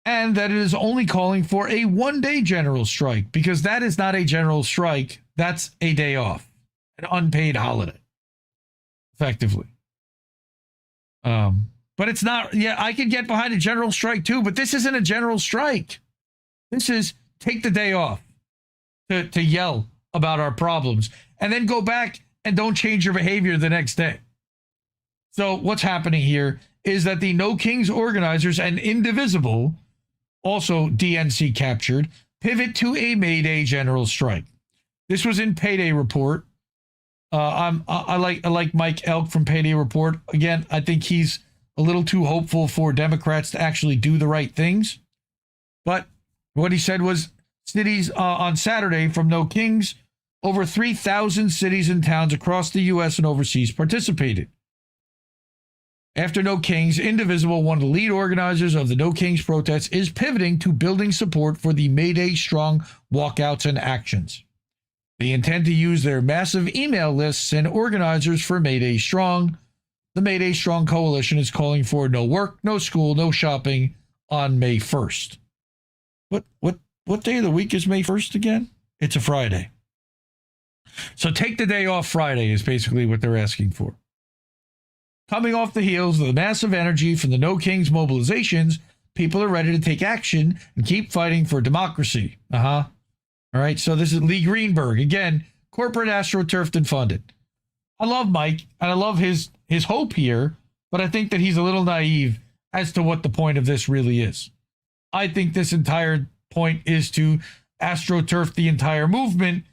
and that it is only calling for a one-day general strike, because that is not a general strike. That's a day off, an unpaid holiday, effectively. But it's not, yeah, I can get behind a general strike too, but this isn't a general strike. This is take the day off to yell about our problems and then go back and don't change your behavior the next day. So what's happening here is that the No Kings organizers and Indivisible, also DNC captured, pivot to a May Day general strike. This was in Payday Report. I like Mike Elk from Payday Report. Again, I think he's a little too hopeful for Democrats to actually do the right things. But what he said was cities on Saturday from No Kings, over 3,000 cities and towns across the U.S. and overseas participated. After No Kings, Indivisible, one of the lead organizers of the No Kings protests, is pivoting to building support for the May Day Strong walkouts and actions. They intend to use their massive email lists and organizers for May Day Strong. The May Day Strong Coalition is calling for no work, no school, no shopping on May 1st. What day of the week is May 1st again? It's a Friday. So take the day off Friday is basically what they're asking for. Coming off the heels of the massive energy from the No Kings mobilizations, people are ready to take action and keep fighting for democracy. All right, so this is Lee Greenberg. Again, corporate astroturfed and funded. I love Mike, and I love his hope here, but I think that he's a little naive as to what the point of this really is. I think this entire point is to astroturf the entire movement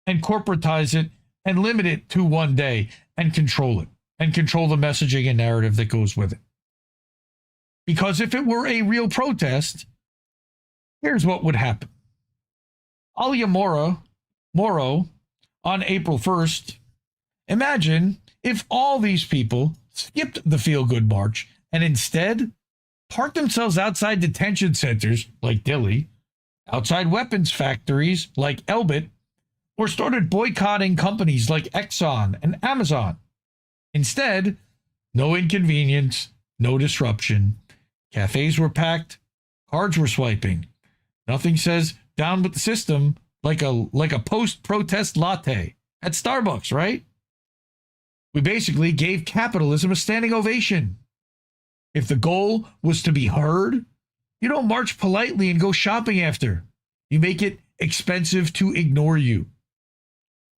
and corporatize it and limit it to one day and control it and control the messaging and narrative that goes with it. Because if it were a real protest, here's what would happen. Alia Moro on April 1st, imagine if all these people skipped the feel-good march and instead parked themselves outside detention centers like Dilley, outside weapons factories like Elbit, or started boycotting companies like Exxon and Amazon. Instead, no inconvenience, no disruption. Cafes were packed, cards were swiping. Nothing says down with the system like a post-protest latte at Starbucks, right? We basically gave capitalism a standing ovation. If the goal was to be heard, you don't march politely and go shopping after. You make it expensive to ignore you.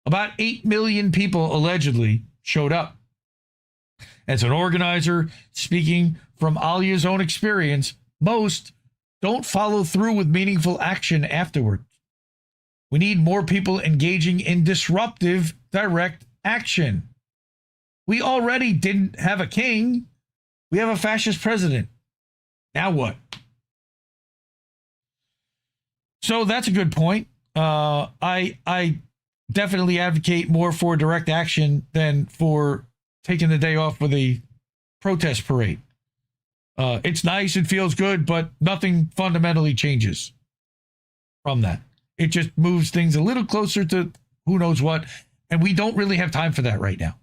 About 8 million people allegedly showed up. As an organizer, speaking from Alia's own experience, most don't follow through with meaningful action afterwards. We need more people engaging in disruptive, direct action. We already didn't have a king. We have a fascist president. Now what? So that's a good point. I definitely advocate more for direct action than for taking the day off with a protest parade. It's nice, it feels good, but nothing fundamentally changes from that. It just moves things a little closer to who knows what, and we don't really have time for that right now.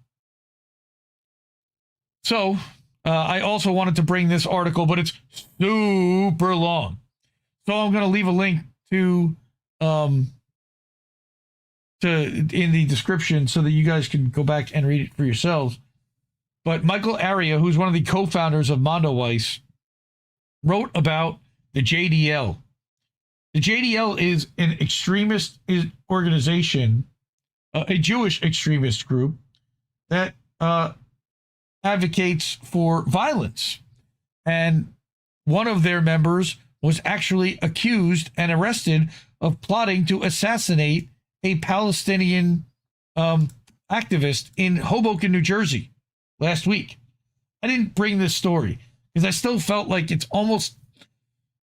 So I also wanted to bring this article, but it's super long. So I'm going to leave a link to in the description so that you guys can go back and read it for yourselves. But Michael Aria, who's one of the co-founders of Mondoweiss, wrote about the JDL. The JDL is an extremist organization, a Jewish extremist group that advocates for violence. And one of their members was actually accused and arrested of plotting to assassinate a Palestinian activist in Hoboken, New Jersey last week. I didn't bring this story because I still felt like it's almost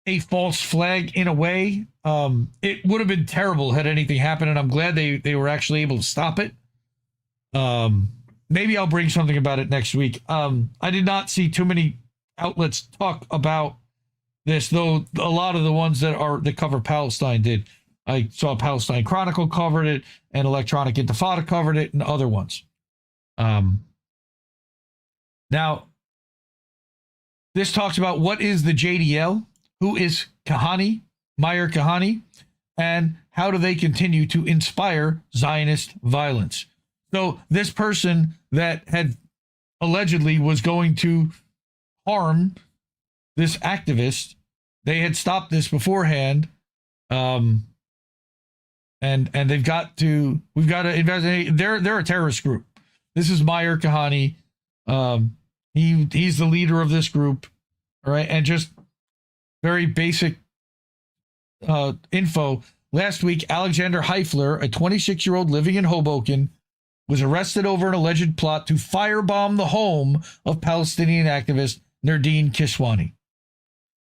a false flag in a way. It would have been terrible had anything happened, and I'm glad they were actually able to stop it. Maybe I'll bring something about it next week. I did not see too many outlets talk about this, though a lot of the ones that cover Palestine did. I saw Palestine Chronicle covered it, and Electronic Intifada covered it, and other ones. Now, this talks about what is the JDL, who is Kahane, Meyer Kahane, and how do they continue to inspire Zionist violence. So this person that had allegedly was going to harm this activist, they had stopped this beforehand, and we've got to investigate. They're a terrorist group. This is Meyer Kahane. He's the leader of this group, all right? And just very basic info. Last week, Alexander Heifler, a 26-year-old living in Hoboken, was arrested over an alleged plot to firebomb the home of Palestinian activist Nardine Kiswani.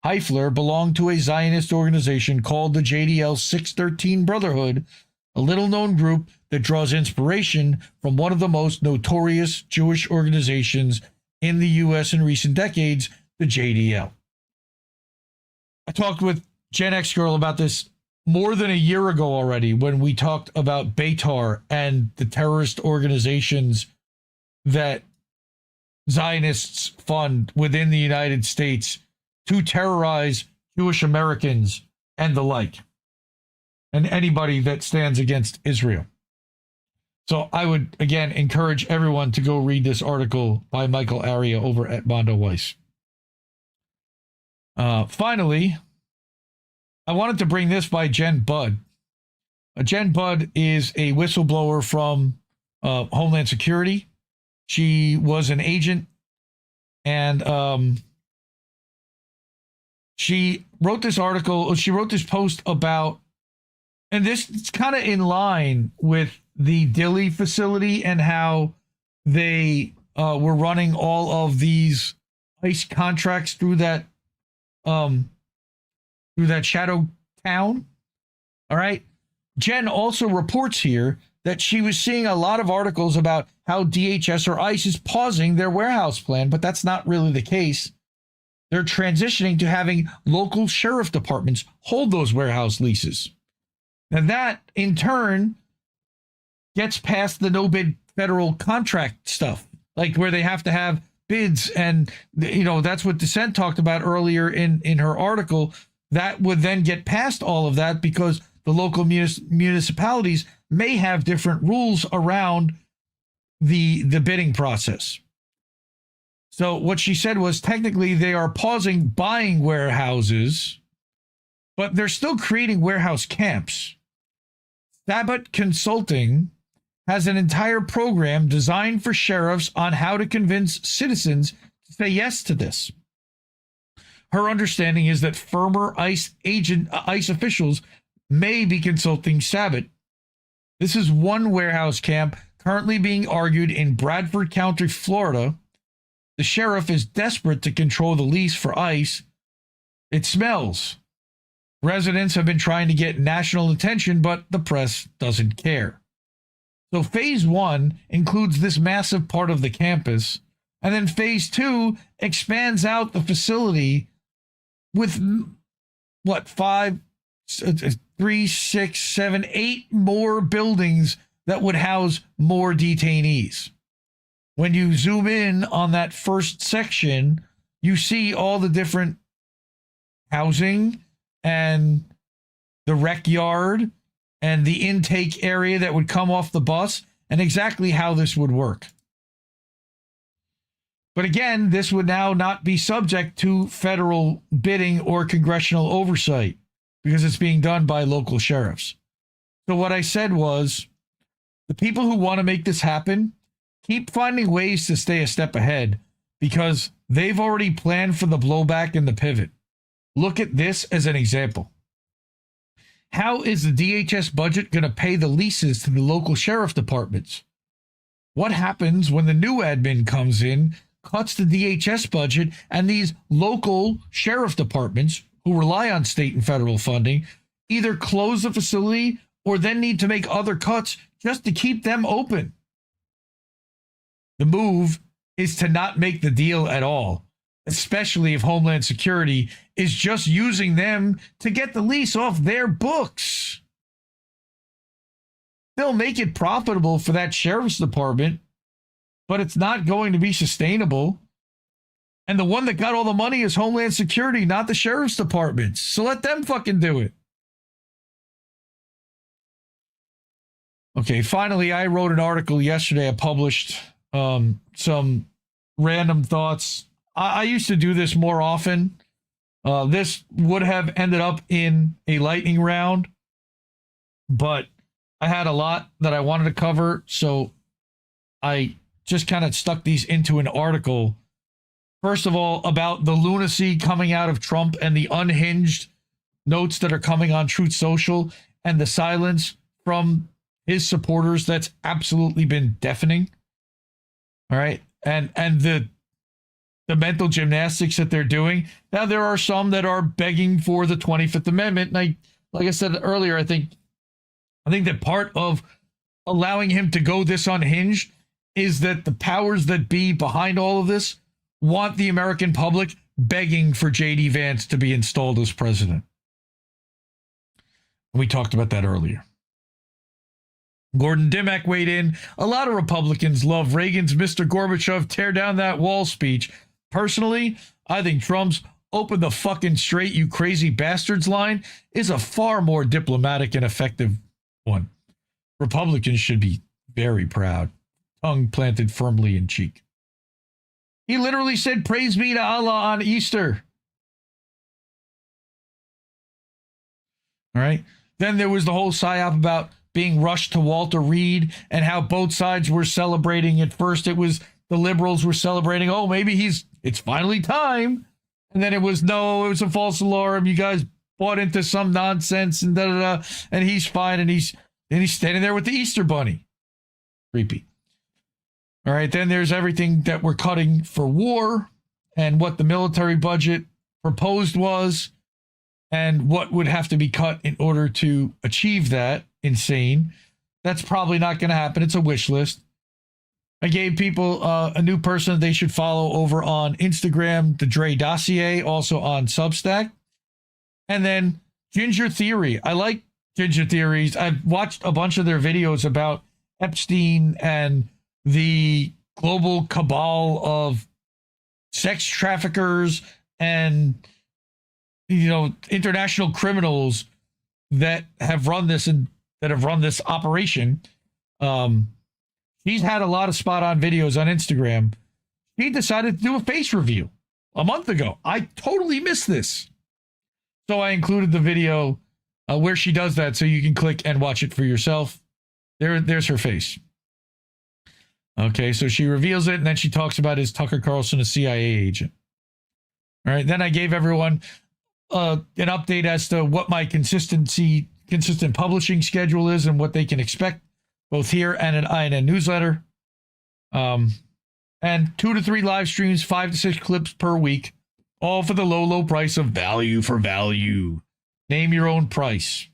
Heifler belonged to a Zionist organization called the JDL 613 Brotherhood, a little-known group that draws inspiration from one of the most notorious Jewish organizations in the U.S. in recent decades, the JDL. I talked with Gen X Girl about this more than a year ago already when we talked about Beitar and the terrorist organizations that Zionists fund within the United States to terrorize Jewish Americans and the like, and anybody that stands against Israel. So I would, again, encourage everyone to go read this article by Michael Aria over at Mondo Weiss. Finally, I wanted to bring this by Jen Budd. Jen Budd is a whistleblower from Homeland Security. She was an agent, and she wrote this article. She wrote this post about, and this is kind of in line with the Dilley facility and how they were running all of these ICE contracts through that shadow town. All right. Jen also reports here that she was seeing a lot of articles about how DHS or ICE is pausing their warehouse plan, but that's not really the case. They're transitioning to having local sheriff departments hold those warehouse leases. And that, in turn, gets past the no-bid federal contract stuff, like where they have to have bids. And, you know, that's what Dissent talked about earlier in her article. That would then get past all of that because the local municipalities may have different rules around the bidding process. So what she said was technically they are pausing buying warehouses, but they're still creating warehouse camps. Sabot Consulting has an entire program designed for sheriffs on how to convince citizens to say yes to this. Her understanding is that former ICE officials may be consulting Sabot. This is one warehouse camp currently being argued in Bradford County, Florida. The sheriff is desperate to control the lease for ICE. It smells. Residents have been trying to get national attention, but the press doesn't care. So phase 1 includes this massive part of the campus, and then phase 2 expands out the facility with, 3, 6, 7, 8 more buildings that would house more detainees. When you zoom in on that first section, you see all the different housing and the rec yard and the intake area that would come off the bus and exactly how this would work. But again, this would now not be subject to federal bidding or congressional oversight because it's being done by local sheriffs. So what I said was, the people who want to make this happen, keep finding ways to stay a step ahead because they've already planned for the blowback and the pivot. Look at this as an example. How is the DHS budget going to pay the leases to the local sheriff departments? What happens when the new admin comes in, cuts the DHS budget, and these local sheriff departments, who rely on state and federal funding, either close the facility or then need to make other cuts just to keep them open? The move is to not make the deal at all, especially if Homeland Security is just using them to get the lease off their books. They'll make it profitable for that sheriff's department, but it's not going to be sustainable And the one that got all the money is Homeland Security, not the sheriff's departments. So let them fucking do it. Okay, finally, I wrote an article yesterday. I published some random thoughts. I used to do this more often. This would have ended up in a lightning round, but I had a lot that I wanted to cover, so I just kind of stuck these into an article. First of all, about the lunacy coming out of Trump and the unhinged notes that are coming on Truth Social and the silence from his supporters that's absolutely been deafening. All right. And the mental gymnastics that they're doing. Now, there are some that are begging for the 25th Amendment. And like I said earlier, I think that part of allowing him to go this unhinged is that the powers that be behind all of this want the American public begging for J.D. Vance to be installed as president. We talked about that earlier. Gordon Dimmock weighed in. A lot of Republicans love Reagan's Mr. Gorbachev tear down that wall speech. Personally, I think Trump's open the fucking straight, you crazy bastards line is a far more diplomatic and effective one. Republicans should be very proud. Tongue planted firmly in cheek. He literally said, praise be to Allah on Easter. All right. Then there was the whole psyop about being rushed to Walter Reed and how both sides were celebrating. At first, it was the liberals were celebrating, oh, maybe it's finally time. And then it was a false alarm. You guys bought into some nonsense and da-da-da. And he's fine. And he's standing there with the Easter bunny. Creepy. All right. Then there's everything that we're cutting for war and what the military budget proposed was and what would have to be cut in order to achieve that. Insane. That's probably not going to happen. It's a wish list. I gave people a new person they should follow over on Instagram, the Dre Dossier, also on Substack. And then Ginger Theory. I like Ginger Theories. I've watched a bunch of their videos about Epstein and the global cabal of sex traffickers and, international criminals that have run this operation. He's had a lot of spot on videos on Instagram. He decided to do a face review a month ago. I totally missed this. So I included the video where she does that so you can click and watch it for yourself. There's her face. Okay, so she reveals it and then she talks about is Tucker Carlson a CIA agent. All right, then I gave everyone an update as to what my consistent publishing schedule is and what they can expect both here and in INN newsletter. And 2 to 3 live streams, 5 to 6 clips per week, all for the low price of value for value. Name your own price.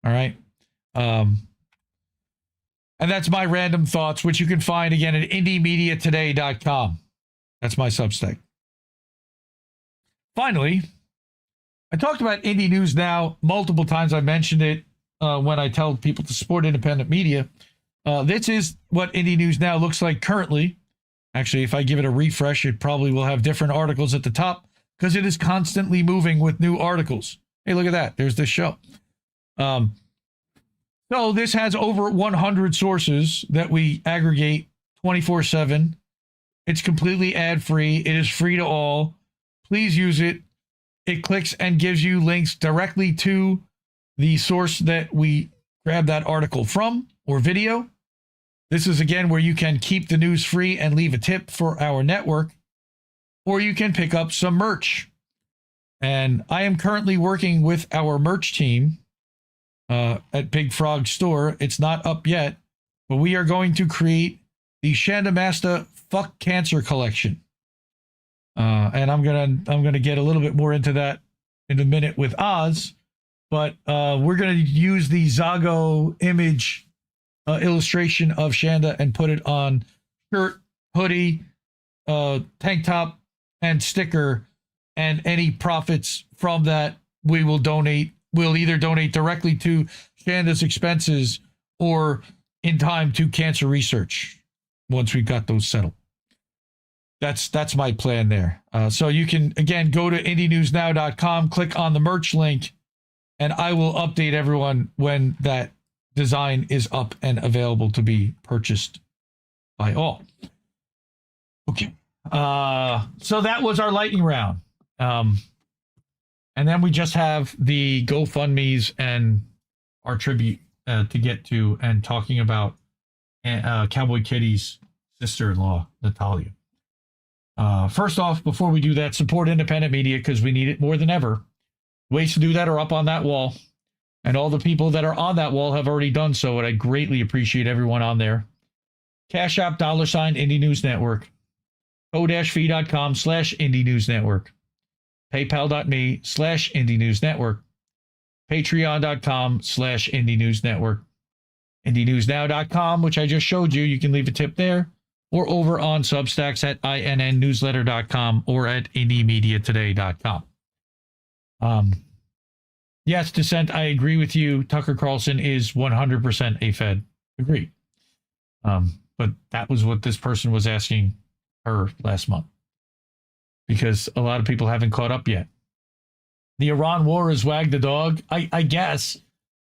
All right. And that's my random thoughts, which you can find again at IndieMediaToday.com. That's my Substack. Finally, I talked about Indie News Now multiple times. I mentioned it when I tell people to support independent media. This is what Indie News Now looks like currently. Actually, if I give it a refresh, it probably will have different articles at the top because it is constantly moving with new articles. Hey, look at that. There's this show. So this has over 100 sources that we aggregate 24/7. It's completely ad-free. It is free to all. Please use it. It clicks and gives you links directly to the source that we grab that article from or video. This is, again, where you can keep the news free and leave a tip for our network, or you can pick up some merch. And I am currently working with our merch team at Big Frog Store. It's not up yet, but we are going to create the Shandamasta Fuck Cancer collection. And I'm gonna get a little bit more into that in a minute with Oz, but we're gonna use the Zago image illustration of Shanda and put it on shirt, hoodie, tank top, and sticker, and any profits from that we will donate. We'll either donate directly to Shanda's expenses or in time to cancer research once we've got those settled. That's my plan there. So you can, again, go to IndieNewsNow.com, click on the merch link, and I will update everyone when that design is up and available to be purchased by all. Okay. So that was our lightning round. And then we just have the GoFundMes and our tribute to get to, and talking about Cowboy Kitty's sister-in-law, Natalia. First off, before we do that, support independent media because we need it more than ever. Ways to do that are up on that wall. And all the people that are on that wall have already done so, and I greatly appreciate everyone on there. Cash App, $, Indie News Network. o-fi.com/Indie News Network. PayPal.me/Indie News Network. Patreon.com/Indie News Network. IndieNewsNow.com, which I just showed you. You can leave a tip there. Or over on Substacks at INNnewsletter.com or at IndieMediaToday.com. Yes, Dissent, I agree with you. Tucker Carlson is 100% a Fed. Agreed. But that was what this person was asking her last month, because a lot of people haven't caught up yet. The Iran war is wag the dog, I guess,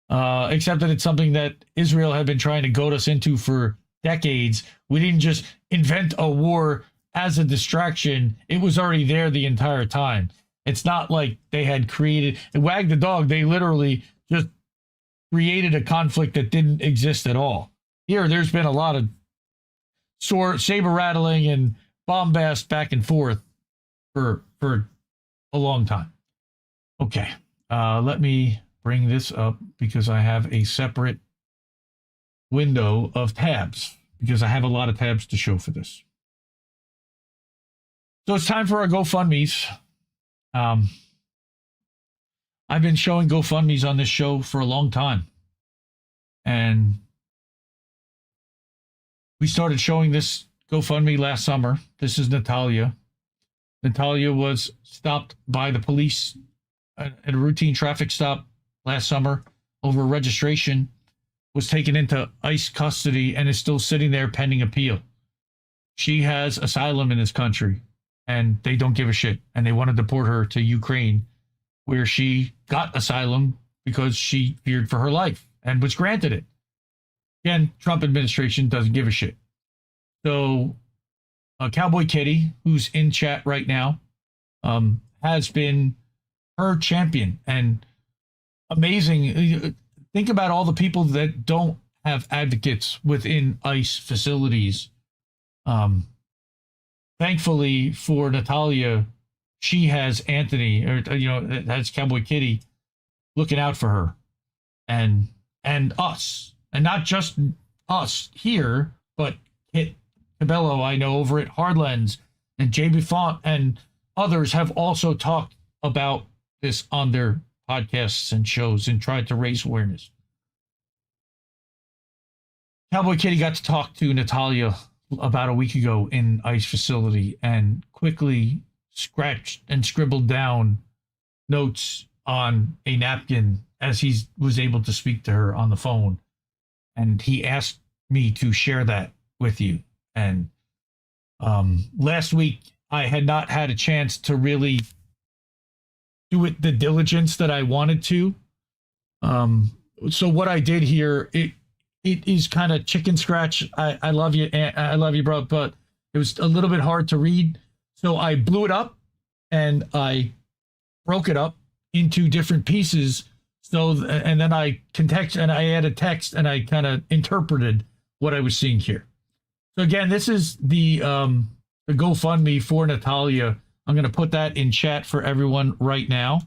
except that it's something that Israel had been trying to goad us into for decades. We didn't just invent a war as a distraction. It was already there the entire time. It's not like they had created wag the dog. They literally just created a conflict that didn't exist at all. Here, there's been a lot of saber rattling and bombast back and forth for a long time. Okay, let me bring this up because I have a separate window of tabs, because I have a lot of tabs to show for this. So it's time for our GoFundMes. I've been showing GoFundMes on this show for a long time, and we started showing this GoFundMe last summer. This is Natalia. Natalia was stopped by the police at a routine traffic stop last summer over registration, was taken into ICE custody, and is still sitting there pending appeal. She has asylum in this country, and they don't give a shit, and they want to deport her to Ukraine, where she got asylum because she feared for her life and was granted it. Again, Trump administration doesn't give a shit. So Cowboy Kitty, who's in chat right now, has been her champion, and amazing. Think about all the people that don't have advocates within ICE facilities. Thankfully for Natalia, she has Anthony, or has Cowboy Kitty looking out for her, and us, and not just us here, but Kit Cabello, I know, over at Hardlens, and JB Font and others have also talked about this on their podcasts and shows and tried to raise awareness. Cowboy Kitty got to talk to Natalia about a week ago in ICE facility and quickly scratched and scribbled down notes on a napkin as he was able to speak to her on the phone. And he asked me to share that with you. And last week, I had not had a chance to really do it the diligence that I wanted to. So what I did here, it is kind of chicken scratch. I love you. I love you, bro. But it was a little bit hard to read. So I blew it up and I broke it up into different pieces. So, and then I added text and I kind of interpreted what I was seeing here. So again, this is the GoFundMe for Natalia. I'm going to put that in chat for everyone right now.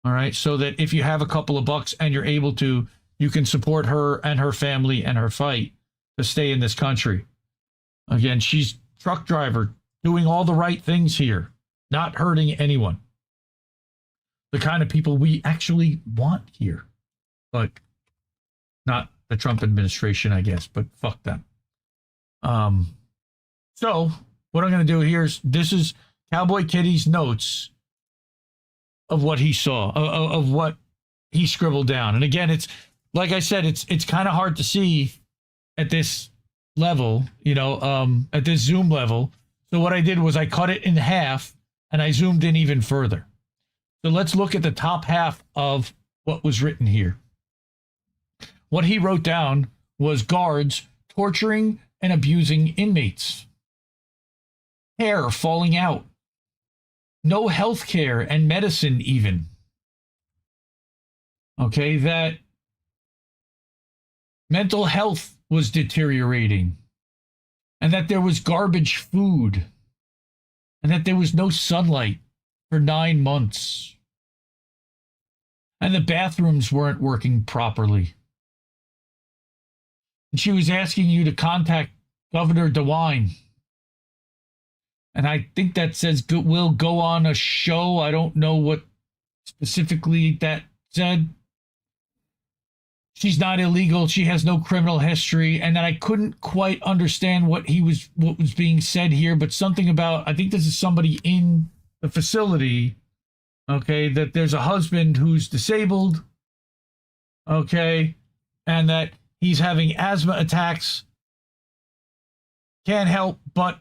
All right. So that if you have a couple of bucks and you're able to, you can support her and her family and her fight to stay in this country. Again, she's truck driver, doing all the right things here, not hurting anyone. The kind of people we actually want here, but not the Trump administration, I guess, but fuck them. So what I'm going to do here is, this is Cowboy Kitty's notes of what he saw, of what he scribbled down. And again, it's like I said, it's kind of hard to see at this level, at this Zoom level. So what I did was I cut it in half and I zoomed in even further. So let's look at the top half of what was written here. What he wrote down was guards torturing and abusing inmates. Hair falling out. No health care and medicine even. Okay, that mental health was deteriorating. And that there was garbage food. And that there was no sunlight for 9 months. And the bathrooms weren't working properly. And she was asking you to contact Governor DeWine. And I think that says will go on a show. I don't know what specifically that said. She's not illegal. She has no criminal history. And then I couldn't quite understand what was being said here, but something about, I think this is somebody in the facility, okay, that there's a husband who's disabled, okay, and that he's having asthma attacks. Can't help but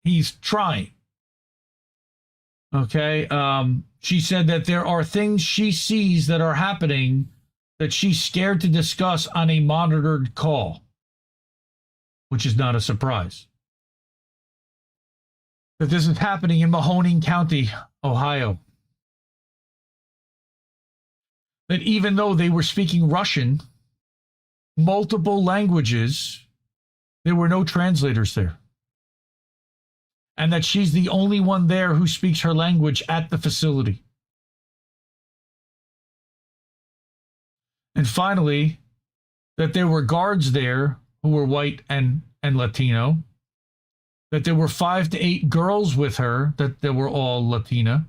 he's trying. Okay. She said that there are things she sees that are happening that she's scared to discuss on a monitored call, which is not a surprise. That this is happening in Mahoning County, Ohio. That even though they were speaking Russian, multiple languages, there were no translators there. And that she's the only one there who speaks her language at the facility. And finally, that there were guards there who were white and Latino. That there were 5 to 8 girls with her, that they were all Latina.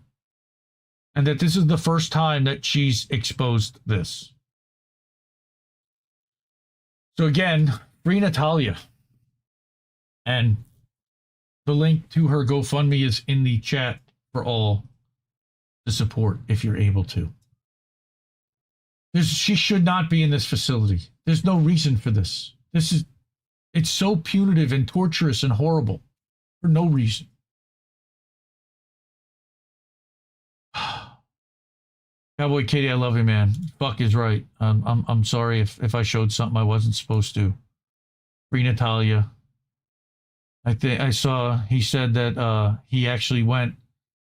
And that this is the first time that she's exposed this. So again, free Natalia. And the link to her GoFundMe is in the chat for all to support if you're able to. She should not be in this facility. There's no reason for this. It's so punitive and torturous and horrible for no reason. Cowboy Katie, I love you, man. Buck is right. I'm sorry if I showed something I wasn't supposed to. Free Natalia. I think I saw he said that he actually went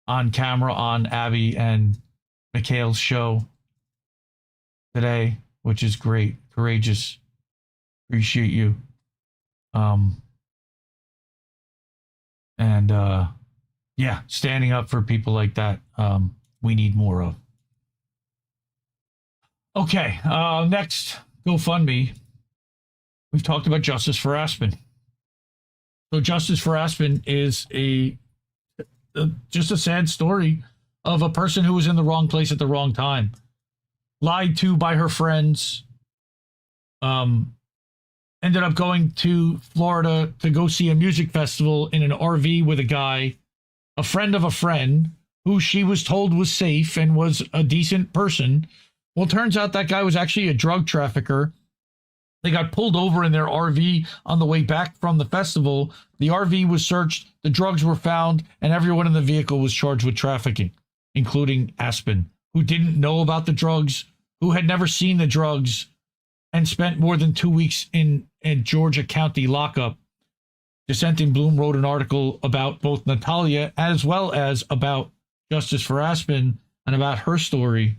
on camera on Abby and Mikhail's show today, which is great. Courageous. Appreciate you. Yeah, standing up for people like that, we need more of. Okay, next GoFundMe. We've talked about Justice for Aspen. So Justice for Aspen is just a sad story of a person who was in the wrong place at the wrong time. Lied to by her friends. Ended up going to Florida to go see a music festival in an RV with a guy, a friend of a friend, who she was told was safe and was a decent person. Well, turns out that guy was actually a drug trafficker. They got pulled over in their RV on the way back from the festival. The RV was searched, the drugs were found, and everyone in the vehicle was charged with trafficking, including Aspen, who didn't know about the drugs, who had never seen the drugs, and spent more than 2 weeks in Georgia County lockup. Dissenting Bloom wrote an article about both Natalia as well as about Justice for Aspen and about her story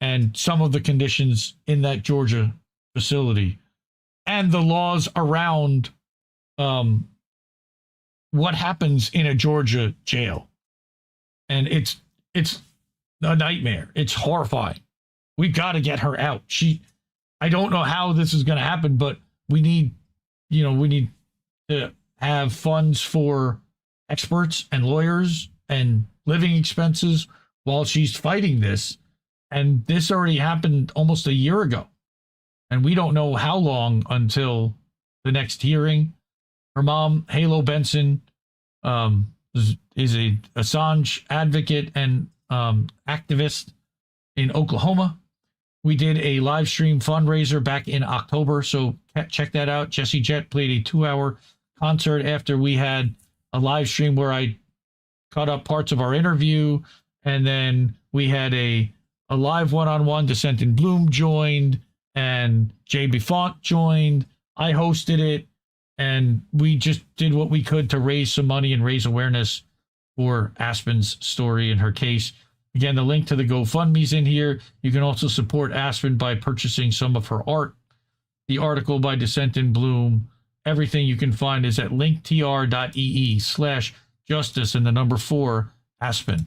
and some of the conditions in that Georgia facility and the laws around what happens in a Georgia jail. And it's a nightmare. It's horrifying. We got to get her out. I don't know how this is going to happen, but we need to have funds for experts and lawyers and living expenses while she's fighting this. And this already happened almost a year ago. And we don't know how long until the next hearing. Her mom, Halo Benson, is a Assange advocate and activist in Oklahoma. We did a live stream fundraiser back in October, so check that out. Jesse Jett played a 2-hour concert after we had live stream where I cut up parts of our interview, and then we had a live one-on-one. Descent in Bloom joined, and Jay Buffont joined. I hosted it, and we just did what we could to raise some money and raise awareness for Aspen's story and her case. Again, the link to the GoFundMe's in here. You can also support Aspen by purchasing some of her art. The article by Descent in Bloom, everything you can find is at linktr.ee/justice and the number 4 Aspen.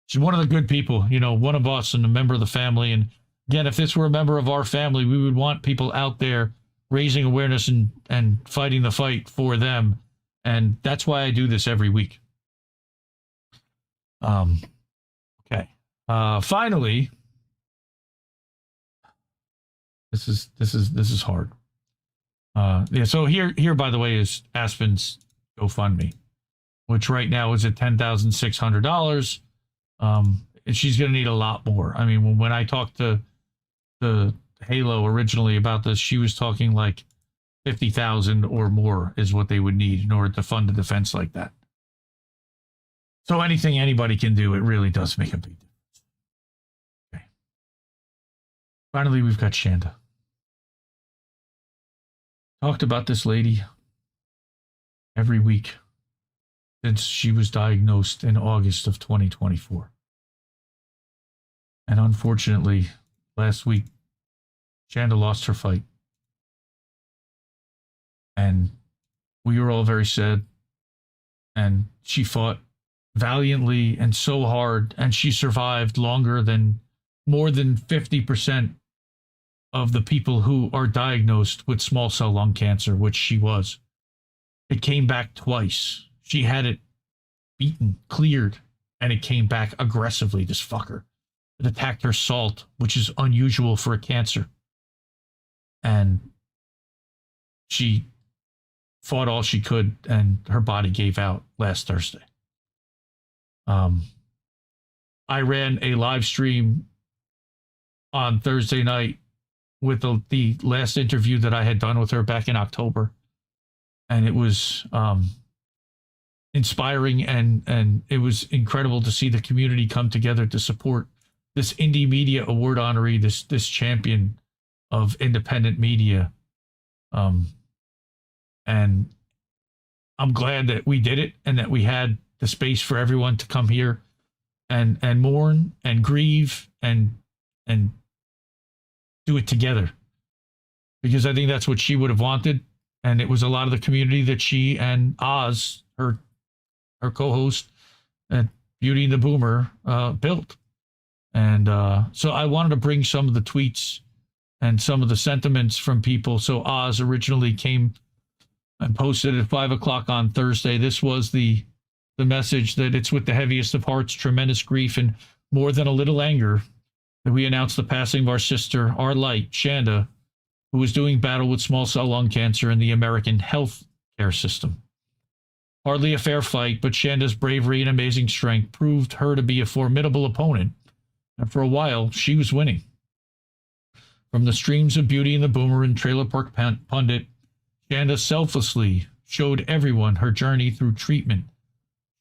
She's one of the good people, one of us and a member of the family. And again, if this were a member of our family, we would want people out there raising awareness and fighting the fight for them. And that's why I do this every week. Okay. Finally, this is hard. So here, by the way, is Aspen's GoFundMe, which right now is at $10,600. And she's going to need a lot more. I mean, when I talked to Halo originally about this, she was talking like 50,000 or more is what they would need in order to fund a defense like that. So anything anybody can do, it really does make a big difference. Okay. Finally, we've got Shanda. Talked about this lady every week since she was diagnosed in August of 2024. And unfortunately, last week, Shanda lost her fight. And we were all very sad. And she fought valiantly and so hard, and she survived longer than more than 50% of the people who are diagnosed with small cell lung cancer, which she was. It came back twice. She had it beaten, cleared, and it came back aggressively, this fucker. It attacked her salt, which is unusual for a cancer. And she fought all she could, and her body gave out last Thursday. I ran a live stream on Thursday night with the last interview that I had done with her back in October. And it was inspiring, and it was incredible to see the community come together to support this Indie Media Award honoree, this champion of independent media. And I'm glad that we did it, and that we had the space for everyone to come here and mourn and grieve and do it together. Because I think that's what she would have wanted. And it was a lot of the community that she and Oz, her co-host at Beauty and the Boomer, built. And so I wanted to bring some of the tweets and some of the sentiments from people. So Oz originally came and posted at 5 o'clock on Thursday. This was the message that it's with the heaviest of hearts, tremendous grief, and more than a little anger that we announced the passing of our sister, our light, Shanda, who was doing battle with small cell lung cancer in the American health care system. Hardly a fair fight, but Shanda's bravery and amazing strength proved her to be a formidable opponent. And for a while, she was winning. From the streams of Beauty and the Boomer and Trailer Park Pundit, Shanda selflessly showed everyone her journey through treatment,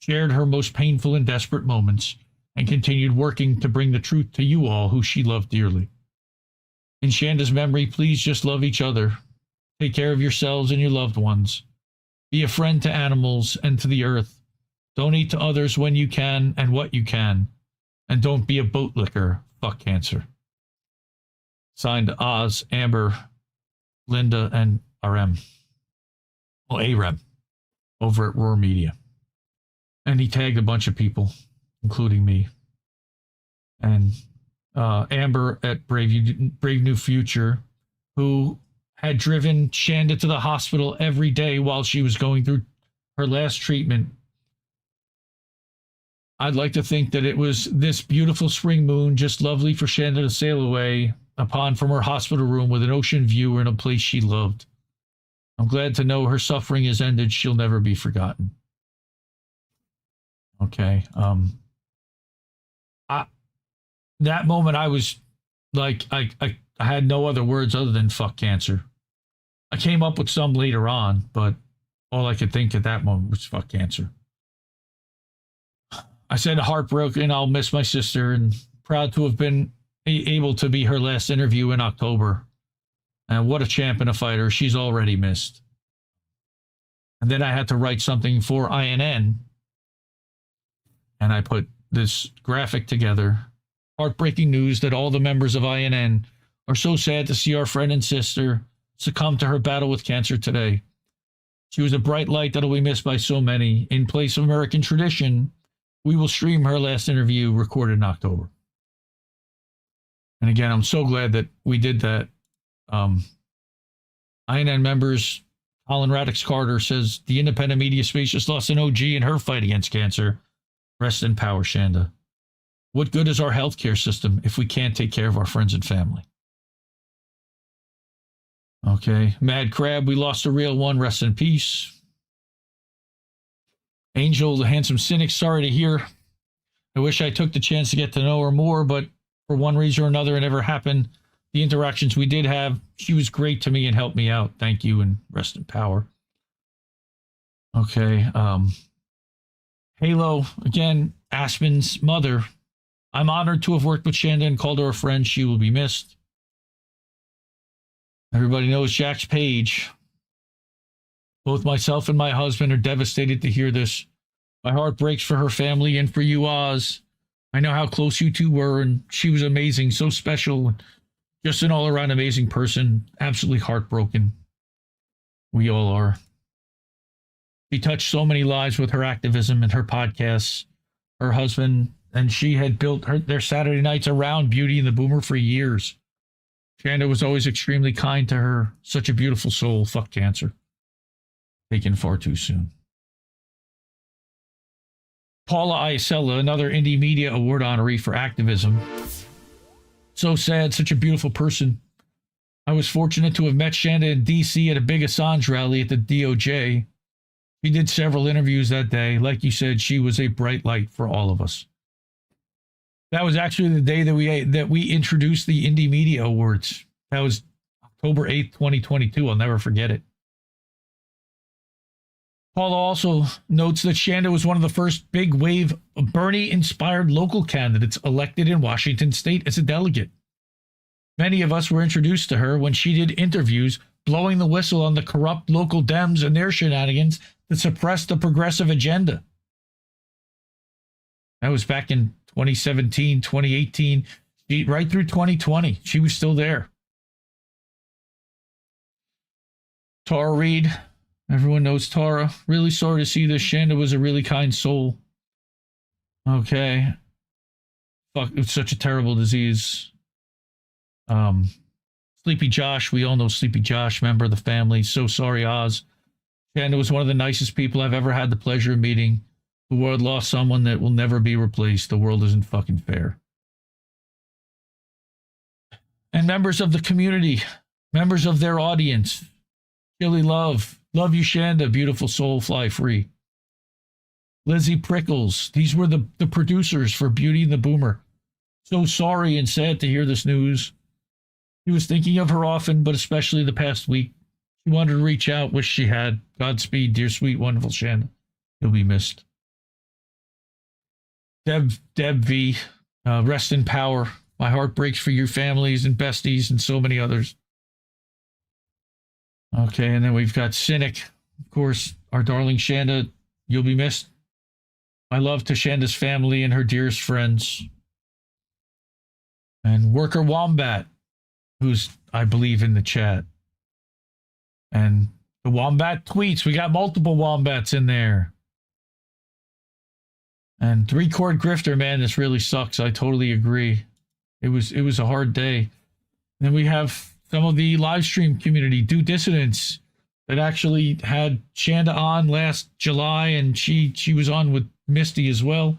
shared her most painful and desperate moments, and continued working to bring the truth to you all who she loved dearly. In Shanda's memory, please just love each other. Take care of yourselves and your loved ones. Be a friend to animals and to the earth. Donate to others when you can and what you can. And don't be a boat licker. Fuck cancer. Signed Oz, Amber, Linda, and RM. Well, AREM over at Roar Media. And he tagged a bunch of people, including me. And Amber at Brave New Future, who had driven Shanda to the hospital every day while she was going through her last treatment. I'd like to think that it was this beautiful spring moon, just lovely for Shanda to sail away upon from her hospital room with an ocean view in a place she loved. I'm glad to know her suffering is ended. She'll never be forgotten. Okay. That moment I was like, I had no other words other than fuck cancer. I came up with some later on, but all I could think at that moment was fuck cancer. I said heartbroken, I'll miss my sister, and proud to have been able to be her last interview in October. And what a champ and a fighter. She's already missed. And then I had to write something for INN, and I put this graphic together. Heartbreaking news that all the members of INN are so sad to see our friend and sister succumb to her battle with cancer today. She was a bright light that will be missed by so many. In place of American tradition, we will stream her last interview recorded in October. And again, I'm so glad that we did that. INN members, Colin Radix Carter says, the independent media space just lost an OG in her fight against cancer. Rest in power, Shanda. What good is our healthcare system if we can't take care of our friends and family? Okay. Mad Crab, we lost a real one. Rest in peace. Angel, the handsome cynic, sorry to hear. I wish I took the chance to get to know her more, but for one reason or another, it never happened. The interactions we did have, she was great to me and helped me out. Thank you, and rest in power. Okay. Halo, again, Aspen's mother. I'm honored to have worked with Shanda and called her a friend. She will be missed. Everybody knows Jack's Page. Both myself and my husband are devastated to hear this. My heart breaks for her family and for you, Oz. I know how close you two were, and she was amazing, so special. Just an all-around amazing person. Absolutely heartbroken. We all are. She touched so many lives with her activism and her podcasts. Her husband and she had built their Saturday nights around Beauty and the Boomer for years. Shanda was always extremely kind to her. Such a beautiful soul. Fuck cancer. Taken far too soon. Paula Iacella, another Indie Media Award honoree for activism. So sad, such a beautiful person. I was fortunate to have met Shanda in D.C. at a big Assange rally at the DOJ. She did several interviews that day. Like you said, she was a bright light for all of us. That was actually the day that we introduced the Indie Media Awards. That was October 8th, 2022. I'll never forget it. Paula also notes that Shanda was one of the first big wave of Bernie-inspired local candidates elected in Washington state as a delegate. Many of us were introduced to her when she did interviews blowing the whistle on the corrupt local Dems and their shenanigans that suppressed the progressive agenda. That was back in 2017, 2018, right through 2020. She was still there. Tara Reid. Everyone knows Tara. Really sorry to see this. Shanda was a really kind soul. Okay. Fuck, it's such a terrible disease. Sleepy Josh. We all know Sleepy Josh, member of the family. So sorry, Oz. Shanda was one of the nicest people I've ever had the pleasure of meeting. The world lost someone that will never be replaced. The world isn't fucking fair. And members of the community, members of their audience, Chili Love. Love you, Shanda. Beautiful soul, fly free. Lizzie Prickles. These were the producers for Beauty and the Boomer. So sorry and sad to hear this news. He was thinking of her often, but especially the past week. She wanted to reach out, wish she had. Godspeed, dear, sweet, wonderful Shanda. You'll be missed. Deb V. Rest in power. My heart breaks for your families and besties and so many others. Okay, and then we've got Cynic. Of course, our darling Shanda, you'll be missed. My love to Shanda's family and her dearest friends. And Worker Wombat, who's, I believe, in the chat. And the Wombat tweets. We got multiple Wombats in there. And Three-Chord Grifter, man, this really sucks. I totally agree. It was a hard day. And then we have some of the live stream community, Do Dissidents, that actually had Shanda on last July, and she was on with Misty as well.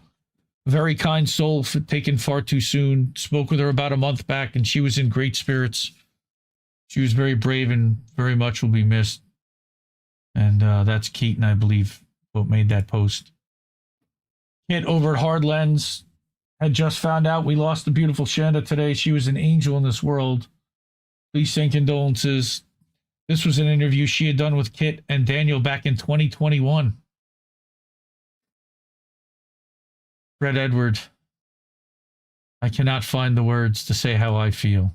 Very kind soul, taken far too soon. Spoke with her about a month back, and she was in great spirits. She was very brave and very much will be missed. And that's Keaton, I believe, what made that post. Kit over at Hard Lens had just found out we lost the beautiful Shanda today. She was an angel in this world. Please send condolences. This was an interview she had done with Kit and Daniel back in 2021. Fred Edward, I cannot find the words to say how I feel.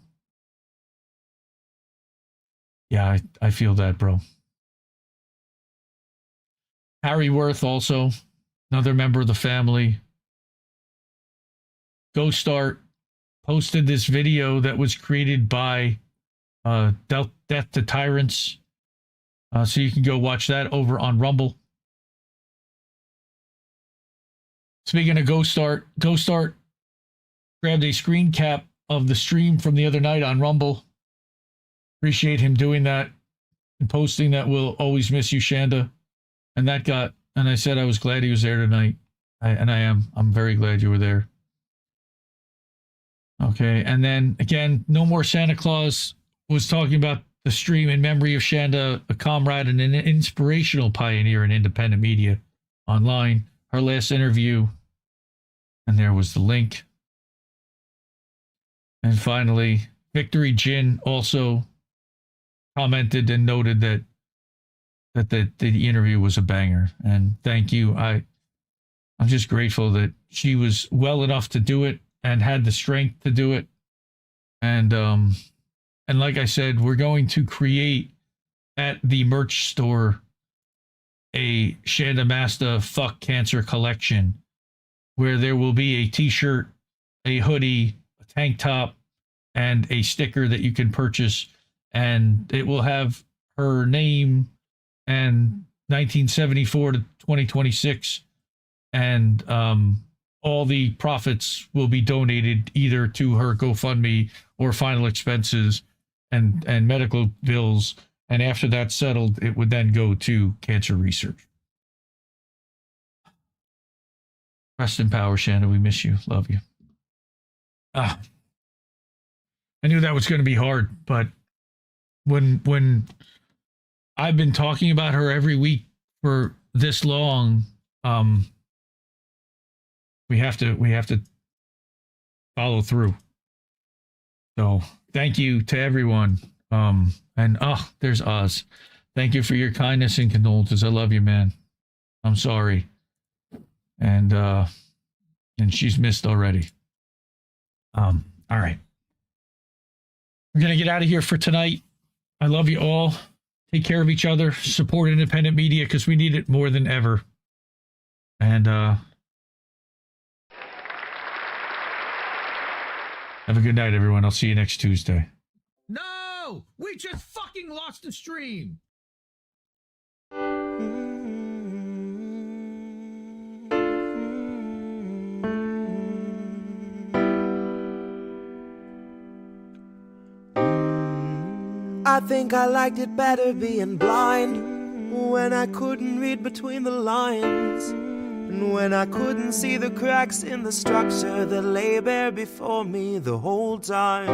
Yeah, I feel that, bro. Harry Worth also, another member of the family. Ghost Art posted this video that was created by Death to Tyrants. So you can go watch that over on Rumble. Speaking of Ghost Art grabbed a screen cap of the stream from the other night on Rumble. Appreciate him doing that and posting that. We'll always miss you, Shanda. And I said I was glad he was there tonight. I'm very glad you were there. Okay, and then again, No More Santa Claus was talking about the stream in memory of Shanda, a comrade and an inspirational pioneer in independent media online. Her last interview, and there was the link. And finally, Victory Jin also commented and noted that the interview was a banger. And thank you. I'm just grateful that she was well enough to do it and had the strength to do it. And like I said, we're going to create at the merch store a Shanda Masta Fuck Cancer collection where there will be a t-shirt, a hoodie, a tank top, and a sticker that you can purchase. And it will have her name and 1974 to 2026. And all the profits will be donated either to her GoFundMe or final expenses and medical bills. And after that's settled, it would then go to cancer research. Rest in power, Shanda. We miss you. Love you. I knew that was going to be hard, but when I've been talking about her every week for this long, we have to follow through. So thank you to everyone. And there's Oz. Thank you for your kindness and condolences. I love you, man. I'm sorry. And she's missed already. All right. We're going to get out of here for tonight. I love you all. Take care of each other. Support independent media because we need it more than ever. And have a good night, everyone. I'll see you next Tuesday. No! We just fucking lost the stream! I think I liked it better being blind, when I couldn't read between the lines, and when I couldn't see the cracks in the structure that lay bare before me the whole time.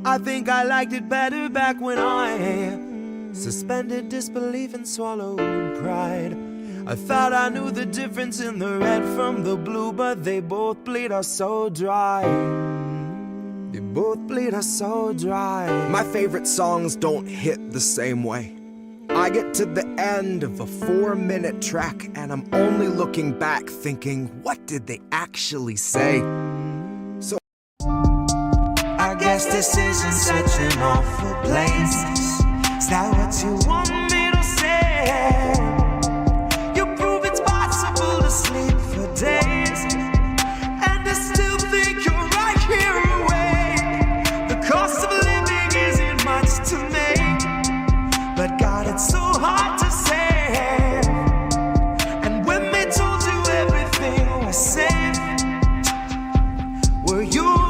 I think I liked it better back when I suspended disbelief and swallowed pride. I thought I knew the difference in the red from the blue, but they both bleed us so dry. They both bleed us so dry. My favorite songs don't hit the same way. I get to the end of a 4-minute track and I'm only looking back thinking, what did they actually say? So I guess this isn't such an awful place. Is that what you want me to say? You prove it's possible to sleep for days, and I still think you're right here awake. The cost of living isn't much to make, but God, it's so hard to say. And when they told you everything was safe, were you